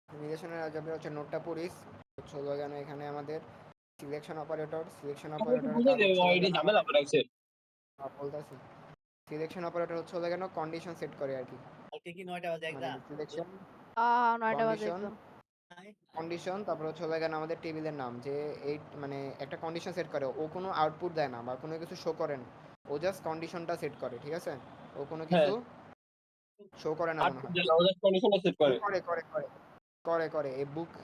রিলেশনের আলজেব্রা হচ্ছে নোটটা পড়িস। হচ্ছে হলো কেন এখানে আমাদের সিলেকশন অপারেটর আমাকে একটু কাজ বুঝাই দে হচ্ছে ভাই, হলো এটা কেন ঝামেলা বানাইছে। বলতেছি। সিলেকশন অপারেটর হচ্ছে হলো কেন কন্ডিশন সেট করে আর কি। কালকে কি 9টা বাজে মানে এক্সাম? সিলেকশন ৯টা বাজে কন্ডিশন একদম। কন্ডিশন তারপর হচ্ছে হলো কেন আমাদের টেবিলের নাম যে এই মানে একটা কন্ডিশন সেট করে, ও কোনো আউটপুট দেয় না বা কোনো কিছু শো করে না, ও জাস্ট কন্ডিশনটা সেট করে, ঠিক আছে, ও কোনো হ্যাঁ, কিছু শো করে না আর মনে হয়। আমাদের কন্ডিশনটা সেট করে। করে করে করে করে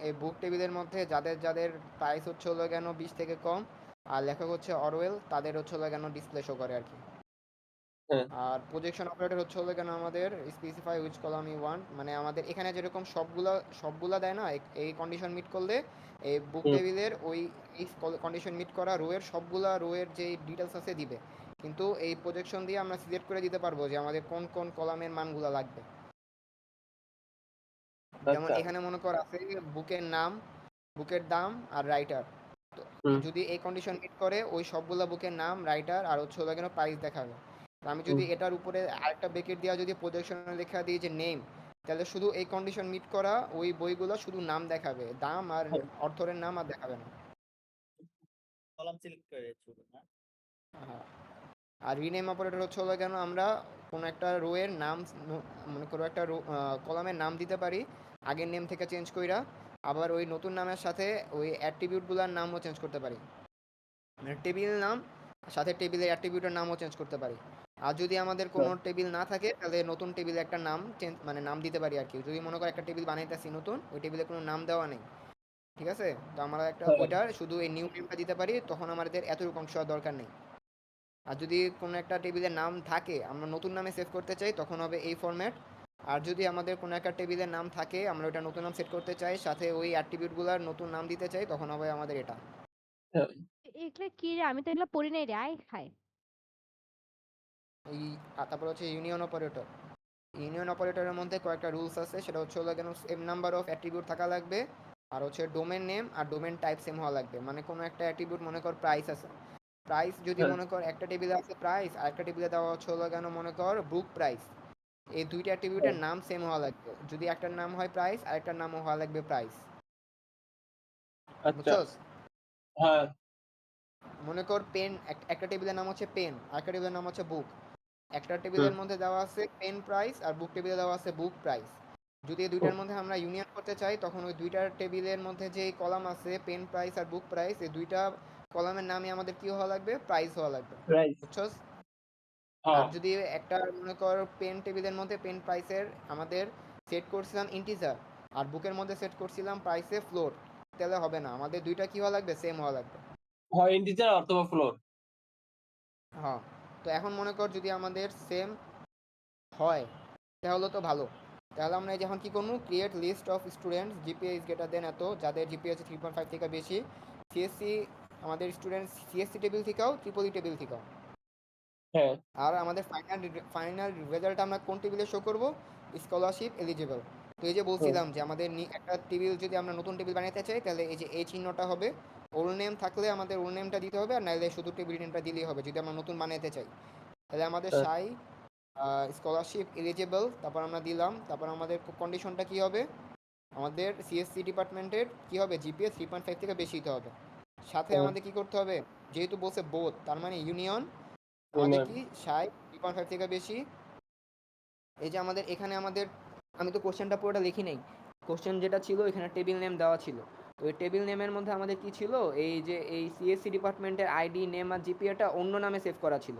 এই বুক টেবিলের মধ্যে যাদের যাদের প্রাইস হচ্ছে হলো কেন 20 থেকে কম আর লেখক হচ্ছে অরওয়েল, তাদের হচ্ছে হলো কেন ডিসপ্লে শো করে আর কি। হ্যাঁ, আর প্রজেকশন অপারেটর হচ্ছে হলো কেন আমাদের specify which column you want, মানে আমাদের এখানে যেরকম সবগুলা দেয় না, এই কন্ডিশন মিট করলে এই বুক হুম, টেবিলের ওই এই কন্ডিশন মিট করা রোয়ের সবগুলা রোয়ের যে ডিটেলস আছে দিবে, কিন্তু এই প্রজেকশন দিয়ে আমরা সিলেক্ট করে দিতে পারবো যে আমাদের কোন কোন কলামের মানগুলো লাগবে। যেমন আচ্ছা, এখানে মনে কর আছে বুকের নাম, বুকের দাম আর রাইটার। তো হুম, যদি এই কন্ডিশন মিট করে ওই সবগুলা বুকের নাম, রাইটার আর হচ্ছে হলো কেন প্রাইস দেখাবে। তো আমি হুম, যদি এটার উপরে আরেকটা ব্রেকেট দেওয়া যদি প্রজেকশনে লেখা দিই যে নেম, তাহলে শুধু এই কন্ডিশন মিট করা ওই বইগুলো শুধু নাম দেখাবে, দাম আর হ্যাঁ, অথরের নাম আর দেখাবে না। কলাম সিলেক্ট করে শুরু না? হ্যাঁ। আর রিনেম অপারেটর হচ্ছে হলো কেন আমরা কোনো একটা রো এর নাম মনে করো একটা কলামের নাম দিতে পারি আগের নেম থেকে চেঞ্জ কইরা, আবার ওই নতুন নামের সাথে ওই অ্যাট্রিবিউটগুলোর নামও চেঞ্জ করতে পারি, মানে টেবিল নাম সাথে টেবিলের অ্যাট্রিবিউটের নামও চেঞ্জ করতে পারি। আর যদি আমাদের কোনো টেবিল না থাকে তাহলে নতুন টেবিলে একটা নাম চেঞ্জ মানে নাম দিতে পারি আর কি। যদি মনে করো একটা টেবিল বানাইতেছি নতুন, ওই টেবিলে কোনো নাম দেওয়া নেই, ঠিক আছে, তো আমরা একটা হ্যাঁ, ওইটার শুধু এই নিউ নেমটা দিতে পারি, তখন আমাদের এতটুকু অংশ আর দরকার নেই। আর যদি কোনো একটা টেবিলের নাম থাকে আমরা নতুন নামে সেভ করতে চাই তখন হবে এই ফরম্যাট। আর যদি আমাদের কোনো একটা টেবিলের নাম থাকে আমরা ওইটা নতুন নাম সেট করতে চাই সাথে ওই অ্যাট্রিবিউটগুলোর নতুন নাম দিতে চাই, তখন হবে আমাদের এটা। হ্যাঁ, এগুলা কি রে? আমি তো এগুলা পড়ি নাই রে। আয় হায়। এই তারপর হচ্ছে ইউনিয়ন অপারেটর। ইউনিয়ন অপারেটরের মধ্যে কয়েকটা রুলস আছে, সেটা হচ্ছে হলো কেন সেম নাম্বার অফ অ্যাট্রিবিউট থাকা লাগবে, আর হচ্ছে ডোমেন নেম আর ডোমেন টাইপ সেম হওয়া লাগবে। মানে কোনো একটা অ্যাট্রিবিউট মনে কর প্রাইস আছে, প্রাইস যদি হ্যাঁ, মনে কর একটা টেবিলে আছে প্রাইস আর একটা টেবিলে দেওয়া হচ্ছে হলো কেন মনে কর বুক প্রাইস, এই দুইটা অ্যাট্রিবিউটের নাম সেম হওয়া লাগবে। যদি একটার নাম হয় প্রাইস আর একটার নাম হওয়া লাগবে প্রাইস, আচ্ছা, বুঝছস? হ্যাঁ, মনে কর পেন, একটা টেবিলের নাম হচ্ছে পেন আর একটা টেবিলের নাম হচ্ছে বুক। একটা হুম, টেবিলের মধ্যে দেওয়া আছে পেন প্রাইস আর বুক টেবিলে দেওয়া আছে বুক প্রাইস। যদি এই হুম, দুইটার মধ্যে আমরা ইউনিয়ন করতে চাই তখন ওই দুইটার টেবিলের মধ্যে যে কলাম আছে পেন প্রাইস আর বুক প্রাইস, এই দুইটা কলামের নামই আমাদের কি হওয়া লাগবে, প্রাইস হওয়া লাগবে, রাইট, বুঝছস? আর হ্যাঁ, যদি একটা মনে কর পেন টেবিলের মধ্যে পেন প্রাইসের আমাদের সেট করছিলাম ইন্টিজার আর বুকের মধ্যে সেট করছিলাম প্রাইসে ফ্লোট, তাহলে হবে না, আমাদের দুইটা কি হওয়া লাগবে, সেম হওয়া লাগবে। হয় ইন্টিজার অথবা ফ্লোর। হ্যাঁ। তো এখন মনে কর যদি আমাদের সেম হয় তাহলে তো ভালো, তাহলে আমরা যখন কি করবো create list of students GPA is greater than এত, যাদের জিপিএ আছে 3.5 থেকে বেশি, সিএসসি আমাদের স্টুডেন্ট সিএসসি টেবিল থেকেও ট্রিপল ই টেবিল থেকেও। হ্যাঁ, আর আমাদের ফাইনাল রেজাল্ট আমরা কোন টেবিলে শো করব, স্কলারশিপ এলিজিবল। তো এই যে হুম, বলছিলাম যে আমাদের একটা টেবিল যদি আমরা নতুন টেবিল বানাতে চাই তাহলে এই যে এই চিহ্নটা হবে, ওল্ড নেম থাকলে আমাদের ওল্ড নেমটা দিতে হবে আর নাইলে শুধু টেবিল নেমটা দিলেই হবে যদি আমরা নতুন বানাতে চাই। তাহলে আমাদের হ্যাঁ, সাই স্কলারশিপ এলিজিবল, তারপর আমরা দিলাম, তারপর আমাদের কন্ডিশনটা কি হবে, আমাদের সিএসসি ডিপার্টমেন্টের কি হবে জিপিএ 3.5 থেকে বেশি হতে হবে। সাথে হ্যাঁ, আমাদের কি করতে হবে, যেহেতু বলছে বোথ তার মানে ইউনিয়ন, আমাদের ইউনিয়ন, কি 3.5 থেকে বেশি। এই যে আমাদের এখানে আমাদের, আমি তো কোশ্চেনটা পুরোটা লিখি নাই, কোশ্চেন যেটা ছিল এখানে টেবিল নেম দেওয়া ছিল, তো এই টেবিল নেমের মধ্যে আমাদের কি ছিল, এই যে এই সিএসসি ডিপার্টমেন্টের আইডি নেম আর জিপিএটা অন্য নামে সেভ করা ছিল,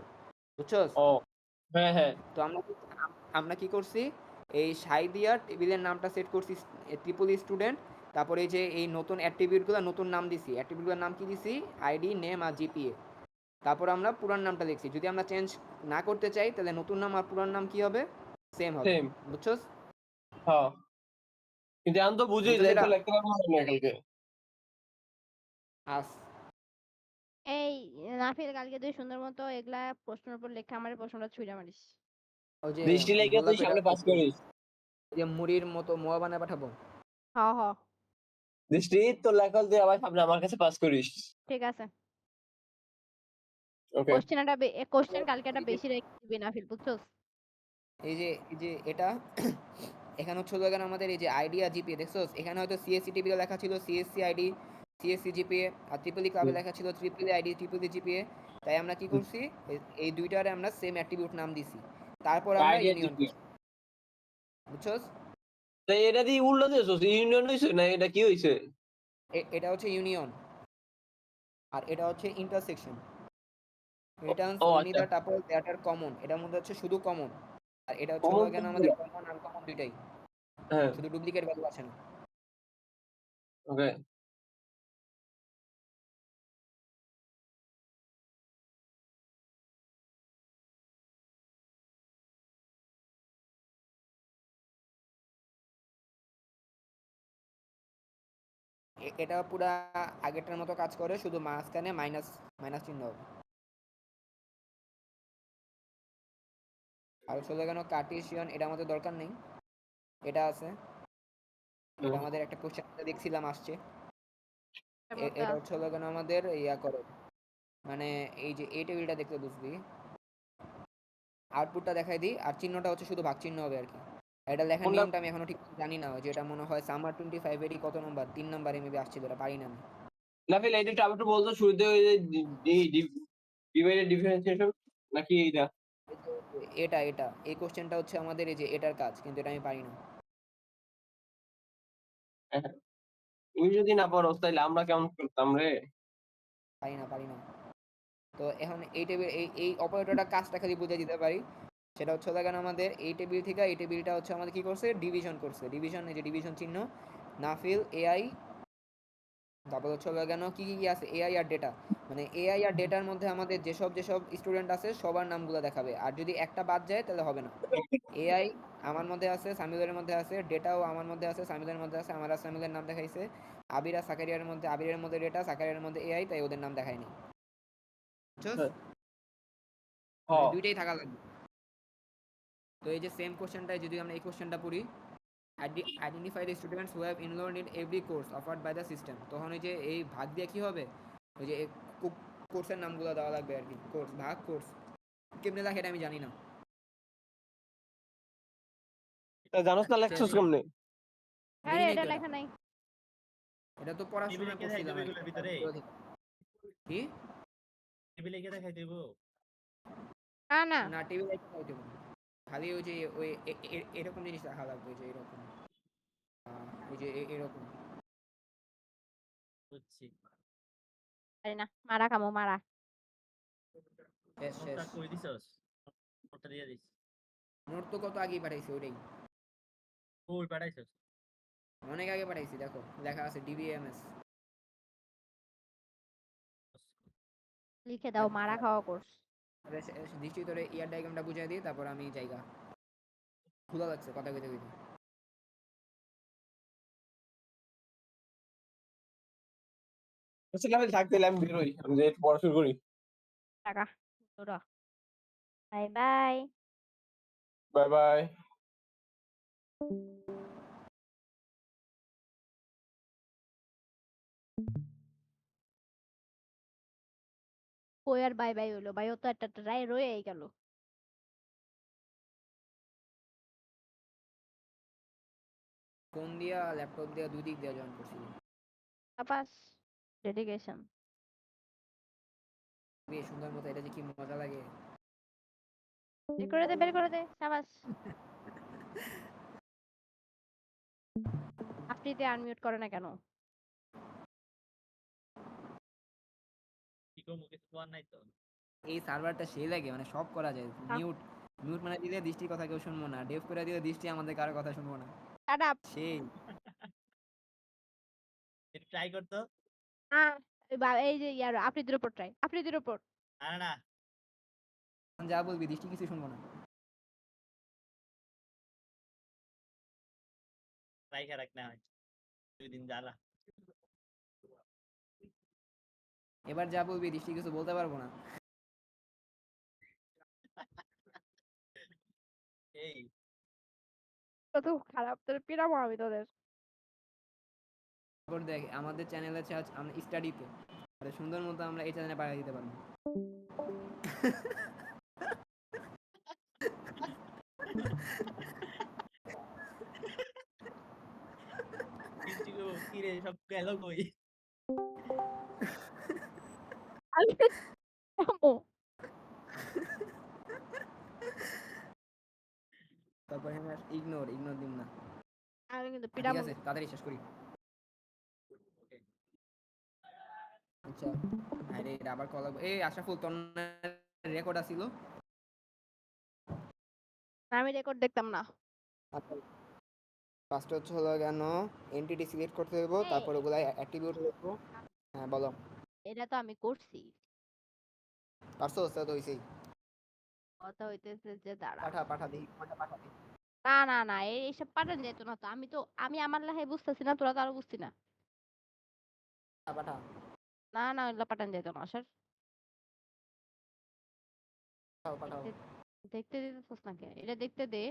বুঝছস? ও, হ্যাঁ, হ্যাঁ, তো আমরা কি করছি, এই সাই দিয়া টেবিলের নামটা সেট করছি ট্রিপল স্টুডেন্ট, তারপরে এই যে এই নতুন অ্যাট্রিবিউটগুলো নতুন নাম দিছি, অ্যাট্রিবিউটগুলোর নাম কি দিছি, আইডি নেম আর জিপিএ। তারপর আমরা পুরান নামটা লিখছি, যদি আমরা চেঞ্জ না করতে চাই তাহলে নতুন নাম আর পুরান নাম কি হবে, সেম হবে, সেম, বুঝছস? হ্যাঁ, কিন্তু আমি তো বুঝি বুঝছস যাই এটা? তো লিখতে পারবো না কালকে। আস এই নাফিল কালকে তুই সুন্দর মতো এগুলা প্রশ্নের উপর লেখা আমার প্রশ্নটা ছুঁড়া মারিস। ওই যে দৃষ্টি লেগে তুই গোলাপি সামনে পাস করিস। যে মুড়ির মতো মোয়া বানায় পাঠাবো। হ হ দৃষ্টি তোর লেখা তুই আবার সামনে আমার কাছে পাস করিস। ঠিক আছে। ওকে। কোশ্চেন কালকে একটা বেশি রেখে দিবি নাফিল, বুঝছস? এই যে এটা এখানে হচ্ছে হলো এখানে আমাদের এই যে আইডিয়া জিপিএ দেখছোস, এখানে হয়তো সিএসসি টিপিতে লেখা ছিল সিএসসি আইডি সিএসসি জিপিএ, আর ট্রিপল ই ক্লাবে লেখা ছিল ট্রিপল আইডি ট্রিপল জিপিএ। তাই আমরা কি করছি, এই দুইটারে আমরা সেম অ্যাট্রিবিউট নাম দিছি, তারপর আমরা আইডিয়া ইউনিয়ন জিপি। করছি, বুঝছস? তাই এটা দিয়ে উল্টো দিয়েছস, ইউনিয়ন হইছে না এটা কি হইছে? এটা হচ্ছে ইউনিয়ন, আর এটা হচ্ছে ইন্টারসেকশন। রিটার্নস ও অনলি আচ্ছা। The tuple that are common, এটার মধ্যে হচ্ছে শুধু কমন, আর এটা হচ্ছে হলো কমন এখানে আমাদের কোনগুলো? কমন আনকমন দুইটাই, হ্যাঁ, শুধু ডুপ্লিকেট ভ্যালু আছে না। ওকে। এটা পুরা আগেরটার মতো কাজ করে, শুধু মাঝখানে মাইনাস মাইনাস চিহ্ন হবে। আর চলে কেন কার্টেসিয়ান, এটা আমাদের দরকার নেই, এটা আছে, এটা আমাদের একটা কোশ্চেন দেখছিলাম আসছে। এটা হচ্ছে হলো কেন আমাদের ইয়া করে, মানে এই যে এই টেবিলটা দেখলে বুঝবি, আউটপুটটা দেখাই দিই, আর চিহ্নটা হচ্ছে শুধু ভাগ চিহ্ন হবে আর কি। এটা লেখার কোনটা? নিয়মটা আমি এখনো ঠিক জানি না, যে এটা মনে হয় সামার 25 এরই কত নম্বর, 3 নম্বরে মেবি আসছিল, এটা পারি না আমি। নাফিল এইটা আবার একটু বলতো শুরুতে ওই যে ডিভাইডেড ডিফারেন্সিয়েশন নাকি এটা? এটা এই কোশ্চেনটা হচ্ছে আমাদের এই যে এটার কাজ, কিন্তু এটা আমি পারি না। হ্যাঁ, তুমি যদি না পারো তাহলে আমরা কেমন করতাম রে? পারি না। তো এখন এই টেবিল এই অপারেটরটা কাজটা খালি বুঝে দিতে পারি, সেটা হচ্ছে কেন আমাদের এই টেবিল থেকে এই টেবিলটা হচ্ছে আমাদের কি করছে, ডিভিশন করছে, ডিভিশন, এই যে ডিভিশন চিহ্ন, নাফিল এআই, তারপর হচ্ছে কেন কি কি কি আছে, এআই আর ডেটা, মানে এআই আর ডেটার মধ্যে আমাদের যেসব যেসব স্টুডেন্ট আছে সবার নামগুলো দেখাবে, আর যদি একটা বাদ যায় তাহলে হবে না। এআই আমার মধ্যে আছে, সামিউলের মধ্যে আছে, ডেটাও আমার মধ্যে আছে, সামিউলের মধ্যে আছে, আমার আর সামিউলের নাম দেখাইছে, আবির আর সাকারিয়ার মধ্যে, আবিরের মধ্যে ডেটা, সাকারিয়ার মধ্যে এআই, তাই ওদের নাম দেখায়নি, বুঝছস? হ্যাঁ। মানে দুইটাই থাকা লাগবে। তো এই যে সেম কোশ্চেনটাই যদি আমরা এই কোশ্চেনটা পড়ি, identify the students who have enrolled in every course offered by the system, তখন ওই যে এই ভাগ দিয়ে কি হবে, ওই যে কোর্সের নামগুলো দেওয়া লাগবে আর কি, কোর্স ভাগ কোর্স, কেমনে লেখে এটা আমি জানি না। তা জানোস না লেখছস কেমনে? আরে দেখি নাই এটা তো এটা, লেখা নাই। এটা তো পড়ার টেবিলে সময় কে দেখাই পড়ছিলাম দেবে আর কি। এগুলোর ভিতরে? কি টেবিলে কে দেখাই দেবো? না না না টেবিল খালি ওই যে ওই এরকম জিনিস রাখা লাগবে, যে এরকম ওই যে এরকম। বুঝছি। পারি না, মারা খামো মারা। শেষ শেষ। নোটটা কই দিছস? নোটটা দিয়ে দিস। নোট তো কত আগেই পাঠাইছি ওইটাই, কই পাঠাইছস? অনেক আগে পাঠাইছি, দেখো লেখা আছে ডিবিএমএস। লিখে দাও মারা খাওয়া কোর্স। দৃষ্টি তোরে ইয়ার ডায়াগ্রামটা বুঝাই দিই, তারপর আমি জায়গা খোলা লাগছে কথা কইতে কইতে। আচ্ছা নাফিল থাক তাহলে আমি বেরোই, আমি যে পড়া শুরু করি। টাকা তোরা। Bye bye. Bye bye. কই আর বাই বাই হইলো, ভাই ও তো একটা রায় রয়েই গেল। ফোন দিয়া ল্যাপটপ দিয়া দুই দিক দিয়া জয়েন করছিলাম। সাবাস, ডেডিকেশন। বেশ সুন্দর মতো, এটা যে কি মজা লাগে। বের করে দে, বের করে দে, সাবাস। আপনিতে আনমিউট করে না কেন? কি করবো, কিছু করার নাই তো। এই সার্ভারটা সেই লাগে, মানে সব করা যায়, আহ, মিউট মিউট মানে দিলে দৃষ্টির কথা কেউ শুনবো না, ডেভ করে দিলে দৃষ্টি আমাদের কারো কথা শুনবো না, shut up. সেই। একটু ট্রাই করতো। এই যে ইয়ার আপনিদের উপর ট্রাই, আপনিদের উপর। না না, যা বলবি দৃষ্টি কিছু শুনবো না। ট্রাই রাখ না হয় 2 দিন জ্বালা। এবার যা বলবি দৃষ্টি কিছু বলতে পারবো না। এই কত খারাপ তোর পিরামো আমি তোদের। তারপর দেখ আমাদের চ্যানেল আছে স্টাডিতে, সুন্দর মতো আমরা এই চ্যানেলে পাঠিয়ে দিতে পারবো। কিন্তু কি রে সব গেল কই? আমি তো পিরামো। তারপরে আমরা ইগনোর দিন না। আমি কিন্তু ঠিক পিরামো। আছে তাড়াতাড়ি শেষ করি। আচ্ছা আরে আবার কল এই আশরাফুল তোর রেকর্ড আছিল? আমি রেকর্ড দেখতাম না। ফার্স্ট হচ্ছে হলো কেন এন্টিটি সিলেক্ট করতে দেবো, এই, তারপর ওগুলা অ্যাট্রিবিউট লিখবো। হ্যাঁ বলো। এটা তো আমি করছি। পারছো তো হইছেই। কথা হইতেছে যে দাঁড়া। পাঠা দেখি পাঠা দেখি। না না না এইসব পাঠান যেত না তো। আমি আমার লেখায় বুঝতেছি না, তোরা তো আরো বুঝছি না। পাঠা না না ওইগুলা পাঠান যেত না স্যার। পাঠাও। দেখতে দেখতে দিতেছস না কে? এটা দেখতে দে।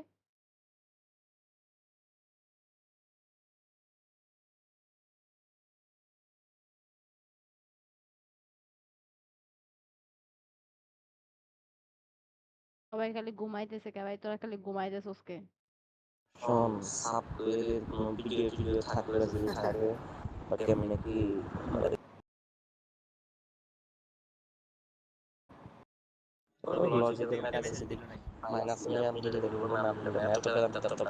সবাই খালি ঘুমাইতেছে কে ভাই? তোরা খালি ঘুমাইতেছস কে? শোন সাবওয়ের কোনো ভিডিও টিডিও থাকলে যদি থাকে বা কেমনে কি লজিক্যাল ম্যাথ মাইনাস নিয়ে আমি যদি দেখবো না আমি এত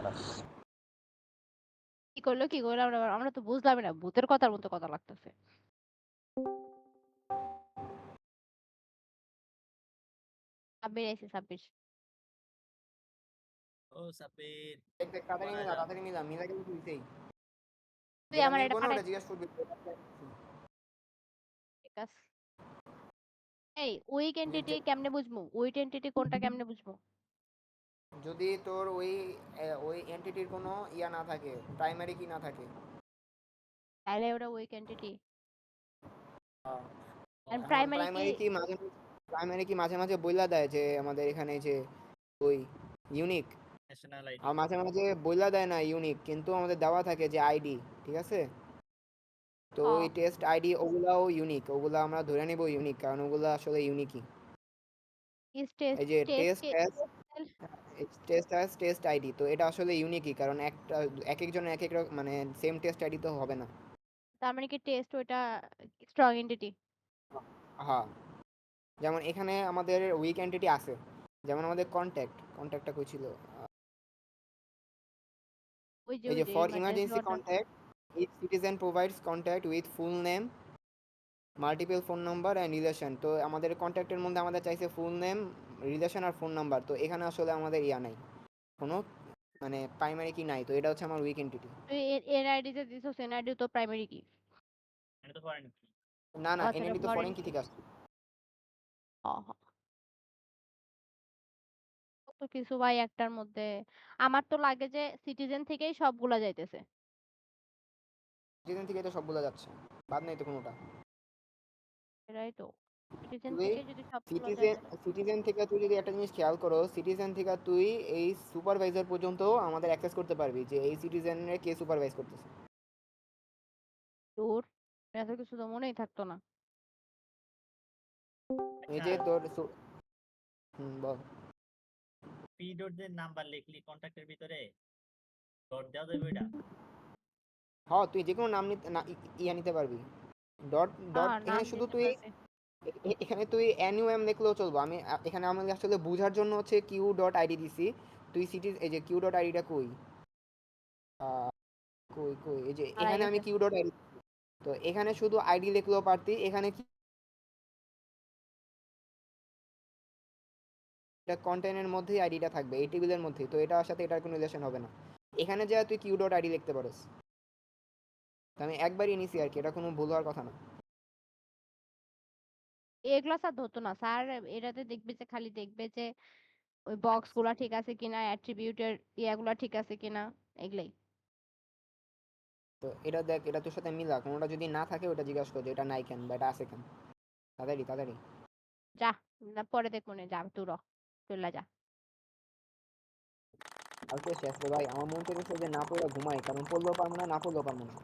না কি করলো আমরা তো বুঝলামই না, ভূতের কথার মতো কথা লাগতেছে। সাব্বির আইছে সাব্বির। ও সাব্বির দেখ তাড়াতাড়ি পড়া মিলা যাক। মিলা কিন্তু হইছেই। তুই যেটা আমার এটা মিলবো না পাঠাই। ওটা জিজ্ঞাসা করবি। ঠিক আছে। এই উইক এন্টিটি কেমনে বুঝবো? উইক এন্টিটি কোনটা কেমনে বুঝবো? যদি তোর ওই এন্টিটির কোনো ইয়া না থাকে, প্রাইমারি কি না থাকে। তাহলে ওটা উইক এন্টিটি। আর এখন প্রাইমারি কি? প্রাইমারি কি মাঝে মাঝে বইলা দেয় যে আমাদের এখানে যে ওই ইউনিক, ন্যাশনাল আইডি। আর মাঝে মাঝে বইলা দেয় না ইউনিক, কিন্তু আমাদের দেওয়া থাকে যে আইডি। ঠিক আছে, তো ওই টেস্ট আইডি ওগুলাও ইউনিক, ওগুলা আমরা ধরে নিব ইউনিক, কারণ ওগুলা আসলে ইউনিকই। এই যে টেস্ট টেস্ট আইডি, তো এটা আসলে ইউনিকই, কারণ এক একজনের এক এক মানে সেম টেস্ট আইডি তো হবে না। তার মানে কি টেস্ট ওইটা স্ট্রং এন্টিটি? হ্যাঁ, যেমন এখানে আমাদের উইক এন্টিটি আছে, যেমন আমাদের কন্ট্যাক্টটা কই ছিল, এই যে for emergency contact if citizen provides contact with full name multiple phone number and relation. তো আমাদের কন্ট্যাক্টের মধ্যে আমাদের চাইছে ফুল নেম, রিলেশন আর ফোন নাম্বার। তো এখানে আসলে আমাদের ইয়া নাই, কোনো মানে প্রাইমারি কি নাই, তো এটা হচ্ছে আমার উইক এন্টিটি। তুই এর আইডি যে দিছস এনআইডি তো প্রাইমারি কি? এটা তো ফরেন কি? না না, আচ্ছা এটা এনএনডি তো ফরেন ফরেন কি কি? থেকে আসছে। কত কিছু ভাই একটার মধ্যে। আমার তো লাগে যে সিটিজেন থেকেই সবগুলা যাইতেছে। সিটিজেন থেকে তো সবগুলো যাচ্ছে, বাদ নাই তো কোনোটা। এটাই তো। সিটিজেন তুই থেকে যদি সবগুলো যায় সিটিজেন তাহলে সিটিজেন থেকে তুই যদি একটা জিনিস খেয়াল করো, সিটিজেন থেকে তুই এই সুপারভাইজার পর্যন্ত আমাদের অ্যাক্সেস করতে পারবি যে এই সিটিজেনের কে সুপারভাইজ করতেছে। দূর। এত কিছু তো মনেই থাকতো না। এই আচ্ছা যে তোর বল। পি ডট এর নাম্বার লিখলি কন্টাক্টের ভিতরে ডট দেওয়া যাবে ওইটা? হ্যাঁ, তুই যে কোনো নাম ইয়া নিতে পারবি। ডট ডট হ্যাঁ নাম এখানে শুধু দিতে তুই পারবে। এখানে তুই এনইউএম লিখলেও চলবো। আমি এখানে আমাকে আসলে বোঝার জন্য হচ্ছে কিউ ডট আইডি দিছি। তুই এই যে কিউ ডট আইডিটা কই, আহ, কই এই যে হারাই এখানে আমি গেছে। কিউ ডট আইডি, তো এখানে শুধু আইডি লিখলেও পারতি। এখানে কি এটা কন্টেন্টের মধ্যেই আইডিটা থাকবে, এই টেবিলের মধ্যেই, তো এটার সাথে এটার কোনো রিলেশন হবে না। এখানে যা তুই কিউ ডট আইডি লিখতে পারোস। তো আমি একবারই নিছি আর কি, এটা কোনো ভুল হওয়ার কথা না। এগুলা স্যার ধরতো না স্যার। এটাতে দেখবে যে খালি দেখবে যে ওই বক্স গুলা ঠিক আছে কিনা, অ্যাট্রিবিউটের ইয়াগুলা ঠিক আছে কিনা, এগুলাই। তো এটা দেখ, এটা তোর সাথে মিলা, কোনোটা যদি না থাকে ওটা জিজ্ঞাসা কর যে এটা নাই কেন বা এটা আছে কেন। তাড়াতাড়ি তাড়াতাড়ি। যা, না পরে দেখবো নে, যা তুই র, চলে যা। কালকে শেষ রে ভাই, আমার মন চাইতেছে যে না পড়ে ঘুমাই, কারণ পড়লেও পারবো না, না পড়লেও পারবো না।